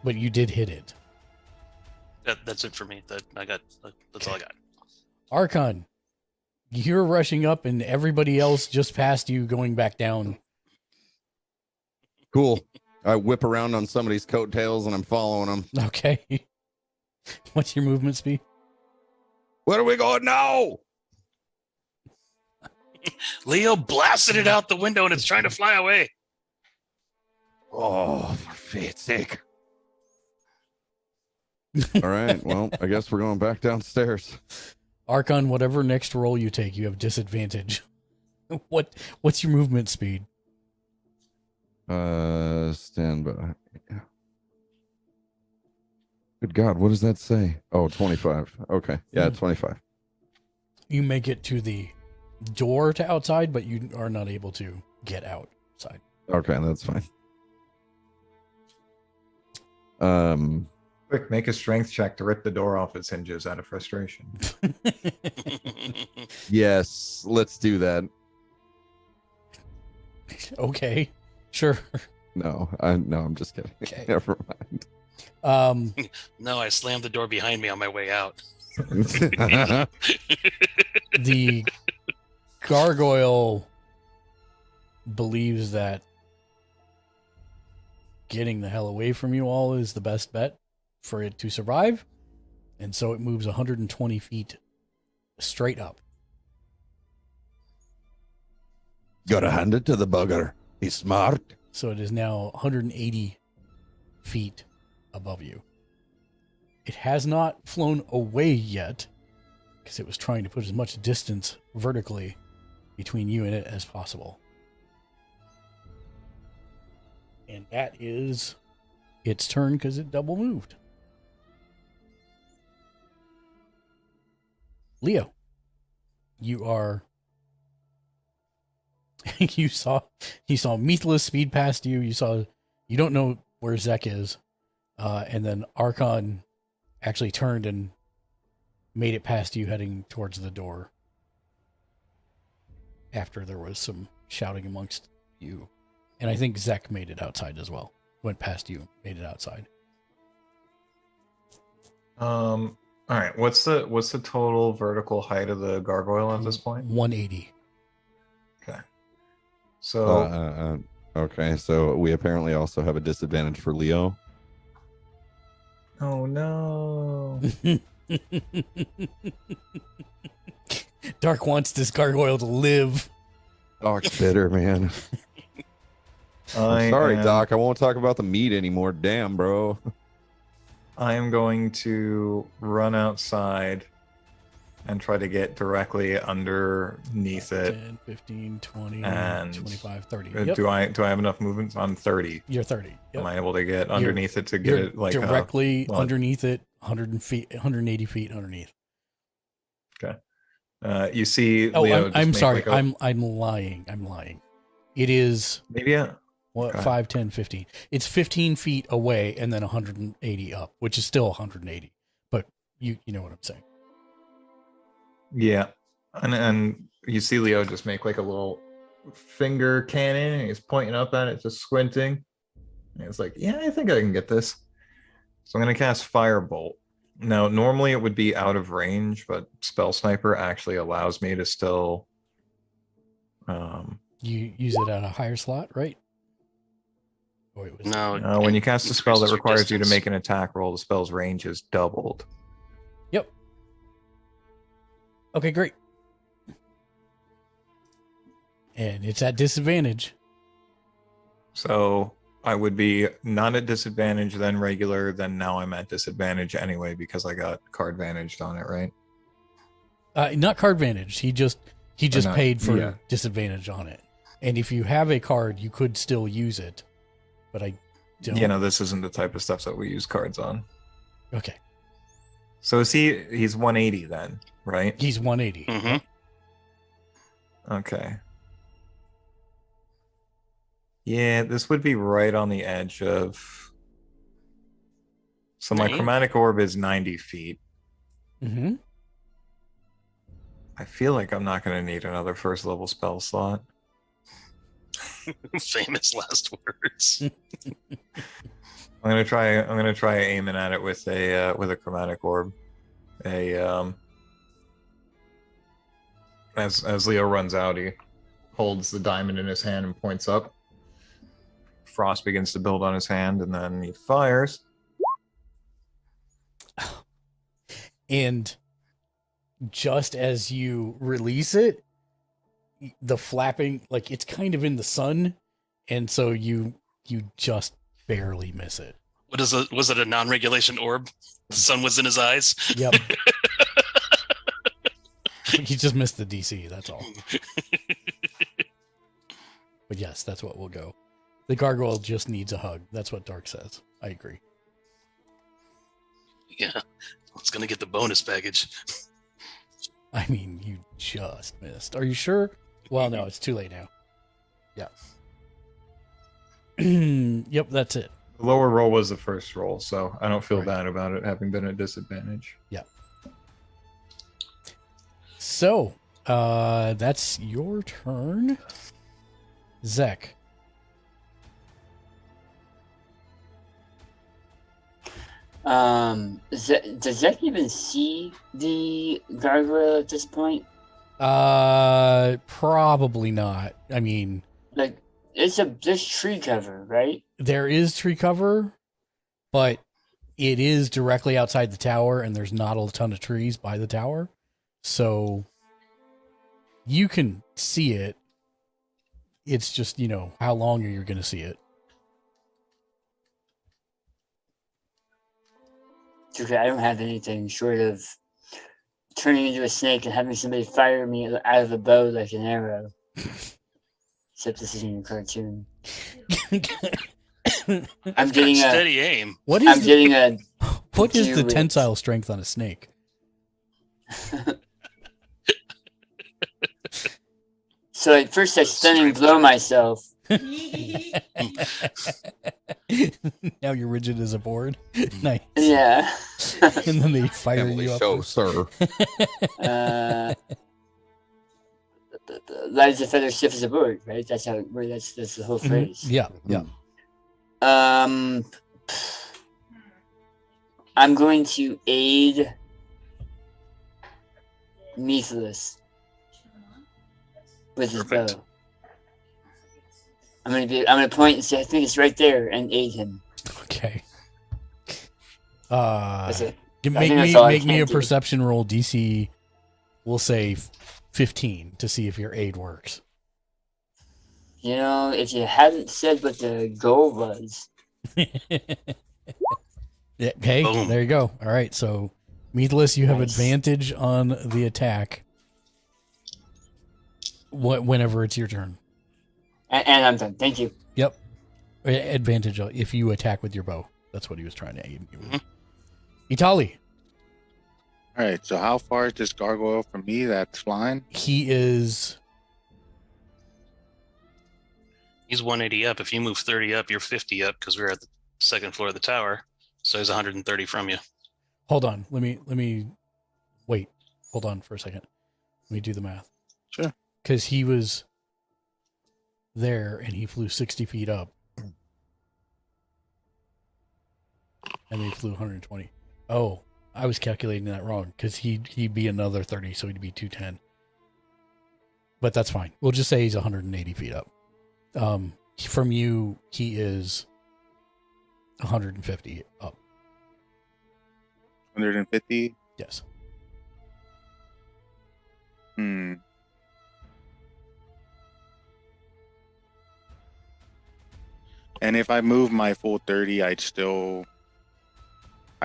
But you did hit it. That's it for me. That's all I got. Archon, you're rushing up and everybody else just passed you going back down. Cool. I whip around on somebody's coattails and I'm following them. Okay. What's your movement speed? Where are we going now? Leo blasted it out the window and it's trying to fly away. Oh, for fate's sake. All right. Well, I guess we're going back downstairs. Archon, whatever next roll you take, you have disadvantage. What's your movement speed? Stand by. Good God, what does that say? Oh, 25. Okay. Yeah, 25. You make it to the door to outside, but you are not able to get outside. Okay, that's fine. Quick, make a strength check to rip the door off its hinges out of frustration. Yes, let's do that. Okay, sure. No, I'm just kidding. Okay. Never mind. No, I slammed the door behind me on my way out. The gargoyle believes that getting the hell away from you all is the best bet for it to survive, and so it moves 120 feet straight up. Gotta hand it to the bugger. He's smart. So it is now 180 feet above you. It has not flown away yet, because it was trying to put as much distance vertically between you and it as possible. And that is its turn because it double moved. Leo, you are... you saw Methless speed past you. You don't know where Zek is. And then Archon actually turned and made it past you heading towards the door after there was some shouting amongst you. And I think Zek made it outside as well. Went past you, made it outside. All right. What's the total vertical height of the gargoyle at this point? 180. Okay. So okay, so we apparently also have a disadvantage for Leo. Oh no. Dark wants this gargoyle to live. Doc's bitter, man. I'm sorry, Doc. I won't talk about the meat anymore. Damn, bro. I am going to run outside and try to get directly underneath it. 10, 15, 20, and 25, 30. Yep. Do I have enough movement? I'm 30. You're 30. Yep. Am I able to get underneath it to get it like directly underneath it, 180 feet underneath. Okay. You see, Oh, Leo I'm sorry. I'm lying. I'm lying. It is maybe what, 5, 10, 15. It's 15 feet away and then 180 up, which is still 180. But you know what I'm saying. Yeah. And you see Leo just make like a little finger cannon and he's pointing up at it, just squinting. And it's like, yeah, I think I can get this. So I'm going to cast Firebolt. Now, normally it would be out of range, but Spell Sniper actually allows me to still... You use it at a higher slot, right? No. when you cast a spell that increases your requires you to distance. make an attack roll, the spell's range is doubled. Yep. Okay, great. And it's at disadvantage. So I would be not at disadvantage, then regular, then now I'm at disadvantage anyway because I got card advantaged on it, right? Not card advantage. He just not, paid for yeah. disadvantage on it. And if you have a card, you could still use it. But I don't. You know, this isn't the type of stuff that we use cards on. Okay. So he's 180 then, right? He's 180. Mm-hmm. Okay. Yeah, this would be right on the edge of... So my Right. chromatic orb is 90 feet. Mm-hmm. I feel like I'm not going to need another first level spell slot. Famous last words. I'm gonna try aiming at it with a chromatic orb. As Leo runs out, he holds the diamond in his hand and points up. Frost begins to build on his hand, and then he fires. And just as you release it, the flapping, like it's kind of in the sun, and so you just barely miss it. Was it a non-regulation orb? The sun was in his eyes. Yep. He just missed the DC, that's all. But yes, that's what we'll go. The gargoyle just needs a hug. That's what Dark says. I agree. Yeah, it's gonna get the bonus package. I mean, you just missed. Are you sure? Well, no, it's too late now. Yeah. Yep, that's it. The lower roll was the first roll, so I don't feel Right. bad about it having been a disadvantage. Yeah. So, that's your turn. Zek. Does Zach even see the gargoyle at this point? Probably not. I mean, Like, there's tree cover, right? there is tree cover, but it is directly outside the tower, and there's not a ton of trees by the tower. So you can see it. It's just, how long are you going to see it? It's okay, I don't have anything short of turning into a snake and having somebody fire me out of a bow like an arrow. Except this isn't a cartoon. I'm getting a steady aim. What is I'm getting a. What is the do it. tensile strength on a snake? So at first I stun and blow myself. Now you're rigid as a board. Nice. Yeah. And then they fire Family you up. show, sir. Light as a feather, stiff as a board, right? That's that's the whole phrase. Yeah, yeah. I'm going to aid Methless with his bow. I'm gonna point and say, I think it's right there, and aid him. Okay. That's it. Make me a perception roll, DC. We'll say 15 to see if your aid works. You know, if you hadn't said what the goal was. Yeah, hey, Boom. there you go. All right, so Meatless, you have Nice. advantage on the attack. Whenever it's your turn. And I'm done. Thank you. Yep. Advantage if you attack with your bow. That's what he was trying to aim you with. Itali. All right. So how far is this gargoyle from me that's flying? He is. He's 180 up. If you move 30 up, you're 50 up because we're at the second floor of the tower. So he's 130 from you. Hold on. Let me wait. Hold on for a second. Let me do the math. Sure. Because he was there and he flew 60 feet up. And they flew 120. Oh, I was calculating that wrong because he'd be another 30, so he'd be 210. But that's fine. We'll just say he's 180 feet up. From you, he is 150 up. 150? Yes. Hmm. And if I move my full 30, I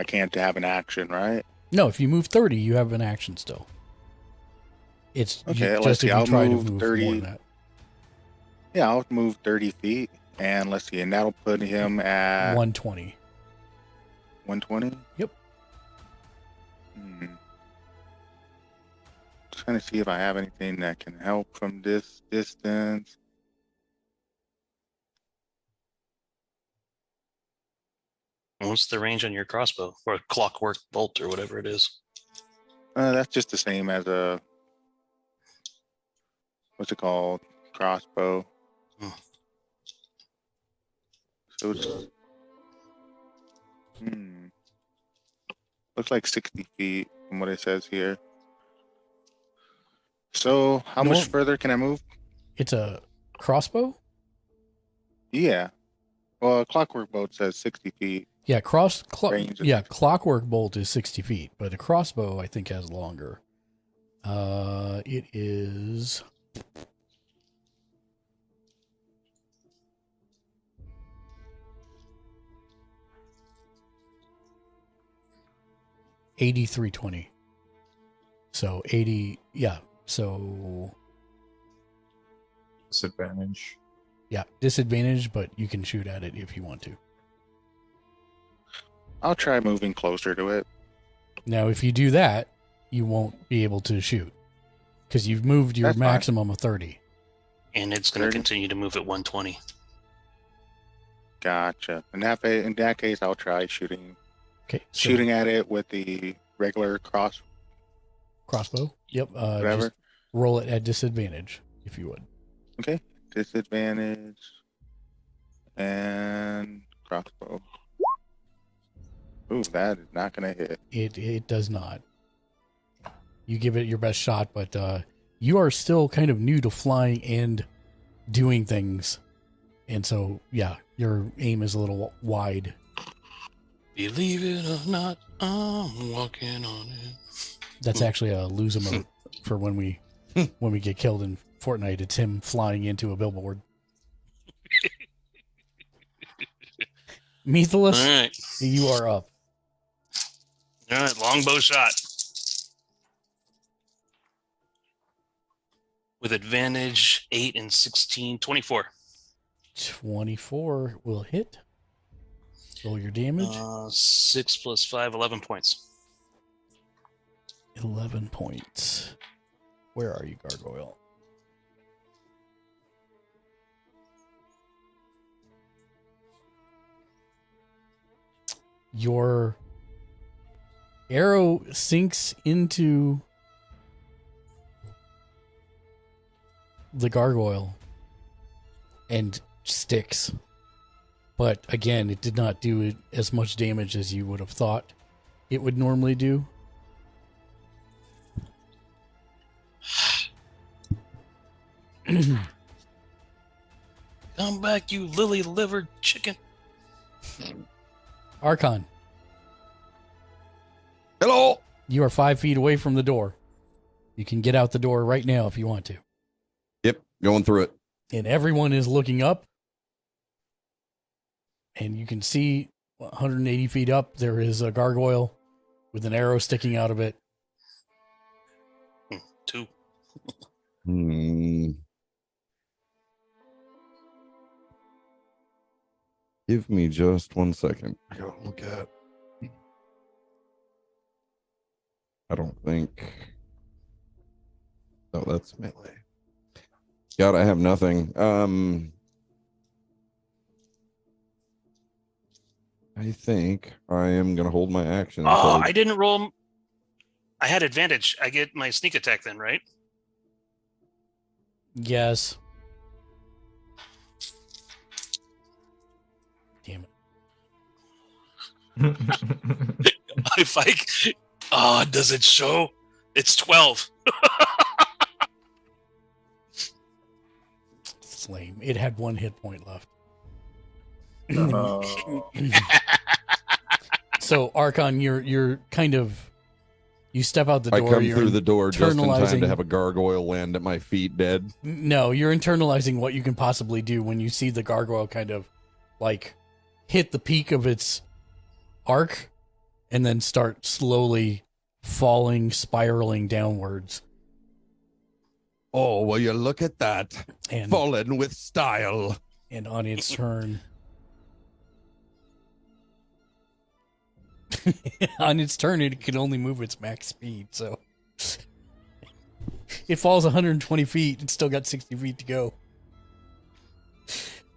can't have an action, right? No, if you move 30, you have an action still. It's Okay, let's just see. if you I'll try to move move 30. more than that. Yeah, I'll move 30 feet. And let's see, and that'll put him at 120. 120? Yep. Just trying to see if I have anything that can help from this distance. What's the range on your crossbow or a clockwork bolt or whatever it is? That's just the same as a, what's it called? Crossbow. So it's, looks like 60 feet from what it says here. So how much further can I move? It's a crossbow? Yeah. Well, a clockwork bolt says 60 feet. Yeah, Range of clockwork bolt is 60 feet, but a crossbow I think has longer. It is 8320. So 80, yeah. So Disadvantage. Yeah, disadvantage, but you can shoot at it if you want to. I'll try moving closer to it. Now, if you do that, you won't be able to shoot because you've moved your That's fine. maximum of 30. And it's going to continue to move at 120. Gotcha. In that case, I'll try shooting. Okay. So Shooting at it with the regular crossbow. Yep. Whatever. Just roll it at disadvantage if you would. Okay. Disadvantage and crossbow. Ooh, that is not gonna hit. It does not. You give it your best shot, but you are still kind of new to flying and doing things, and so yeah, your aim is a little wide. Believe it or not, I'm walking on it. That's actually a lose emote for when we get killed in Fortnite. It's him flying into a billboard. Methalus, All right. you are up. All right, longbow shot. With advantage, 8 and 16, 24. 24 will hit. Roll your damage. 6 plus 5, 11 points. 11 points. Where are you, Gargoyle? Your arrow sinks into the gargoyle and sticks. But again, it did not do as much damage as you would have thought it would normally do. Come back, you lily-livered chicken. Archon. Hello. You are 5 feet away from the door. You can get out the door right now if you want to. Yep, going through it. And everyone is looking up. And you can see 180 feet up, there is a gargoyle with an arrow sticking out of it. 2. Give me just 1 second. I gotta look at. I don't think. Oh, that's melee. God, I have nothing. I think I am gonna hold my action. Oh, I didn't roll. I had advantage. I get my sneak attack then, right? Yes. Damn it. If I, does it show? It's 12. It's lame. It had 1 hit point left. So Archon, you're kind of, you step out the door. I come you're through the door just in time internalizing- to have a gargoyle land at my feet dead. No, you're internalizing what you can possibly do when you see the gargoyle kind of like hit the peak of its arc and then start slowly falling, spiraling downwards. Oh, will you look at that? And fallen with style. And on its turn, it can only move its max speed, so it falls 120 feet. It's still got 60 feet to go.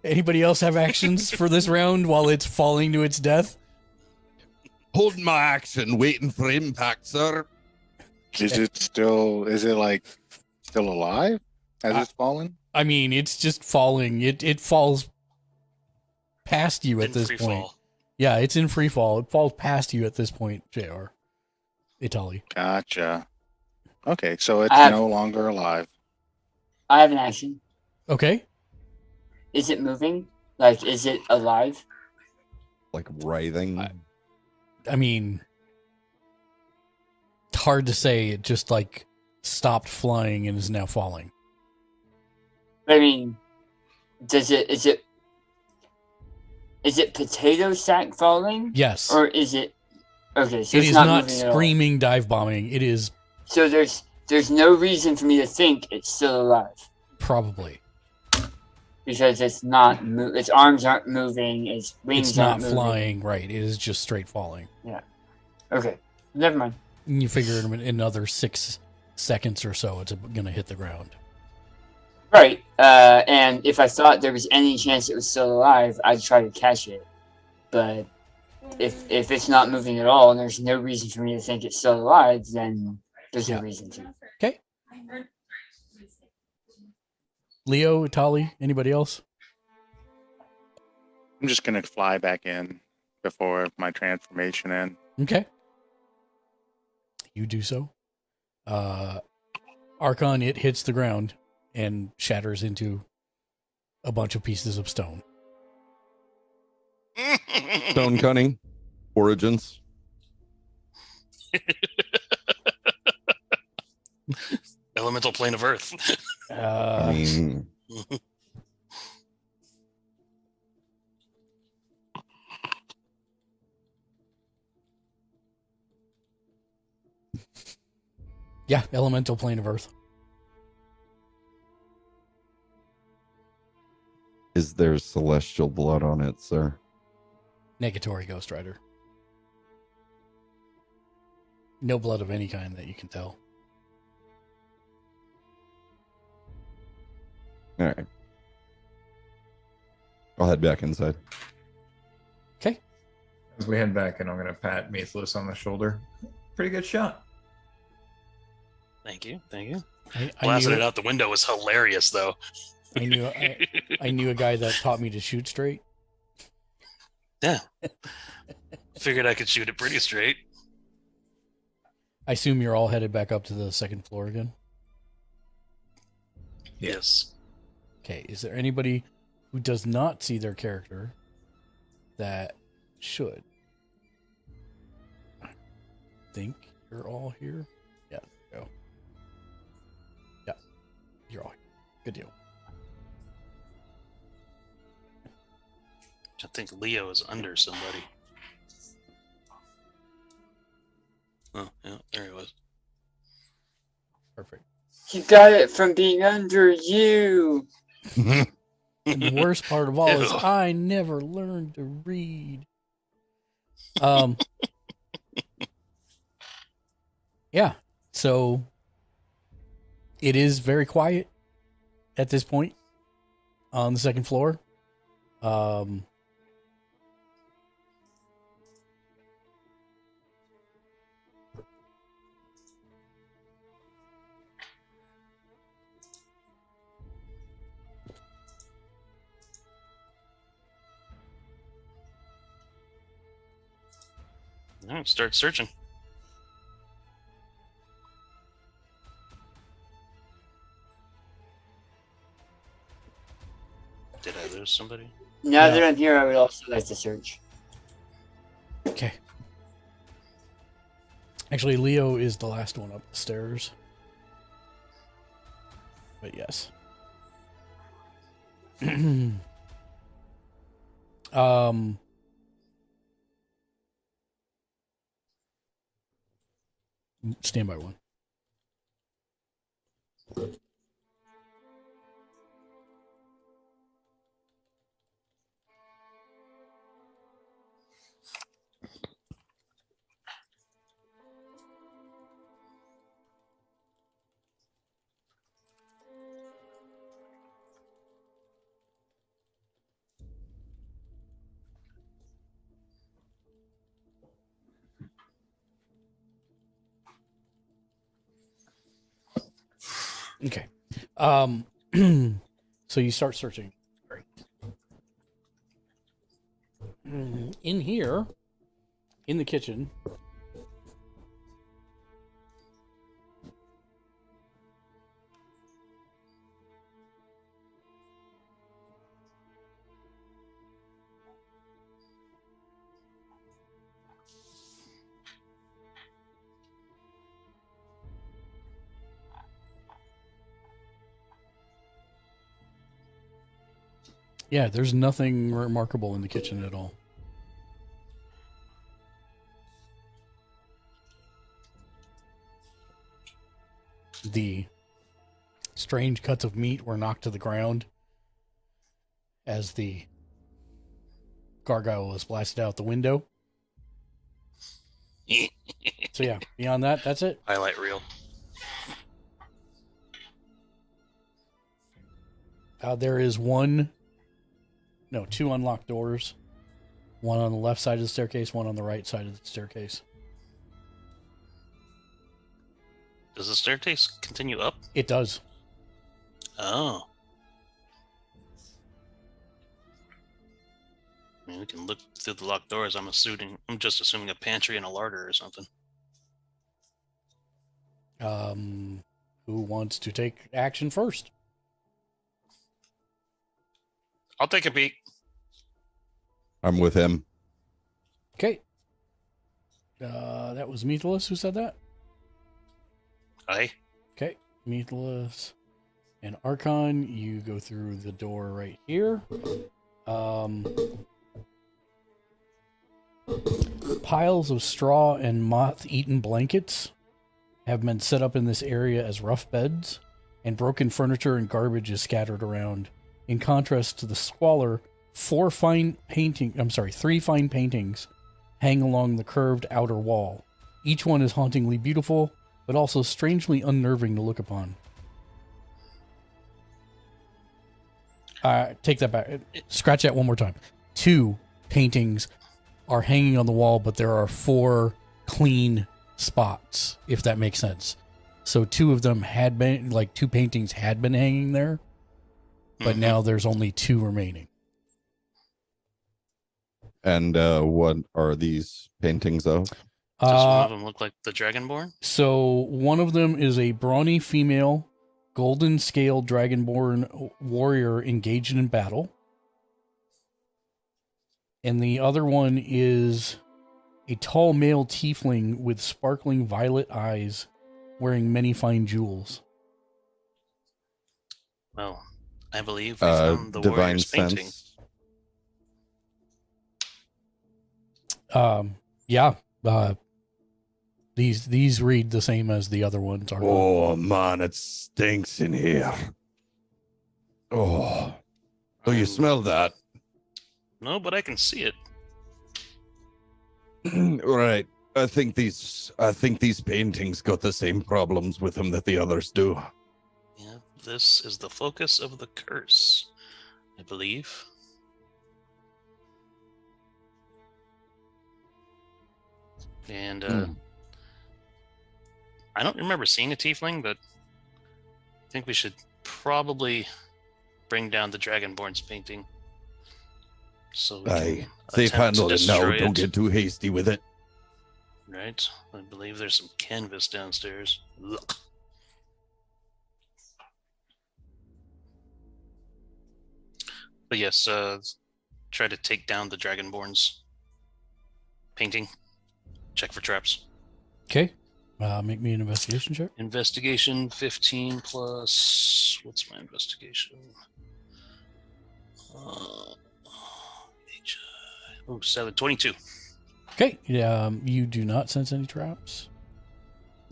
Anybody else have actions for this round while it's falling to its death? Holding my action, waiting for impact, sir. Is it still alive as it's fallen? I mean, it's just falling. It falls past you at this point. Fall. Yeah, it's in free fall. It falls past you at this point, JR. Italy. Gotcha. Okay, so it's no longer alive. I have an action. Okay. Is it moving? Like, is it alive? Like writhing? I mean, it's hard to say. It just like stopped flying and is now falling. I mean, is it potato sack falling? Yes. Or is it? Okay, so It it's is not not moving at all. screaming dive bombing. It is So there's no reason for me to think it's still alive. probably. because it's not its arms aren't moving, its wings It's not aren't moving. flying, right? It is just straight falling. Yeah. Okay. Never mind. And you figure in another 6 seconds or so, it's going to hit the ground. Right. And if I thought there was any chance it was still alive, I'd try to catch it. But if it's not moving at all and there's no reason for me to think it's still alive, then there's no reason to. Okay. Leo, Tali, anybody else? I'm just gonna fly back in before my transformation end. Okay. You do so. Archon, it hits the ground and shatters into a bunch of pieces of stone. Stone cunning. Origins. Elemental plane of Earth. I mean, yeah, elemental plane of Earth. is there celestial blood on it, sir? Negatory Ghost Rider. No blood of any kind that you can tell. All right. I'll head back inside. Okay. As we head back in, I'm going to pat Meathless on the shoulder. Pretty good shot. Thank you. Thank you. I Blasting knew it out the window was hilarious, though. I knew a guy that taught me to shoot straight. Yeah. Figured I could shoot it pretty straight. I assume you're all headed back up to the second floor again? Yes. Okay, is there anybody who does not see their character that should? I think you're all here. Yeah, there you go. Yeah, you're all here. Good deal. I think Leo is under somebody. Oh, yeah, there he was. Perfect. He got it from being under you. And the worst part of all is Ew. I never learned to read. Yeah, so it is very quiet at this point on the second floor. All right, start searching. Did I lose somebody? Now that I'm here, I would also like to search. Okay. Actually, Leo is the last one up the stairs. But yes. Stand by one. Okay. So you start searching. Great. In here, in the kitchen, yeah, there's nothing remarkable in the kitchen at all. The strange cuts of meat were knocked to the ground. as the gargoyle is blasted out the window. So yeah, beyond that, that's it. Highlight reel. There is two unlocked doors. One on the left side of the staircase, one on the right side of the staircase. Does the staircase continue up? It does. Oh. I mean, we can look through the locked doors. I'm just assuming a pantry and a larder or something. Who wants to take action first? I'll take a peek. I'm with him. Okay. That was Meathless who said that? Aye. Okay. Meathless and Archon, you go through the door right here. Piles of straw and moth-eaten blankets have been set up in this area as rough beds, and broken furniture and garbage is scattered around. In contrast to the squalor, three fine paintings hang along the curved outer wall. Each one is hauntingly beautiful, but also strangely unnerving to look upon. Take that back. Scratch that one more time. 2 paintings are hanging on the wall, but there are 4 clean spots, if that makes sense. So 2 of them had been, 2 paintings had been hanging there, but now there's only 2 remaining. And what are these paintings of? Does one of them look like the Dragonborn? So one of them is a brawny female, golden scale Dragonborn warrior engaged in battle. And the other one is a tall male tiefling with sparkling violet eyes, wearing many fine jewels. Well, I believe we found the warrior's painting. Yeah. These read the same as the other ones are. Oh man, it stinks in here. Oh, do you smell that? No, but I can see it. Right. I think these paintings got the same problems with them that the others do. Yeah, this is the focus of the curse, I believe. And I don't remember seeing a tiefling, but I think we should probably bring down the Dragonborn's painting. So we can Safe attempt to handle it now. destroy Don't get too hasty with it. Right. I believe there's some canvas downstairs. Ugh. But yes, try to take down the Dragonborn's painting. Check for traps. Okay. Make me an investigation check. Investigation 15 plus... What's my investigation? 22. Okay. You do not sense any traps.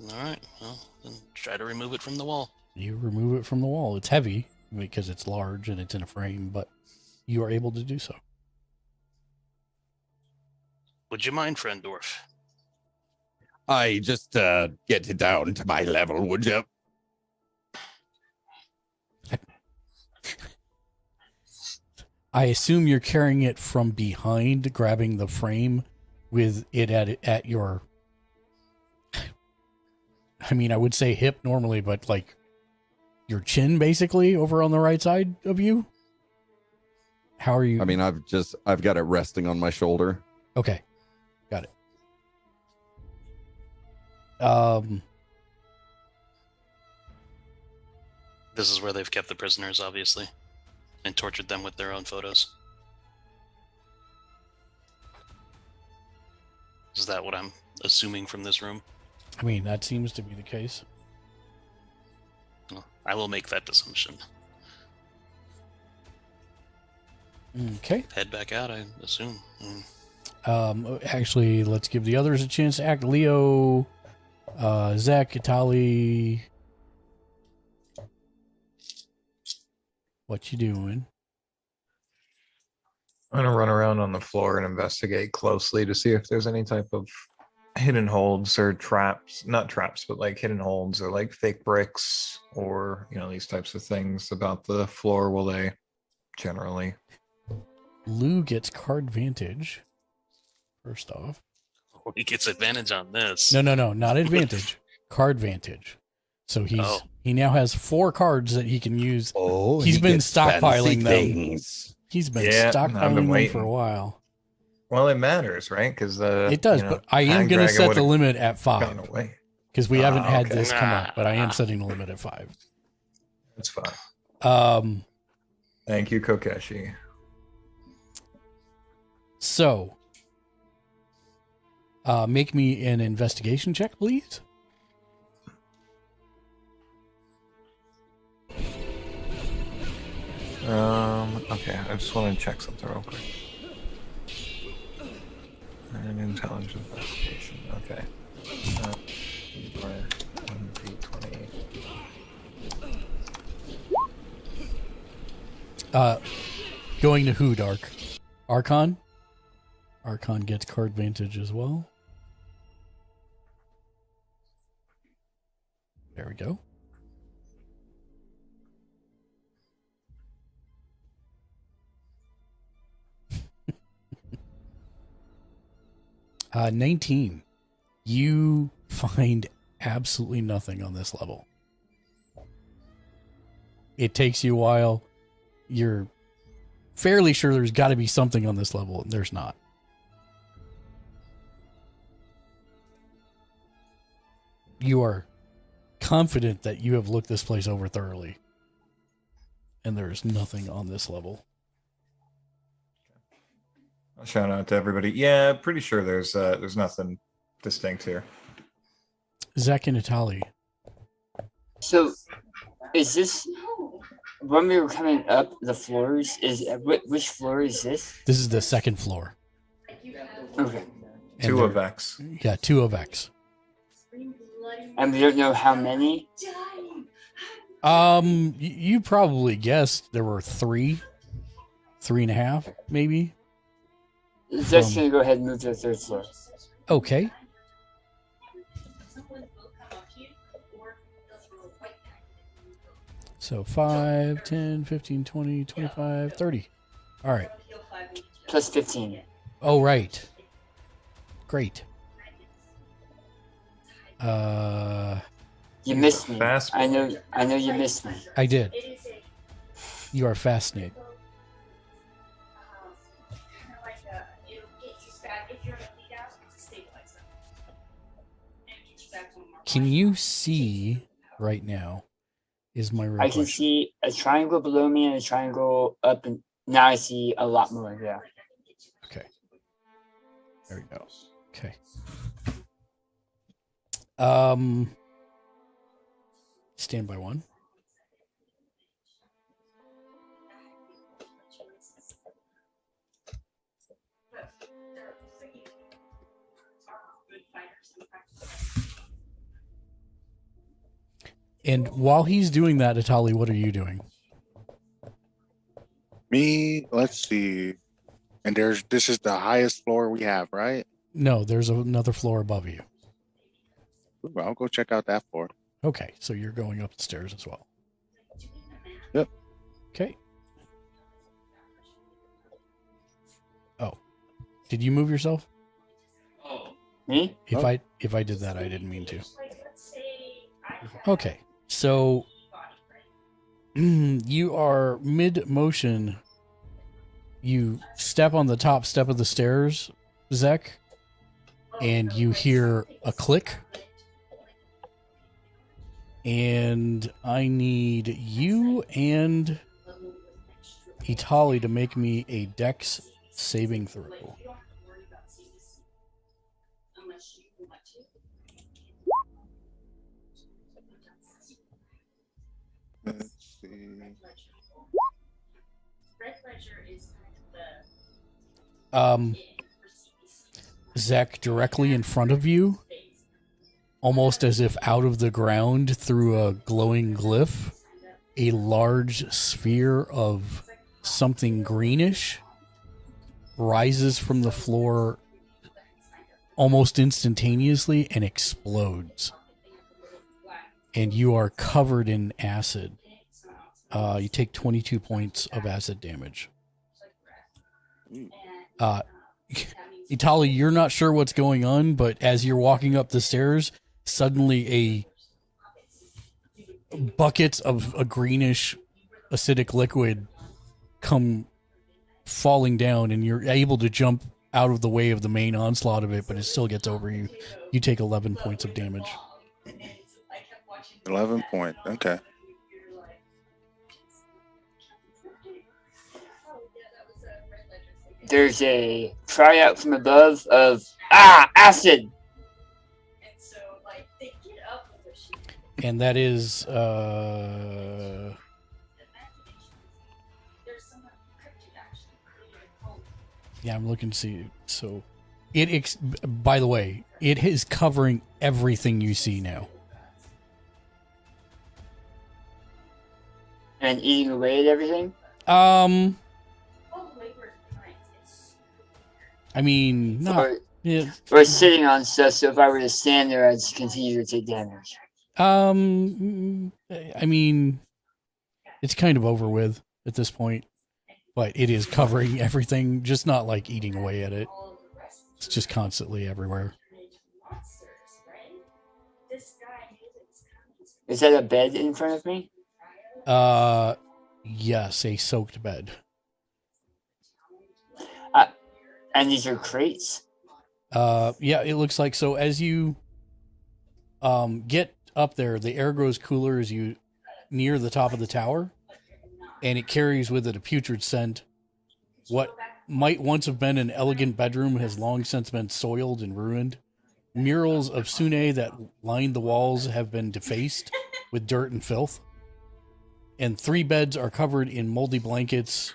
All right. Well, then try to remove it from the wall. You remove it from the wall. It's heavy because it's large and it's in a frame, but you are able to do so. Would you mind, friend dwarf? I just get it down to my level, would you? I assume you're carrying it from behind, grabbing the frame with it at your... I mean, I would say hip normally, but like your chin basically over on the right side of you? How are you? I mean, I've got it resting on my shoulder. Okay. Got it. This is where they've kept the prisoners, obviously, and tortured them with their own photos. Is that what I'm assuming from this room? I mean, that seems to be the case. Well, I will make that assumption. Okay. Head back out, I assume. Actually, let's give the others a chance to act. Leo, Zach, Itali. What you doing? I'm gonna run around on the floor and investigate closely to see if there's any type of hidden holds or traps, not traps, but like hidden holds or like fake bricks or, you know, these types of things about the floor. Will they generally? Lou gets card advantage. First off. He gets advantage on this. No, not advantage. Card advantage. So he now has 4 cards that he can use. Oh, he's he been gets stockpiling fancy them. things. He's been Yeah, I've been stockpiling them waiting. for a while. Well, it matters, right? Because It does, but I am going to set the limit at 5 because we haven't had okay. this come up. But I am setting the limit at 5. That's fine. Um. Thank you, Kokeshi. So, make me an investigation check, please. Okay, I just want to check something real quick. An intelligence investigation. Okay. 1d20. Going to who, Dark? Archon? Archon gets card advantage as well. There we go. Uh, 19. You find absolutely nothing on this level. It takes you a while. You're fairly sure there's got to be something on this level, and there's not. You are confident that you have looked this place over thoroughly, and there's nothing on this level. I'll shout out to everybody. Yeah, pretty sure there's nothing distinct here. Zach and Natali. So, is this when we were coming up the floors? Which floor is this? This is the second floor. Okay. And 2 of X. Yeah, 2 of X. And we don't know how many. You probably guessed there were 3, 3.5, maybe. Just gonna go ahead and move to the 3rd floor. Okay. So 5, 10, 15, 20, 25, 30. All right. Plus 15. Oh, right. Great. You missed me. I know you missed me. I did. You are fascinating. Can you see right now? Is my real I can see a triangle below me and a triangle up, and now I see a lot more. Yeah. Okay. There we go. Okay. Stand by 1. And while he's doing that, Atali, what are you doing? Me, let's see. And this is the highest floor we have, right? No, there's another floor above you. Ooh, I'll go check out that floor. Okay, so you're going up the stairs as well. Yep. Okay. Oh, did you move yourself? Me? If I did that, I didn't mean to. Okay, so you are mid motion. You step on the top step of the stairs, Zek, and you hear a click. And I need you and Itali to make me a Dex saving throw. Let's see. Zach, directly in front of you, almost as if out of the ground through a glowing glyph, a large sphere of something greenish rises from the floor almost instantaneously and explodes. And you are covered in acid. You take 22 points of acid damage. Itali, you're not sure what's going on, but as you're walking up the stairs, suddenly buckets of a greenish acidic liquid come falling down, and you're able to jump out of the way of the main onslaught of it, but it still gets over you. You take 11 points of damage. 11 points. Okay. There's a cry out from above of acid. And that is yeah, I'm looking to see. So by the way, it is covering everything you see now. And eating away at everything? I mean, not. Or sitting on stuff, so if I were to stand there, I'd continue to take damage. I mean, it's kind of over with at this point, but it is covering everything, just not like eating away at it. It's just constantly everywhere. Is that a bed in front of me? Yes, a soaked bed. And these are crates? Yeah, it looks like so. As you get up there, the air grows cooler as you near the top of the tower, and it carries with it a putrid scent. What might once have been an elegant bedroom has long since been soiled and ruined. Murals of Sune that lined the walls have been defaced with dirt and filth. And 3 beds are covered in moldy blankets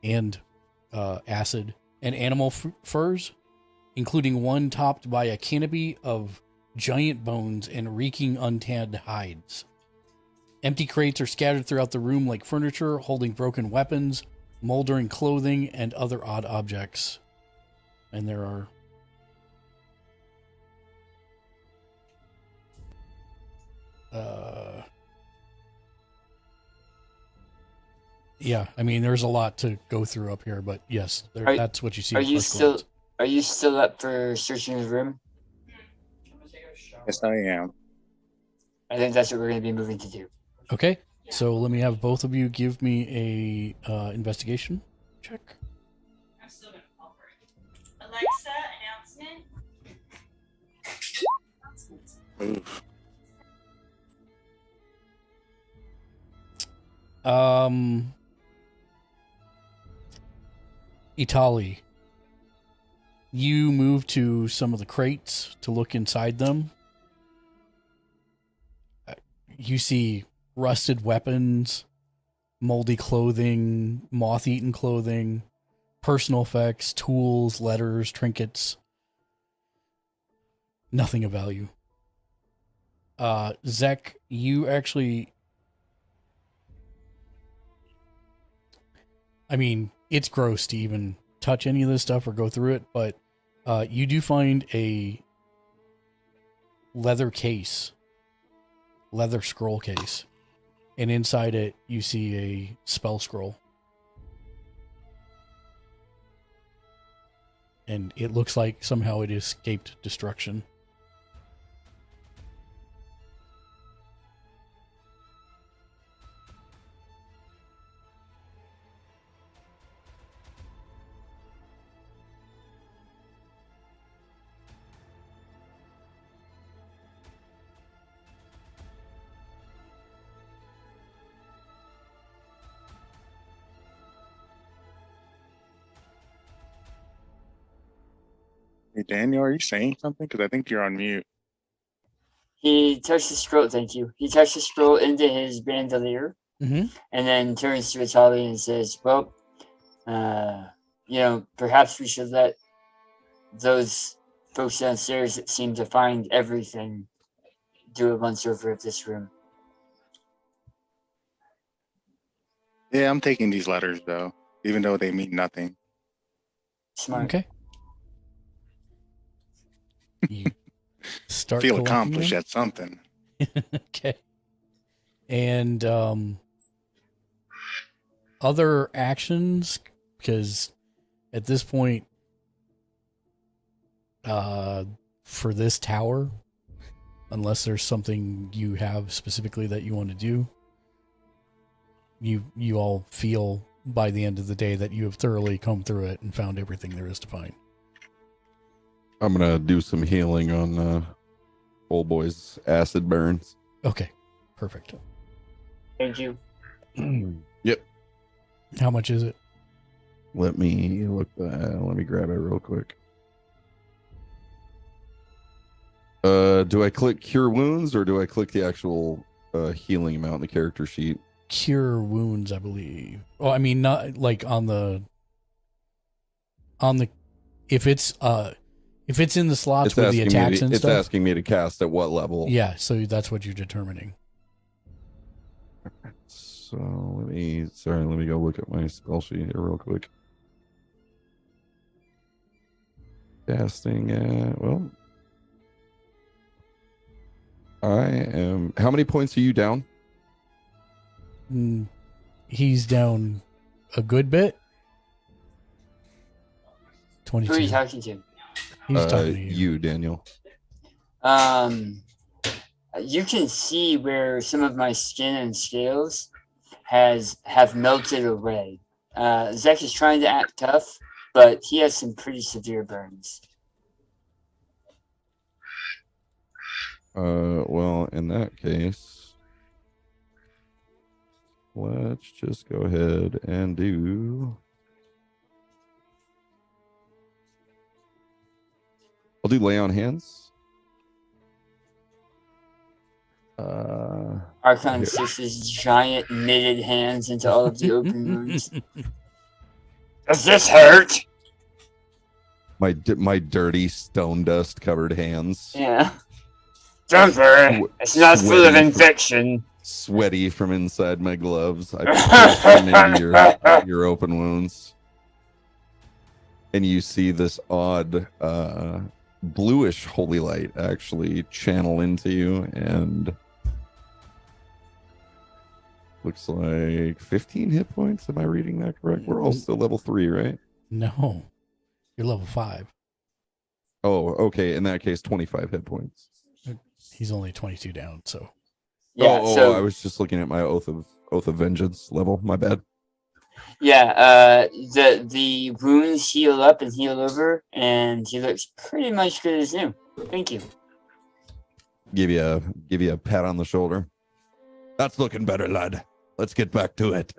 and acid and animal furs, including one topped by a canopy of giant bones and reeking untanned hides. Empty crates are scattered throughout the room like furniture, holding broken weapons, moldering clothing, and other odd objects. And there are yeah, I mean, there's a lot to go through up here, but yes, that's what you see. Are you still up for searching the room? Yes, I am. I think that's what we're going to be moving to do. Okay, so let me have both of you give me a investigation check. Alexa, announcement. Oof. Itali, you move to some of the crates to look inside them. You see rusted weapons, moldy clothing, moth-eaten clothing, personal effects, tools, letters, trinkets. Nothing of value. Zek, you actually... I mean, it's gross to even touch any of this stuff or go through it, but you do find a leather scroll case, and inside it you see a spell scroll, and it looks like somehow it escaped destruction. Hey, Daniel, are you saying something? Because I think you're on mute. He touched the scroll, thank you. He touched the scroll into his bandolier, and then turns to Itali and says, well, perhaps we should let those folks downstairs that seem to find everything do a once over of this room. Yeah, I'm taking these letters, though, even though they mean nothing. Smart. Okay. You start Feel collecting accomplished them? at something. Okay. And other actions, because at this point, for this tower, unless there's something you have specifically that you want to do, you all feel by the end of the day that you have thoroughly combed through it and found everything there is to find. I'm gonna do some healing on old boy's acid burns. Okay, perfect. Thank you. Yep. How much is it? Let me look. Let me grab it real quick. Do I click cure wounds or do I click the actual healing amount in the character sheet? Cure wounds, I believe. Oh, I mean, not like on the if it's in the slots It's with the asking me attacks to, and it's stuff. asking me to cast at what level. Yeah, so that's what you're determining. So let me go look at my spell sheet here real quick. Casting at, well, I am, how many points are you down? He's down a good bit. 22. Who are you talking to? He's talking to you, Daniel. You can see where some of my skin and scales have melted away. Zek is trying to act tough, but he has some pretty severe burns. Well, in that case, let's just go ahead and do. I'll do lay on hands. Archon 6's giant knitted hands into all of the open wounds. Does this hurt? My dirty stone dust covered hands. Yeah. Don't worry, it's not full of infection. Sweaty from inside my gloves. I push them into your open wounds. And you see this odd bluish holy light actually channel into you, and looks like 15 hit points. Am I reading that correct? We're all still level 3, right? No. You're level 5. Oh, okay. In that case, 25 hit points. He's only 22 down, so. Yeah, so I was just looking at my oath of vengeance level. My bad. yeah, the wounds heal up and heal over, and he looks pretty much good as new. Thank you. Give you a pat on the shoulder. That's looking better, lad. Let's get back to it.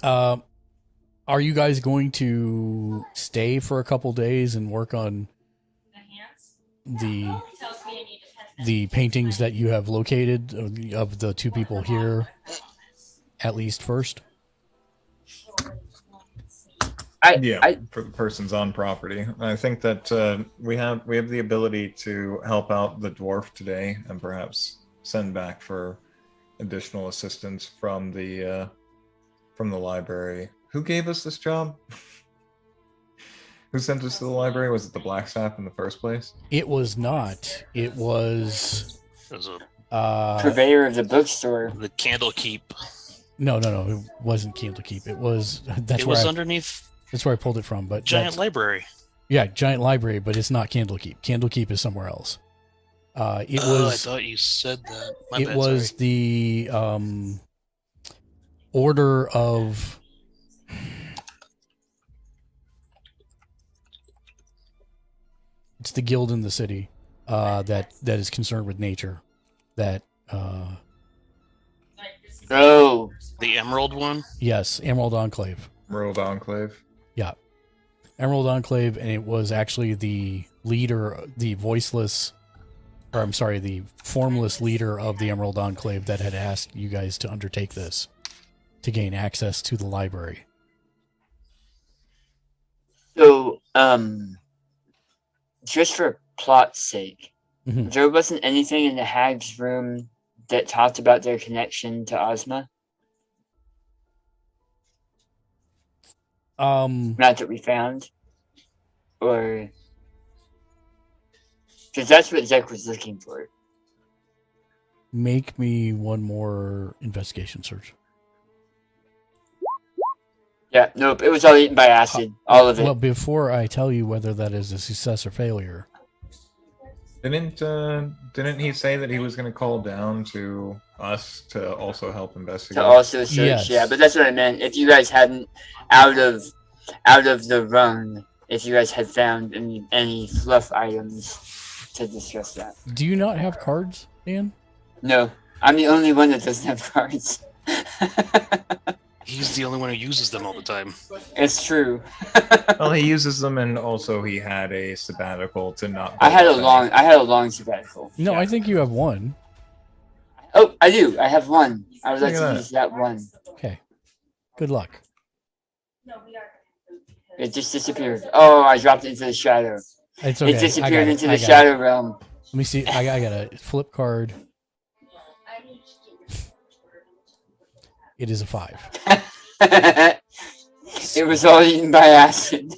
Are you guys going to stay for a couple days and work on the paintings that you have located of the two people here, at least first? For the persons on property. I think that we have the ability to help out the dwarf today and perhaps send back for additional assistance from the library. Who gave us this job? Who sent us to the library? Was it the Blackstaff in the first place? It was not. It was purveyor of the bookstore. The Candlekeep. No. It wasn't Candlekeep. It was underneath. That's where I pulled it from. But Giant library. Yeah, giant library, but it's not Candlekeep. Candlekeep is somewhere else. It was. I thought you said that. It was the Order of. It's the guild in the city that is concerned with nature. That. Oh. The Emerald one? Yes, Emerald Enclave. Emerald Enclave. Yeah. Emerald Enclave, and it was actually the leader, the formless leader of the Emerald Enclave that had asked you guys to undertake this to gain access to the library. So, just for plot's sake, there wasn't anything in the Hags room that talked about their connection to Ozma? Not that we found, or because that's what Zek was looking for. Make me one more investigation search. Yeah, nope. It was all eaten by acid. All of it. Well, before I tell you whether that is a success or failure, Didn't he say that he was going to call down to us to also help investigate? To also search, Yes. yeah, but that's what I meant. If you guys hadn't, out of the run, if you guys had found any fluff items to discuss that. do you not have cards, Dan? No, I'm the only one that doesn't have cards. He's the only one who uses them all the time. It's true. Well, he uses them, and also he had a sabbatical to not. I had a long sabbatical. No, I think you have one. Oh, I do. I have one. I would like Look to at use that one. Okay. Good luck. It just disappeared. Oh, I dropped it into the shadow. It's okay. It disappeared into I the got shadow it. realm. Let me see. I got a flip card. It is a 5. It was all eaten by acid.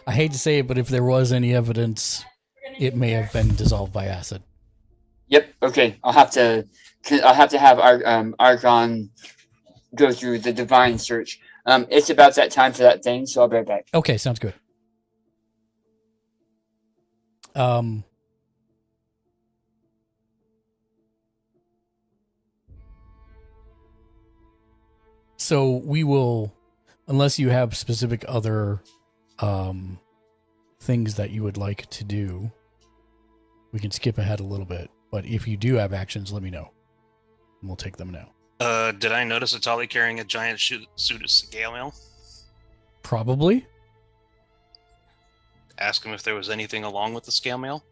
I hate to say it, but if there was any evidence, it may have been dissolved by acid. Yep. Okay. I'll have to have Argon go through the divine search. It's about that time for that thing, so I'll be right back. Okay, sounds good. So we will, unless you have specific other things that you would like to do, we can skip ahead a little bit. But if you do have actions, let me know. And we'll take them now. Did I notice Atali carrying a giant suit of scale mail? Probably. Ask him if there was anything along with the scale mail.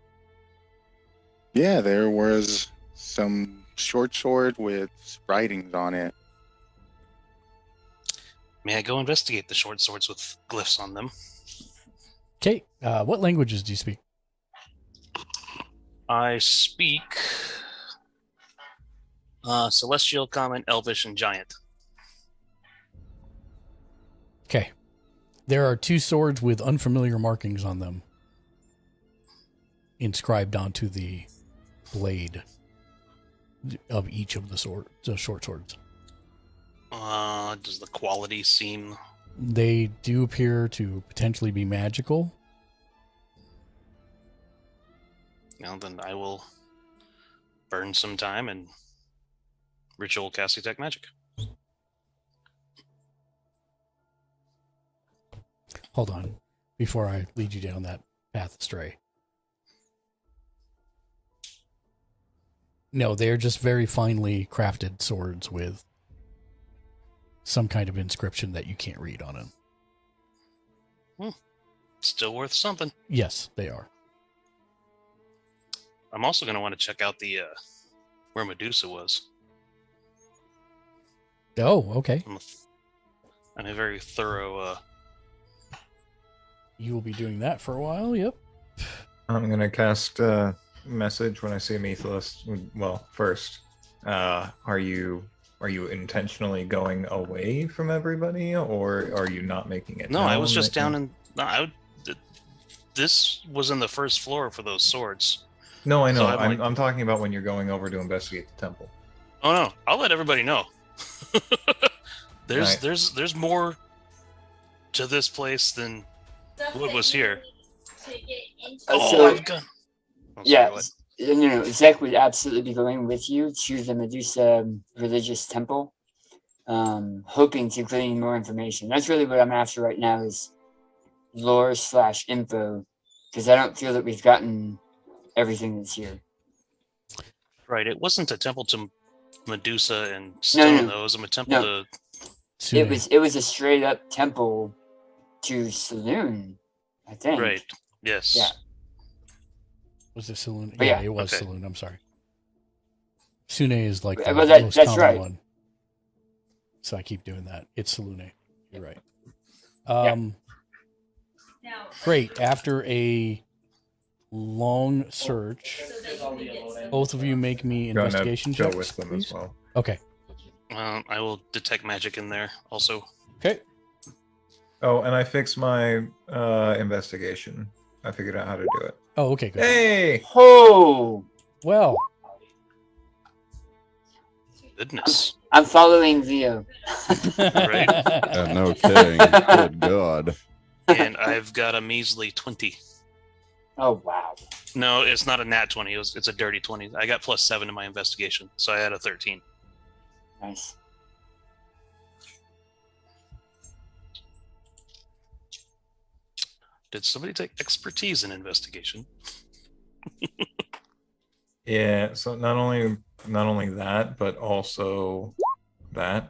Yeah, there was some short sword with writings on it. May I go investigate the short swords with glyphs on them? Okay. What languages do you speak? I speak Celestial, Common, Elvish, and Giant. Okay. There are 2 swords with unfamiliar markings on them, inscribed onto the blade of each of the short swords. Does the quality seem... They do appear to potentially be magical. Well, then I will burn some time and ritual cast detect magic. Hold on, before I lead you down that path astray. No, they're just very finely crafted swords with some kind of inscription that you can't read on them. Still worth something. Yes, they are. I'm also going to want to check out the where Medusa was. Oh, okay. I'm a very thorough... You will be doing that for a while, yep. I'm gonna cast message when I see Amethyst. Well, first, are you intentionally going away from everybody, or are you not making it? No, I was just known down in... No, this was in the first floor for those swords. No, I know. So I'm talking about when you're going over to investigate the temple. Oh no, I'll let everybody know. Right. There's more to this place than what was here. I've got... Yeah, Zek would absolutely be going with you to the Medusa religious temple, hoping to glean more information. That's really what I'm after right now is lore/info, because I don't feel that we've gotten everything that's here. Right, it wasn't a temple to Medusa and stone, though. It was a temple to... It was a straight up temple to Saloon, I think. Right, yes. Yeah. Was it Saloon? Oh, Yeah, yeah. it was Okay. Saloon. I'm sorry. Sune is like the Well, most that's common right. one. So I keep doing that. It's Salune. You're right. Great. After a long search, both of you make me Gonna investigation go checks, with them please. as well. Okay. I will detect magic in there also. Okay. Oh, and I fixed my investigation. I figured out how to do it. Oh, okay, good. Hey! Oh! Well. Goodness. I'm following Leo. Right? No kidding. Good God. And I've got a measly 20. Oh, wow. No, it's not a nat 20. It's a dirty 20. I got +7 in my investigation, so I had a 13. Nice. Did somebody take expertise in investigation? Yeah, so not only that, but also that.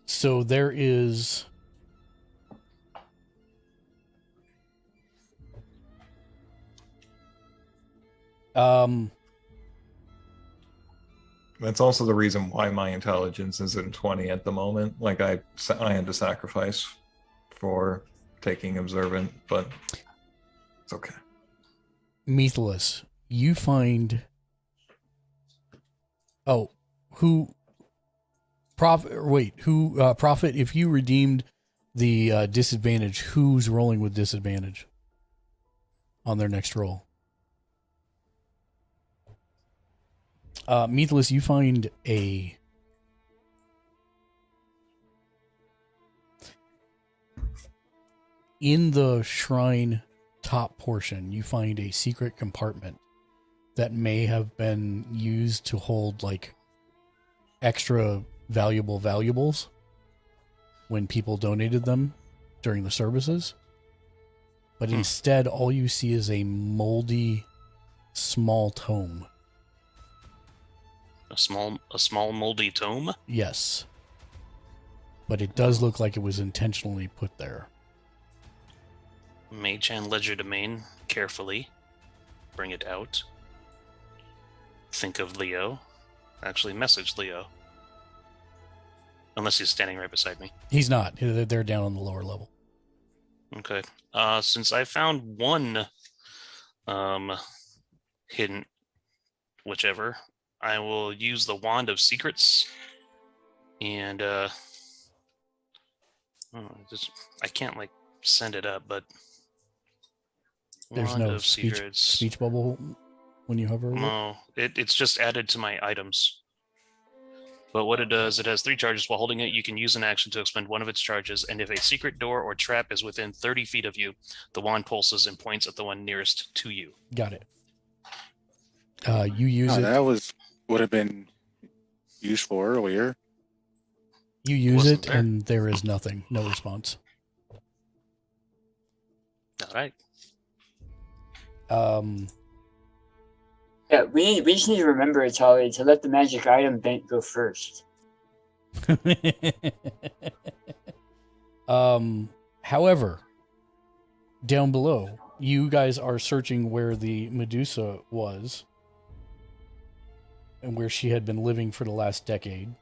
So there is That's also the reason why my intelligence isn't 20 at the moment. Like I had to sacrifice for taking observant, but it's okay. Methless. You find Prophet, if you redeemed the disadvantage, who's rolling with disadvantage on their next roll? Methless, you find in the shrine top portion, you find a secret compartment that may have been used to hold like extra valuables when people donated them during the services. But instead, all you see is a moldy, small tome. A small moldy tome? Yes. But it does look like it was intentionally put there. Mage Hand Ledger Domain, carefully. Bring it out. Think of Leo. Actually, message Leo. Unless he's standing right beside me. He's not. They're down on the lower level. Okay. Since I found one hidden whichever, I will use the Wand of Secrets. And I can't like send it up, but There's Wand no of speech Secrets. bubble when you hover over it? No, it's just added to my items. But what it does, it has 3 charges. While holding it, you can use an action to expend one of its charges, and if a secret door or trap is within 30 feet of you, the wand pulses and points at the one nearest to you. Got it. You use it. That would have been useful earlier. You use it, and there is nothing. No response. All right. Yeah, we just need to remember, Charlie, to let the magic item bank go first. However, down below, you guys are searching where the Medusa was and where she had been living for the last decade.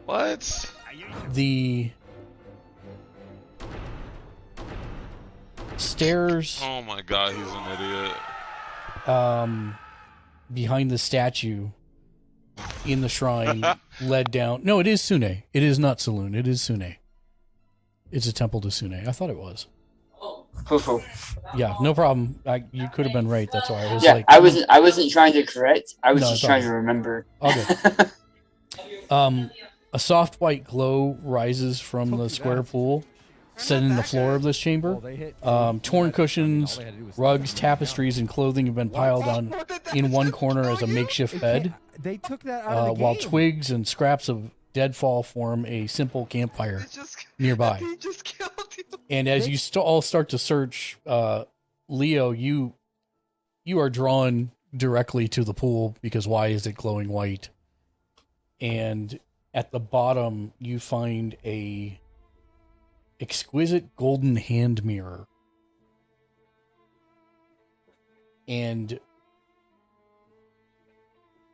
What? The stairs Oh my god, he's an idiot. behind the statue in the shrine led down. No, it is Sune. It is not Saloon. It is Sune. It's a temple to Sune. I thought it was. Yeah, no problem. You could have been right. That's why I was like. I wasn't trying to correct. I was No, just it's trying okay. to remember. Okay. A soft white glow rises from the square pool, setting the floor of this chamber. Torn cushions, rugs, tapestries, and clothing have been piled on in one corner as a makeshift bed. They took that out of the While game. twigs and scraps of deadfall form a simple campfire nearby. And as you all start to search, Leo, you are drawn directly to the pool because why is it glowing white? And at the bottom, you find a exquisite golden hand mirror. And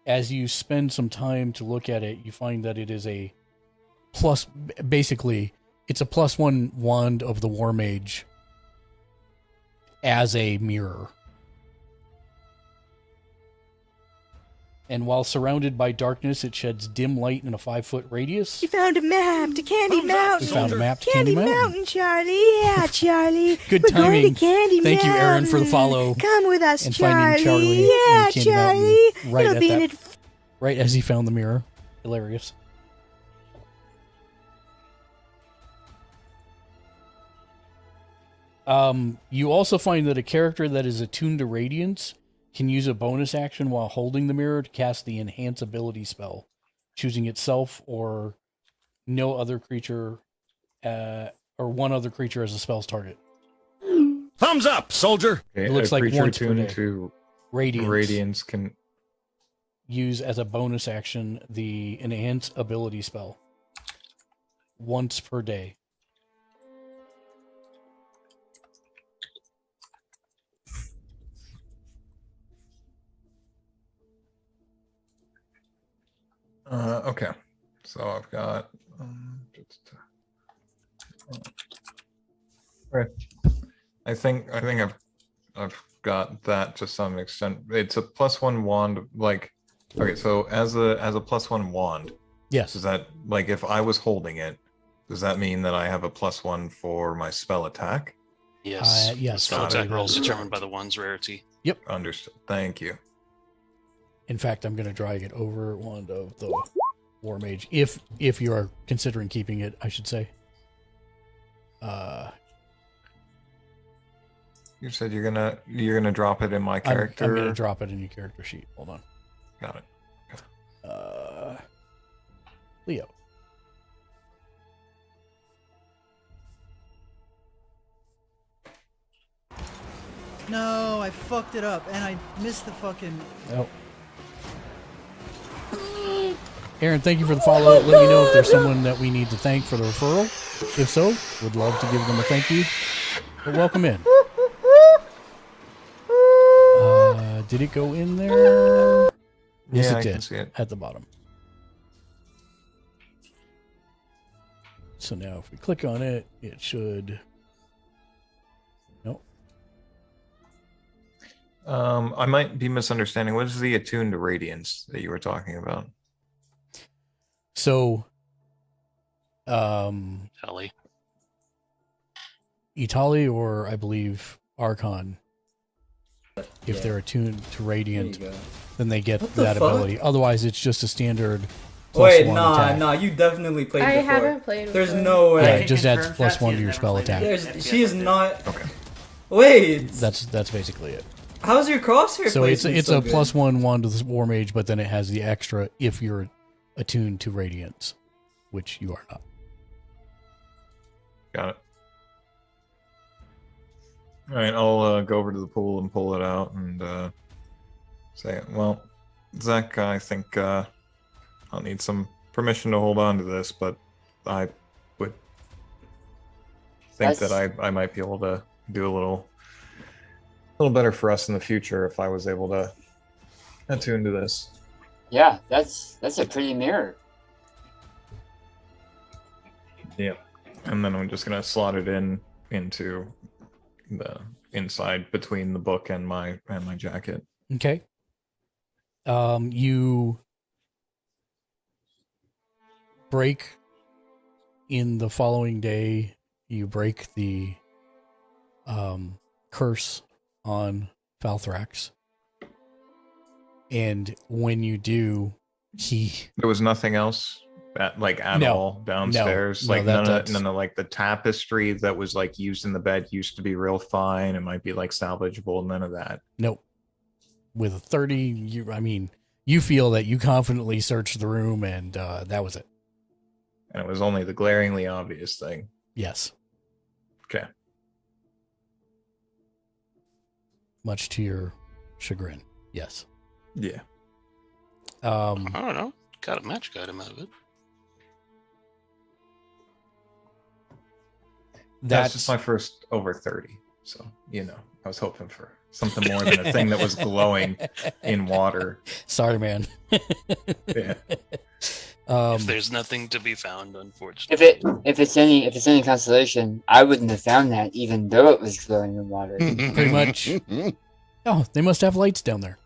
as you spend some time to look at it, you find that it is a basically, it's a +1 wand of the War Mage as a mirror. And while surrounded by darkness, it sheds dim light in a 5-foot radius. You found a map to Candy Mountain. We found a map to Candy Candy Mountain. Mountain, Charlie. Yeah, Charlie. Good We're timing. going to Candy Thank you, Mountain. Aaron, for the follow. Come with us, and Charlie. finding Charlie yeah, in Candy Charlie. Mountain right It'll at be that, an right as he found the mirror. Hilarious. You also find that a character that is attuned to radiance can use a bonus action while holding the mirror to cast the enhance ability spell, choosing itself or no other creature, or one other creature as a spell's target. Thumbs up, soldier. Okay, It looks a like creature once per attuned day. to Radiance can use as a bonus action the enhance ability spell once per day. Okay, so I've got. Right. I think I've got that to some extent. It's a +1 wand. Like, okay, so as a +1 wand. Yes. Does that, like, if I was holding it, does that mean that I have a +1 for my spell attack? Yes. Yes. Spell Got attack it. rolls determined by the one's rarity. Yep. Understood. Thank you. In fact, I'm going to drag it over one of the War Mage, if you are considering keeping it, I should say. You said you're gonna drop it in my character. I'm going to drop it in your character sheet. Hold on. Got it. Leo. No, I fucked it up, and I missed the fucking... Oh. Aaron, thank you for the follow. Let me know if there's someone that we need to thank for the referral. If so, would love to give them a thank you. But welcome in. Did it go in there? Yes, Yeah, it I did. can see it. At the bottom. So now if we click on it, it should... Nope. I might be misunderstanding. What is the attuned to radiance that you were talking about? So, Ellie. Itali or I believe Archon, if they're attuned to Radiant, then they get What the that fuck? ability. Otherwise, it's just a standard Wait, +1 nah, attack. nah, you definitely played I before. haven't played There's before. no way. Yeah, it just adds +1 to your spell attack. She is not. Okay. Wait. That's basically it. How's your crosshair So it's placement it's so a good? +1 wand to the War Mage, but then it has the extra if you're attuned to Radiance, which you are not. Got it. All right, I'll go over to the pool and pull it out and say, well, Zach, I think I'll need some permission to hold on to this, but I would think that I might be able to do a little better for us in the future if I was able to attune to this. Yeah, that's a pretty mirror. Yeah. And then I'm just gonna slot it into the inside between the book and my jacket. Okay. You break in the following day. You break the curse on Falthrax, and when you do, There was nothing else at No. all downstairs. No, Like that's- none of like the tapestry that was like used in the bed used to be real fine. It might be like salvageable. None of that. Nope. With a 30, you feel that you confidently searched the room, and that was it. And it was only the glaringly obvious thing. Yes. Okay. Much to your chagrin. Yes. Yeah. I don't know. Got a magic item out of it. That's just my first over 30. So, I was hoping for something more than a thing that was glowing in water. Sorry, man. Yeah. If Um, there's nothing to be found, unfortunately. If it's any consolation, I wouldn't have found that even though it was glowing in water. pretty much. Oh, they must have lights down there.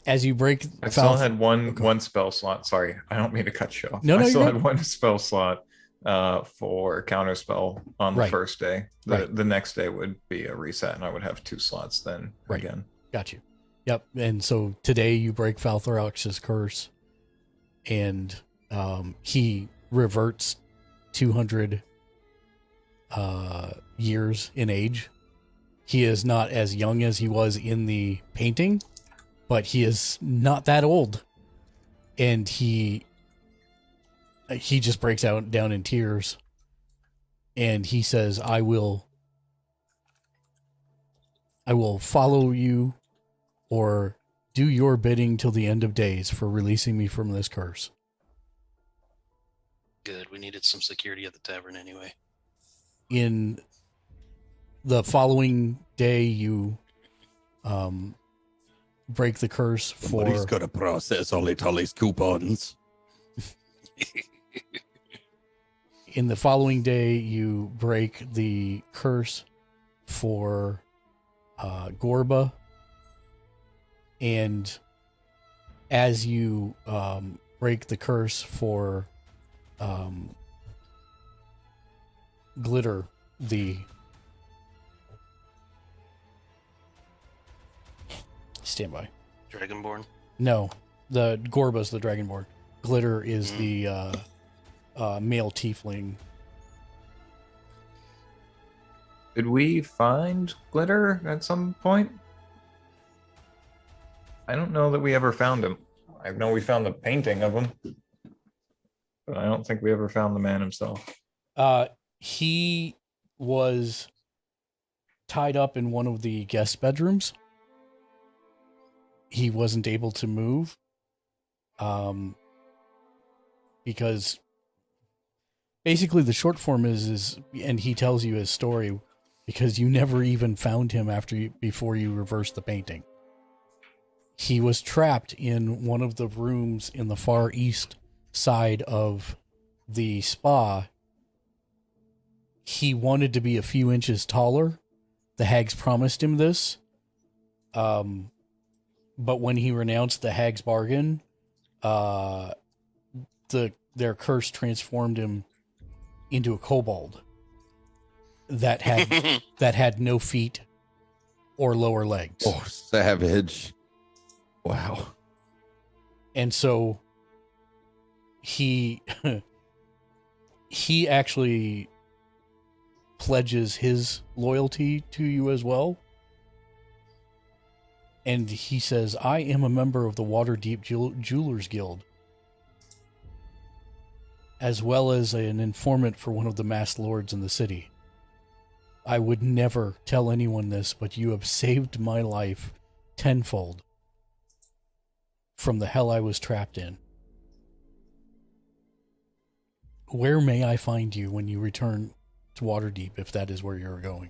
As you break, I still had one spell slot. Sorry, I don't mean to cut you off. No, I you're still good. had one spell slot for counter spell on the Right. first day. Right. The next day would be a reset, and I would have 2 slots then Right. again. Got you. Yep. And so today you break Falthrox's curse, and he reverts 200 years in age. He is not as young as he was in the painting, but he is not that old. And he just breaks out down in tears, and he says, I will follow you or do your bidding till the end of days for releasing me from this curse. Good. We needed some security at the tavern anyway. In the following day, you break the curse for... Somebody's got to process Ollie Tolly's coupons. In the following day, you break the curse for Gorba. And as you break the curse for Glitter, the... Stand by. Dragonborn? No, the Gorba's the Dragonborn. Glitter is the male tiefling. Did we find Glitter at some point? I don't know that we ever found him. I know we found the painting of him, but I don't think we ever found the man himself. He was tied up in one of the guest bedrooms. He wasn't able to move because basically the short form is and he tells you his story because you never even found him before you reversed the painting. He was trapped in one of the rooms in the far east side of the spa. He wanted to be a few inches taller. The hags promised him this. But when he renounced the hag's bargain, their curse transformed him into a kobold that had no feet or lower legs. Oh, savage. Wow. And so he actually pledges his loyalty to you as well. And he says, I am a member of the Waterdeep Jewelers Guild, as well as an informant for one of the masked lords in the city. I would never tell anyone this, but you have saved my life tenfold from the hell I was trapped in. Where may I find you when you return to Waterdeep, if that is where you're going?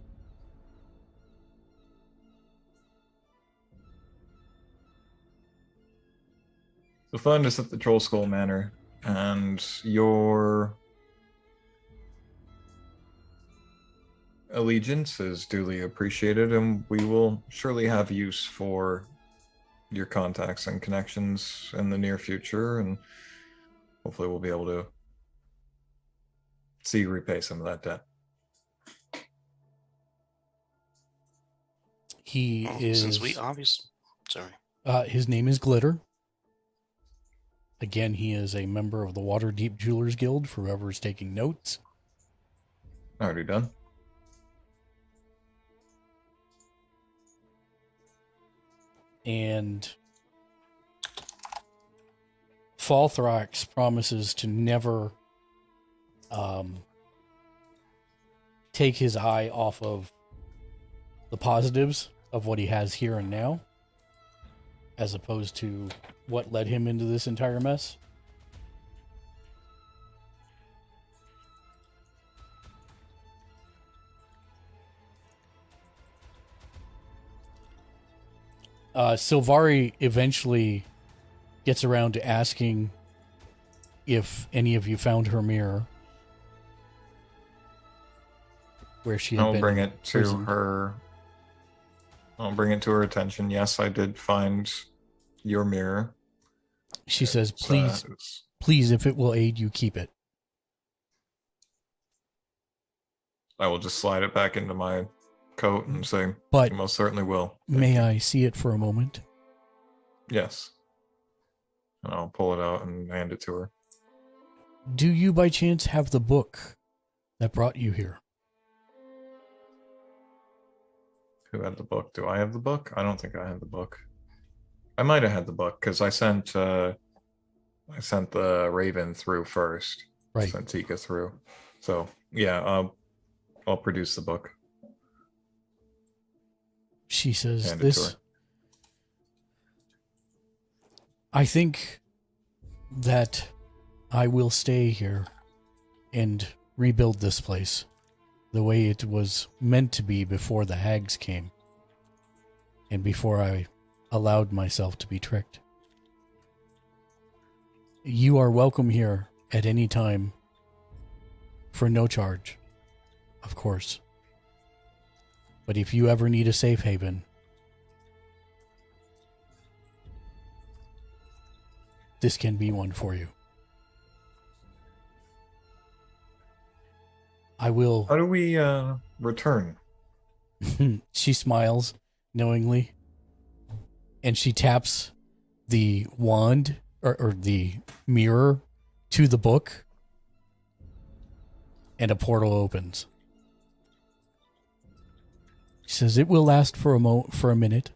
The fund is at the Troll Skull Manor, and your allegiance is duly appreciated, and we will surely have use for your contacts and connections in the near future, and hopefully we'll be able to see you repay some of that debt. He is... Since we obviously... Sorry. His name is Glitter. Again, he is a member of the Waterdeep Jewelers Guild, for whoever is taking notes. Already done. And Falthrax promises to never take his eye off of the positives of what he has here and now, as opposed to what led him into this entire mess. Silvari eventually gets around to asking if any of you found her mirror, where she had I'll been bring it to imprisoned. her. I'll bring it to her attention. Yes, I did find your mirror. She says, It's, please, please, if it will aid you, keep it. I will just slide it back into my coat and say, But "You most certainly will." May I see it for a moment? Yes. And I'll pull it out and hand it to her. Do you by chance have the book that brought you here? Who had the book? Do I have the book? I don't think I have the book. I might have had the book because I sent the Raven through first. Right. Sent Tika through. So yeah, I'll produce the book. She says, Hand it to this. her. I think that I will stay here and rebuild this place the way it was meant to be before the hags came and before I allowed myself to be tricked. You are welcome here at any time for no charge, of course. But if you ever need a safe haven, this can be one for you. I will. How do we return? She smiles knowingly, and she taps the wand or the mirror to the book, and a portal opens. She says it will last for a minute.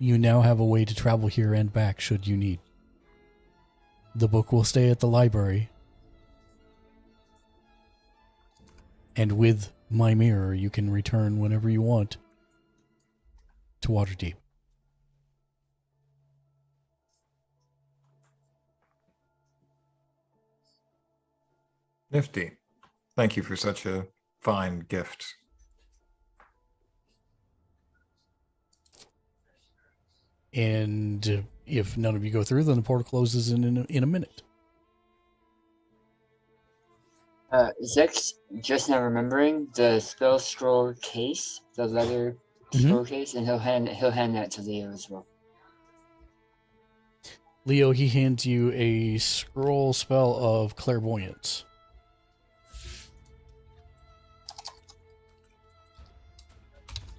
You now have a way to travel here and back should you need. The book will stay at the library. And with my mirror, you can return whenever you want to Waterdeep. Nifty. Thank you for such a fine gift. And if none of you go through, then the portal closes in a minute. Zex, just now remembering the spell scroll case, the leather scroll case, and he'll hand that to Leo as well. Leo, he hands you a scroll spell of clairvoyance.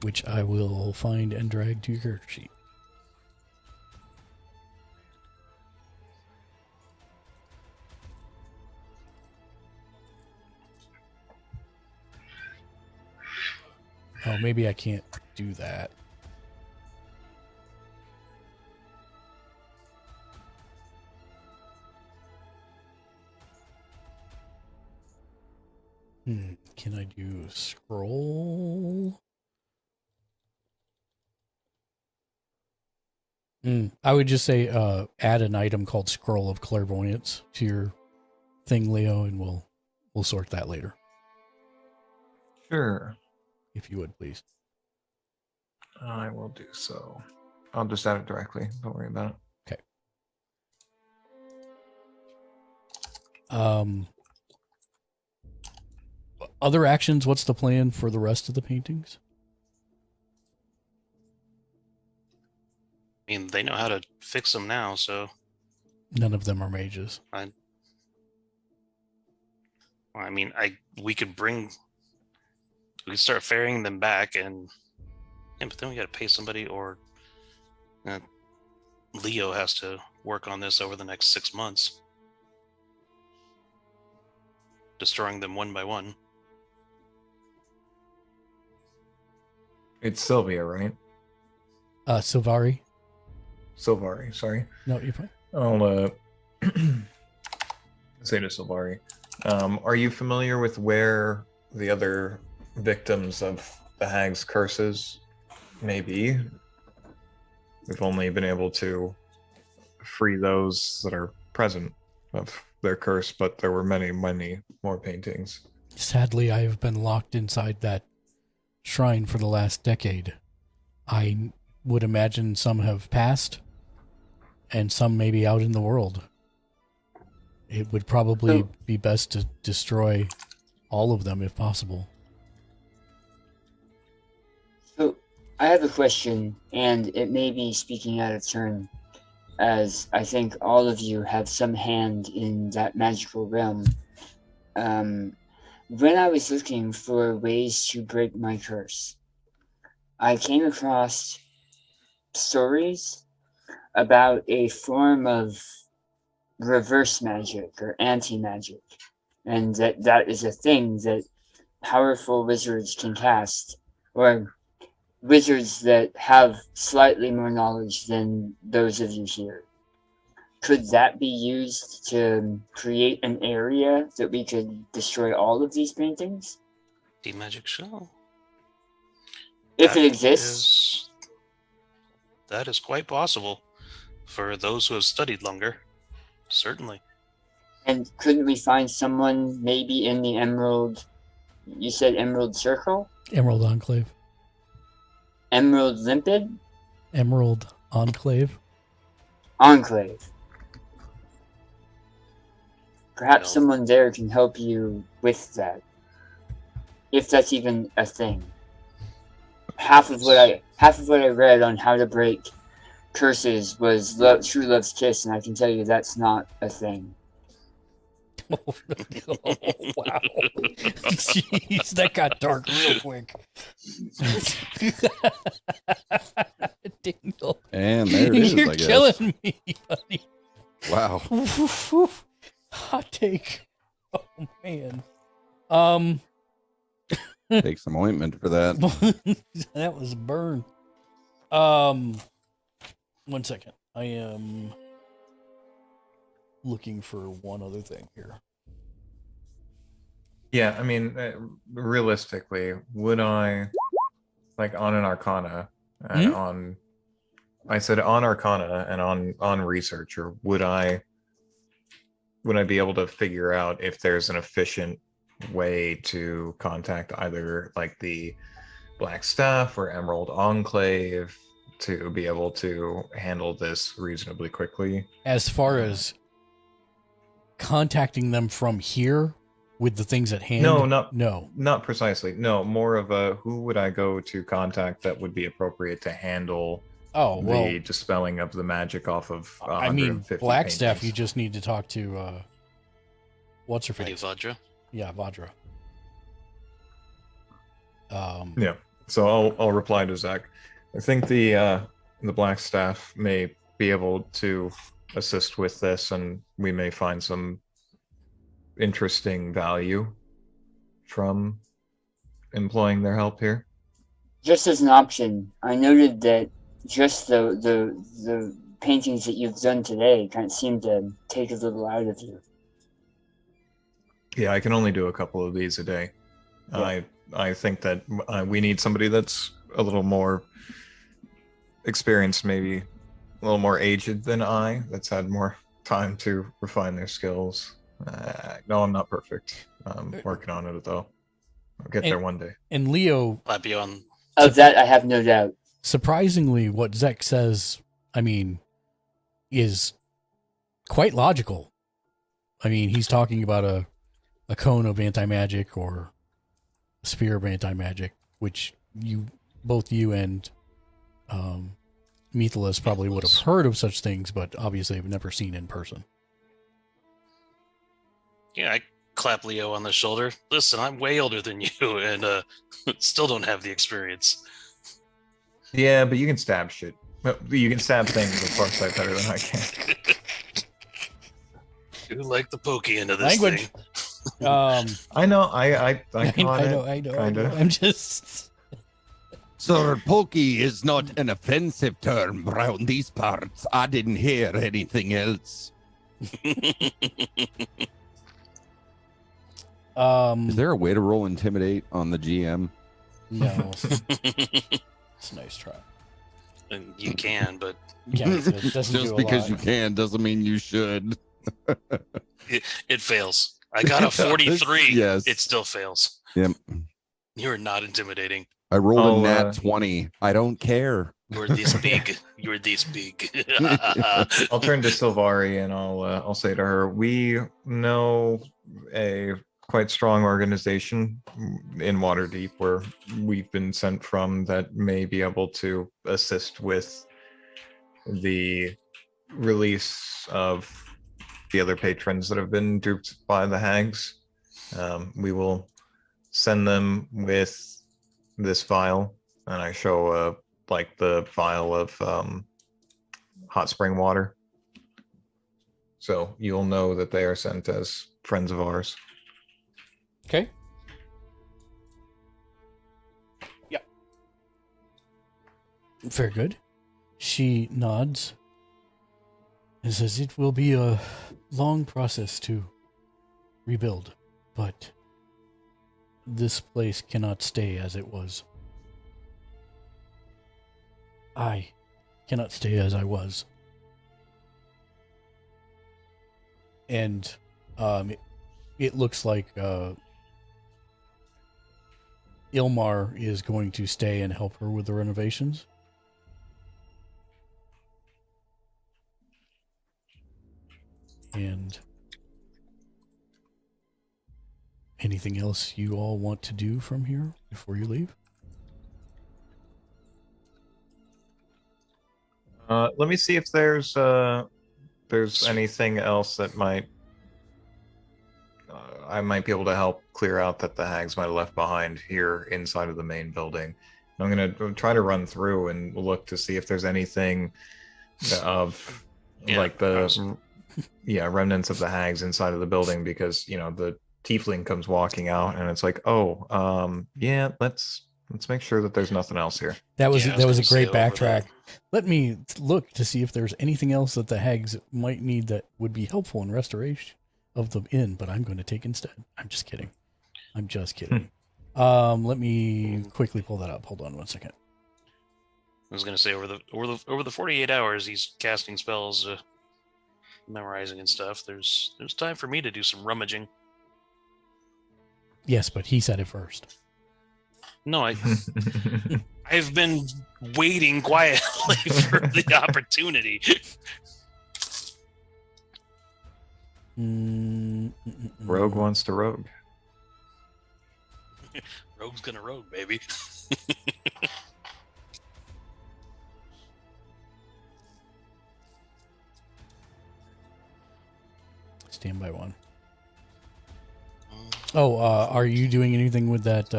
Which I will find and drag to your character sheet. Oh, maybe I can't do that. Can I do scroll? I would just say add an item called Scroll of Clairvoyance to your thing, Leo, and we'll sort that later. Sure. If you would, please. I will do so. I'll just add it directly. Don't worry about it. Okay. Other actions, what's the plan for the rest of the paintings? I mean, they know how to fix them now, so None of them are mages. We could start ferrying them back, and but then we got to pay somebody, or Leo has to work on this over the next 6 months, destroying them one by one. It's Sylvia, right? Silvari. Silvari, sorry. No, you're fine. I'll say to Silvari, are you familiar with where the other victims of the hag's curses may be? We've only been able to free those that are present of their curse, but there were many, many more paintings. Sadly, I have been locked inside that shrine for the last decade. I would imagine some have passed, and some may be out in the world. It would probably be best to destroy all of them if possible. So, I have a question, and it may be speaking out of turn, as I think all of you have some hand in that magical realm. When I was looking for ways to break my curse, I came across stories about a form of reverse magic or anti-magic, and that is a thing that powerful wizards can cast, or wizards that have slightly more knowledge than those of you here. Could that be used to create an area that we could destroy all of these paintings? The magic show. If it exists? That is quite possible. For those who have studied longer. Certainly. And couldn't we find someone maybe in the Emerald... You said Emerald Circle? Emerald Enclave. Emerald Limpid? Emerald Enclave. Enclave. Perhaps someone there can help you with that. If that's even a thing. Half of what I read on how to break curses was True Love's Kiss, and I can tell you that's not a thing. Oh, wow. Jeez, that got dark real quick. Dingle. And there it is, You're I guess. killing me, buddy. Wow. Hot take. Oh, man. Take some ointment for that. That was a burn. 1 second. I am looking for one other thing here. Yeah, I mean, realistically, would I, like, on an Arcana and on, I said on Arcana and on Researcher, would I be able to figure out if there's an efficient way to contact either like the Black Staff or Emerald Enclave to be able to handle this reasonably quickly? As far as contacting them from here with the things at hand? Not precisely. No, more of a who would I go to contact that would be appropriate to handle the dispelling of the magic off of 150 Black Staff, paintings. you just need to talk to what's her face? Vajra? Yeah, Vajra. Yeah. So I'll reply to Zach. I think the Black Staff may be able to assist with this, and we may find some interesting value from employing their help here. Just as an option, I noted that just the paintings that you've done today kind of seem to take a little out of you. Yeah, I can only do a couple of these a day. Yeah. I think that we need somebody that's a little more experienced, maybe a little more aged than I, that's had more time to refine their skills. No, I'm not perfect. I'm working on it, though. I'll get there one day. And Leo... Of that, I have no doubt. Surprisingly, what Zek says, I mean, is quite logical. I mean, he's talking about a cone of anti-magic or a spear of anti-magic, which both you and Mythilis probably would have heard of such things, but obviously have never seen in person. Yeah, I clap Leo on the shoulder. Listen, I'm way older than you, and still don't have the experience. Yeah, but you can stab shit. You can stab things with Farsight better than I can. You like the pokey end of this Language. thing. I know. I know. Kinda. I'm just... Sir, pokey is not an offensive term around these parts. I didn't hear anything else. Is there a way to roll intimidate on the GM? No. It's a nice try. And you can, but it doesn't Just do a because lot. you can doesn't mean you should. it fails. I got a 43. Yes. It still fails. Yep. You are not intimidating. I rolled I'll, a nat 20. I don't care. You're this big. You're this big. I'll turn to Sylvari and I'll say to her, we know a quite strong organization in Waterdeep where we've been sent from that may be able to assist with the release of the other patrons that have been duped by the hags. We will send them with this vial, and I show like the vial of hot spring water. So you'll know that they are sent as friends of ours. Okay. Yep. Very good. She nods and says it will be a long process to rebuild, but this place cannot stay as it was. I cannot stay as I was. And it looks like Ilmar is going to stay and help her with the renovations. And anything else you all want to do from here before you leave? Let me see if there's anything else that might I might be able to help clear out that the hags might have left behind here inside of the main building. I'm gonna try to run through and look to see if there's anything of like the remnants of the hags inside of the building, because the tiefling comes walking out and it's like, let's make sure that there's nothing else here. That was a great backtrack. Let me look to see if there's anything else that the hags might need that would be helpful in restoration of the inn, but I'm going to take instead. I'm just kidding. Let me quickly pull that up. Hold on one second. I was going to say over the 48 hours he's casting spells, memorizing and stuff. There's time for me to do some rummaging. Yes, but he said it first. No, I've been waiting quietly for the opportunity. Rogue wants to rogue. Rogue's gonna rogue, baby. Stand by one. Oh, are you doing anything with that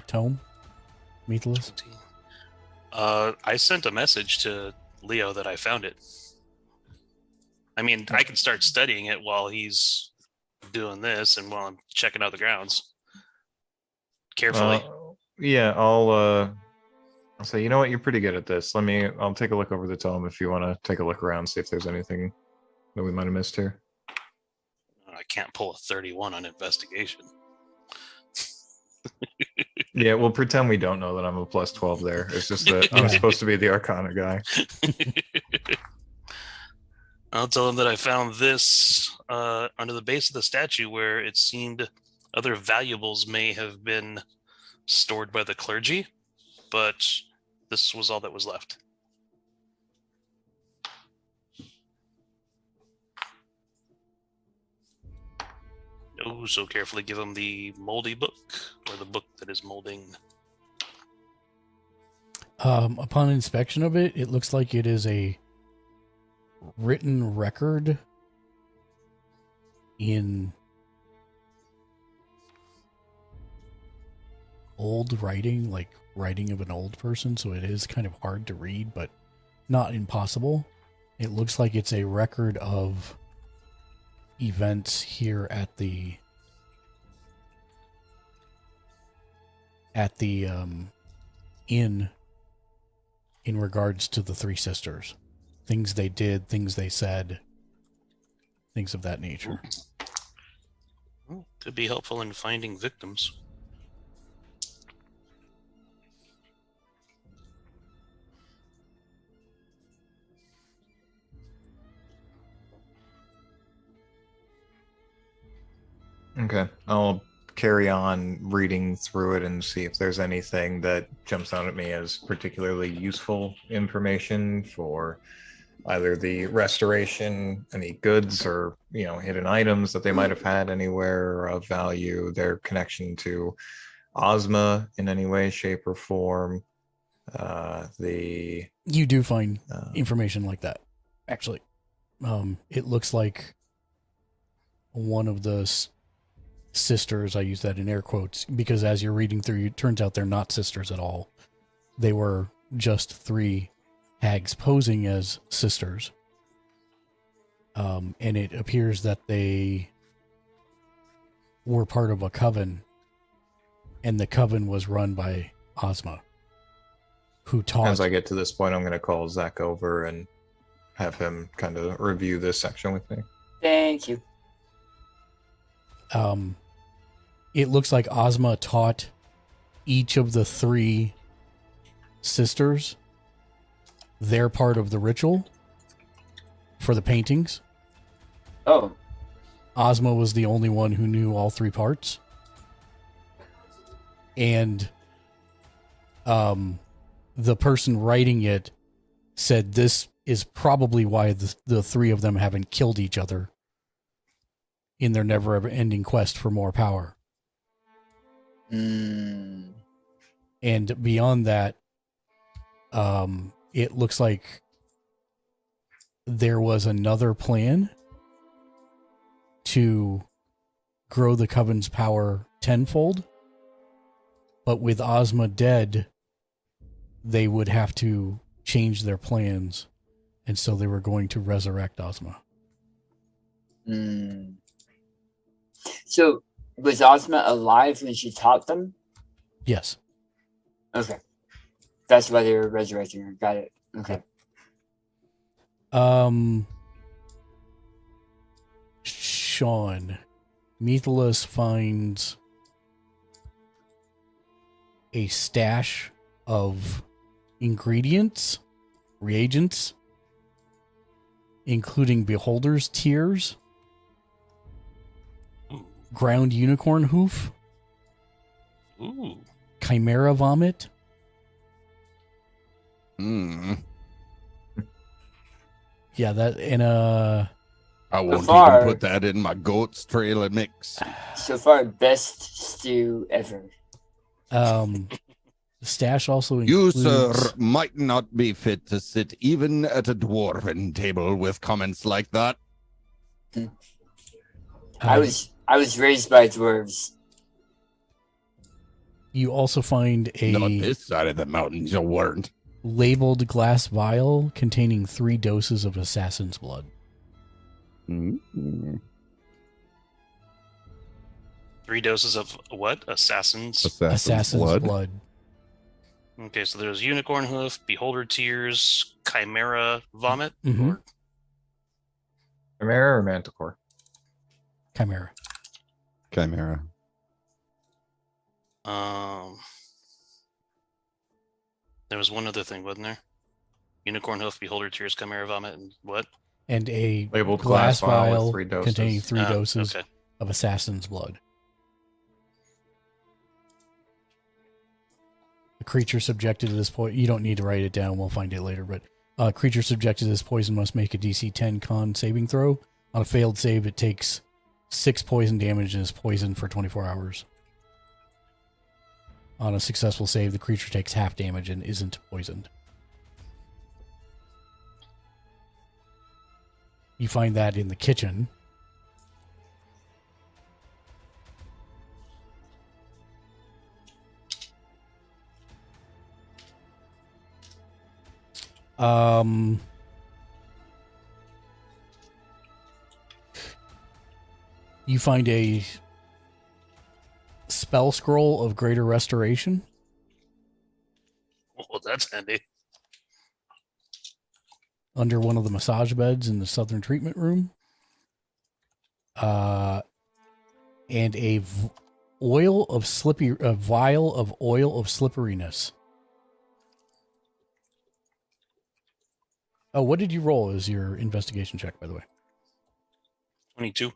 tome, Meathless? I sent a message to Leo that I found it. I mean, I can start studying it while he's doing this and while I'm checking out the grounds carefully. I'll say, you know what, you're pretty good at this. I'll take a look over the tome if you want to take a look around, see if there's anything that we might have missed here. I can't pull a 31 on investigation. Yeah, we'll pretend we don't know that I'm a plus 12 there. It's just that I'm supposed to be the Arcana guy. I'll tell him that I found this under the base of the statue where it seemed other valuables may have been stored by the clergy, but this was all that was left. Oh, so carefully give him the moldy book, or the book that is molding. Upon inspection of it, it looks like it is a written record in old writing, like writing of an old person, so it is kind of hard to read, but not impossible. It looks like it's a record of events here at the inn in regards to the three sisters. Things they did, things they said, things of that nature. Well, could be helpful in finding victims. Okay, I'll carry on reading through it and see if there's anything that jumps out at me as particularly useful information for either the restoration, any goods or hidden items that they might have had anywhere of value, their connection to Ozma in any way, shape, or form. You do find information like that, actually. It looks like one of the sisters, I use that in air quotes, because as you're reading through, it turns out they're not sisters at all. They were just 3 hags posing as sisters. And it appears that they were part of a coven, and the coven was run by Ozma, who taught... As I get to this point, I'm going to call Zach over and have him kind of review this section with me. Thank you. It looks like Ozma taught each of the 3 sisters their part of the ritual for the paintings. Oh. Ozma was the only one who knew all 3 parts. And the person writing it said this is probably why the 3 of them haven't killed each other in their never-ending quest for more power. And beyond that, it looks like there was another plan to grow the Coven's power tenfold, but with Ozma dead, they would have to change their plans, and so they were going to resurrect Ozma. So, was Ozma alive when she taught them? Yes. Okay. That's why they were resurrecting her. Got it. Okay. Sean, Methalus finds a stash of ingredients, reagents, including Beholder's Tears, ground unicorn hoof, chimera vomit. Yeah, that in a. I won't far- even put that in my goat's trailer mix. So far, best stew ever. The stash also You, includes... sir, might not be fit to sit even at a dwarven table with comments like that. I was raised by dwarves. You also find a... Not this side of the mountains, you weren't. Labeled glass vial containing 3 doses of assassin's blood. 3 doses of what? Assassin's blood. Okay, so there's unicorn hoof, beholder tears, chimera vomit. Mm-hmm. Chimera or manticore? Chimera. There was one other thing, wasn't there? Unicorn hoof, beholder tears, chimera vomit, and what? And a labeled glass vial with 3 doses. containing 3 doses okay. of assassin's blood. A creature subjected to this poison... You don't need to write it down. We'll find it later. But a creature subjected to this poison must make a DC 10 con saving throw. On a failed save, it takes 6 poison damage and is poisoned for 24 hours. On a successful save, the creature takes half damage and isn't poisoned. You find that in the kitchen. You find a spell scroll of greater restoration. Well, that's handy. Under one of the massage beds in the southern treatment room. And a vial of oil of slipperiness. Oh, what did you roll as your investigation check, by the way? 22.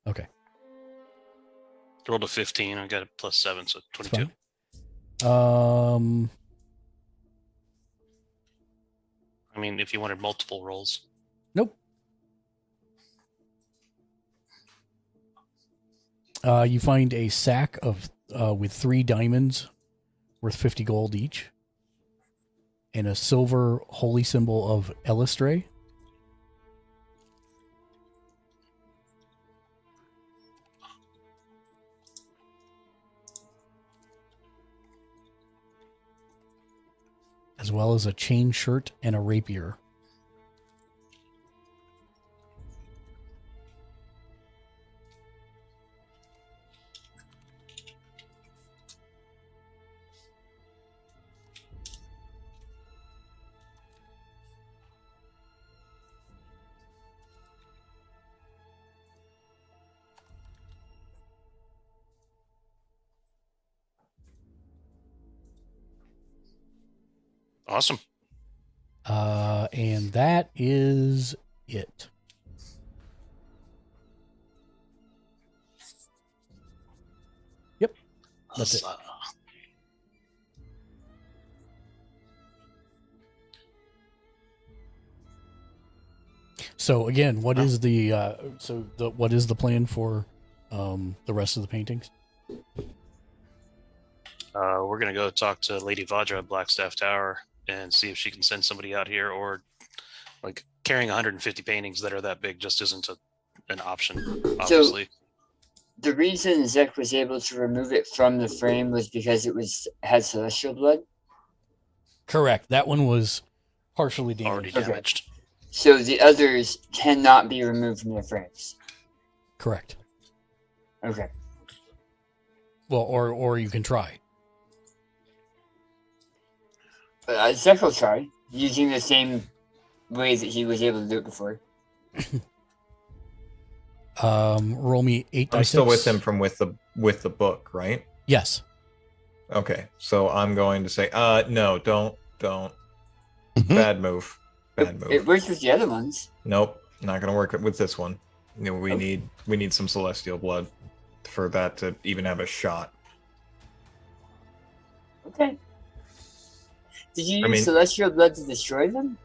Okay. Rolled a 15. I got a +7, so 22. I mean, if you wanted multiple rolls. Nope. You find a sack of with 3 diamonds worth 50 gold each, and a silver holy symbol of Elistray. As well as a chain shirt and a rapier. Awesome. And that is it. Yep. That's it. So again, what is the what is the plan for the rest of the paintings? We're gonna go talk to Lady Vajra at Blackstaff Tower and see if she can send somebody out here, or like carrying 150 paintings that are that big just isn't an option, obviously. So the reason Zek was able to remove it from the frame was because had celestial blood? Correct. That one was partially damaged. Already damaged. Okay. So the others cannot be removed from their frames? Correct. Okay. Well, or you can try. Zek will try, using the same way that he was able to do it before. Roll me 8 I'm dice. still with him from with the book, right? Yes. Okay, so I'm going to say, no, don't. Bad move. Bad move. It works with the other ones. Nope, not gonna work with this one. You know, we need some celestial blood for that to even have a shot. Okay. Did you use celestial blood to destroy them?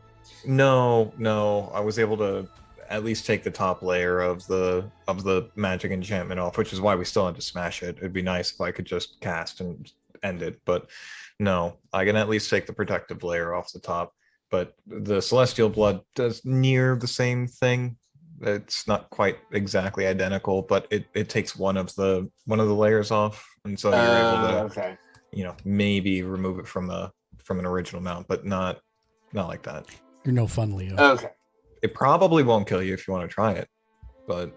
No, I was able to at least take the top layer of the magic enchantment off, which is why we still had to smash it. It'd be nice if I could just cast and end it, but no, I can at least take the protective layer off the top. But the celestial blood does near the same thing. It's not quite exactly identical, but it takes one of the layers off, and so you're able to, maybe remove it from an original mount, but not like that. You're no fun, Leo. Okay. It probably won't kill you if you want to try it, but.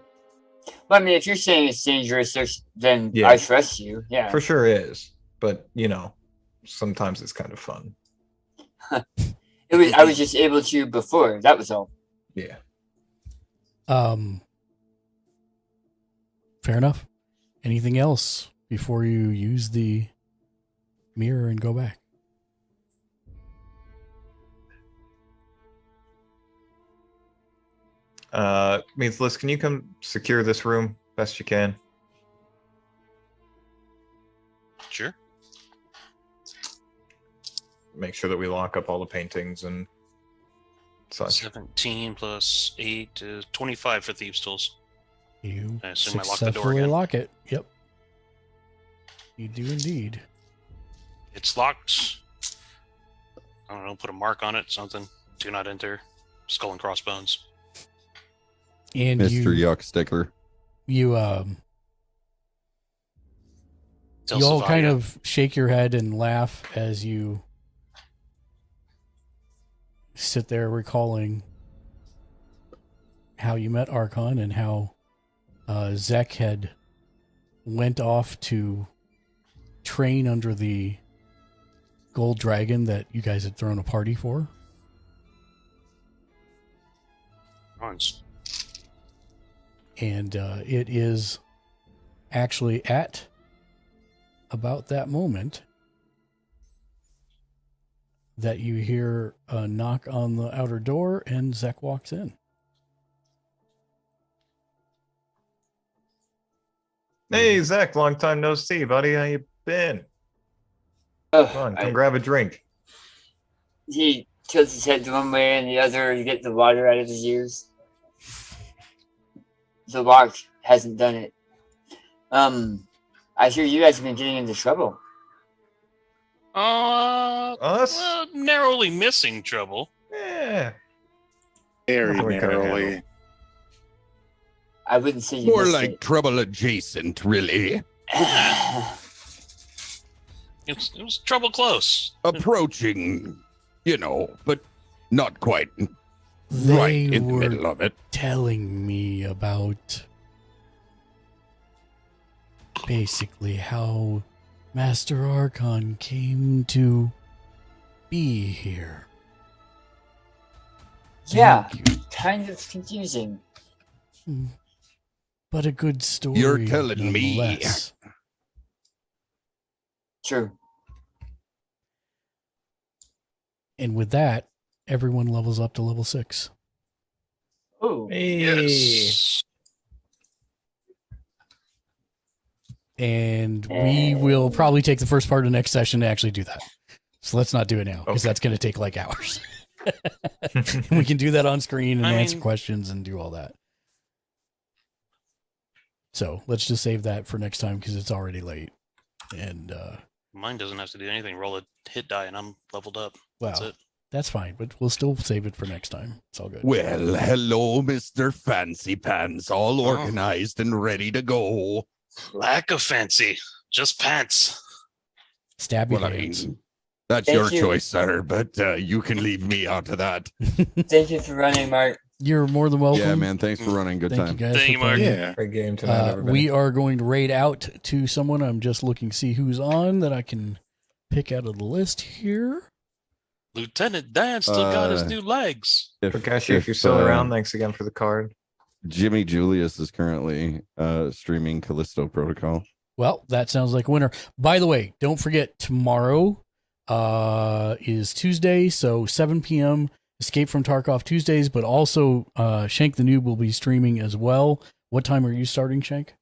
Well, I mean, if you're saying it's dangerous, then Yeah. I trust you. Yeah. For sure is, but sometimes it's kind of fun. I was just able to before. That was all. Yeah. Fair enough. Anything else before you use the mirror and go back? Liz, can you come secure this room best you can? Sure. Make sure that we lock up all the paintings and such. 17 plus 8 is 25 for thieves' tools. You I assume I lock the door successfully again. lock it. Yep. You do indeed. It's locked. I don't know, put a mark on it, something. Do not enter. Skull and crossbones. And Mr. Yuck Stickler. You Tell you all Savaya. kind of shake your head and laugh as you sit there recalling how you met Archon and how Zek had went off to train under the gold dragon that you guys had thrown a party for. Nice. And it is actually at about that moment that you hear a knock on the outer door and Zek walks in. Hey, Zach, long time no see, buddy. How you been? Oh, Come on, come grab a drink. He tilts his head to one way and the other to get the water out of his ears. The lock hasn't done it. I hear you guys have been getting into trouble. Us? Well, narrowly missing trouble. Yeah. Very Nothing we couldn't narrowly. handle. I wouldn't say you More missed like it. trouble adjacent, really. It was trouble close. Approaching, you know, but not quite They right in the were middle of it. telling me about basically how Master Archon came to be here. Yeah, kind of confusing. But a good story. You're telling me. nonetheless. True. And with that, everyone levels up to level 6. Oh, Yes. And we will probably take the first part of the next session to actually do that. So let's not do it now, because that's going to take like hours. And we can do that on screen and answer questions and do all that. So let's just save that for next time because it's already late. And Mine doesn't have to do anything. Roll a hit die and I'm leveled up. That's wow, it. that's fine, but we'll still save it for next time. It's all good. Well, hello, Mr. Fancy Pants, all Oh. organized and ready to go. Lack of fancy. Just pants. Stabby Well, I hands. mean, that's Thank your you. choice, sir, but you can leave me out of that. Thank you for running, Mark. You're more than welcome. Yeah, man. Thanks for running. Good Thank time. you guys Thank for you, Mark. playing. Yeah. Great game tonight, everybody. We are going to raid out to someone. I'm just looking to see who's on that I can pick out of the list here. Lieutenant Dan still got his new legs. Prakashi, if you're still around, thanks again for the card. Jimmy Julius is currently streaming Callisto Protocol. Well, that sounds like a winner. By the way, don't forget tomorrow is Tuesday, so 7 p.m. Escape from Tarkov Tuesdays, but also Shank the Noob will be streaming as well. What time are you starting, Shank?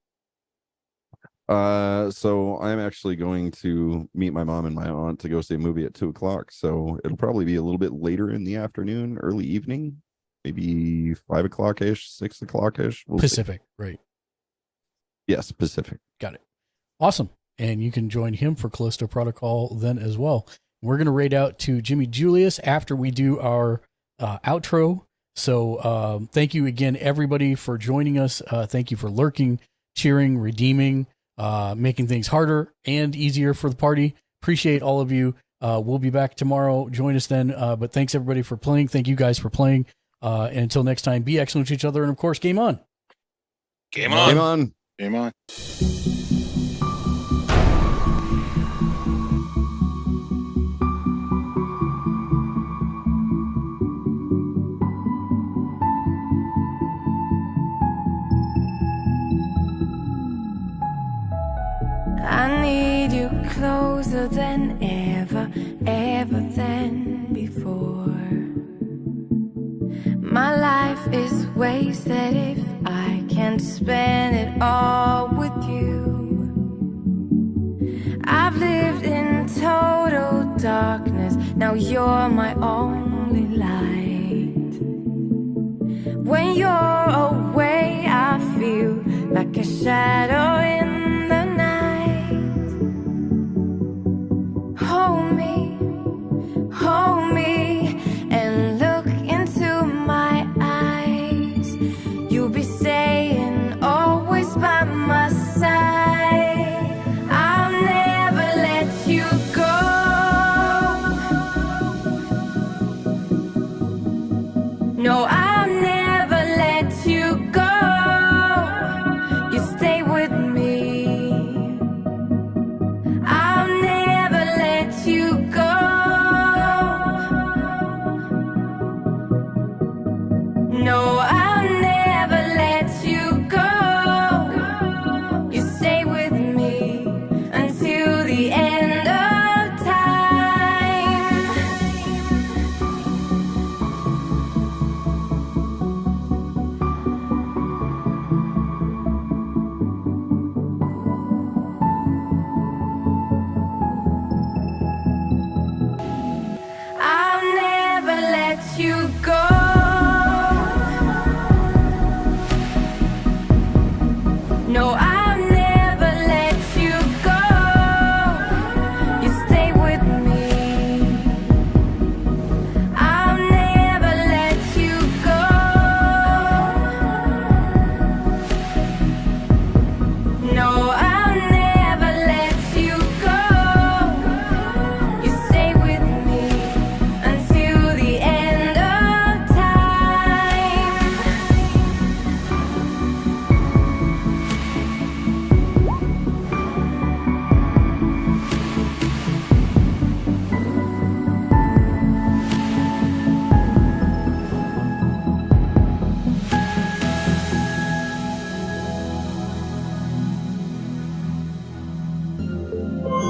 So I'm actually going to meet my mom and my aunt to go see a movie at 2:00. So it'll probably be a little bit later in the afternoon, early evening, maybe 5:00 ish, 6:00 ish. Pacific, right? Yes, Pacific. Got it. Awesome. And you can join him for Callisto Protocol then as well. We're going to raid out to Jimmy Julius after we do our outro. So thank you again, everybody, for joining us. Thank you for lurking, cheering, redeeming, making things harder and easier for the party. Appreciate all of you. We'll be back tomorrow. Join us then. But thanks, everybody, for playing. Thank you guys for playing. And until next time, be excellent to each other. And, of course, game on. Game on. Game on. Game on. I need you closer than ever, ever than before. My life is wasted if I can't spend it all with you. I've lived in total darkness, now you're my only light. When you're away, I feel like a shadow in the night. Hold me, and look into my eyes. You'll be staying always by my side. I'll never let you go. No, I'll never let you go. You stay with me.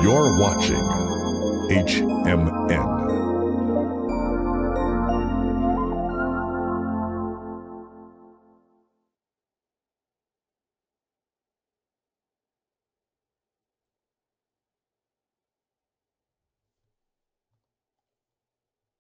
You're watching HMN.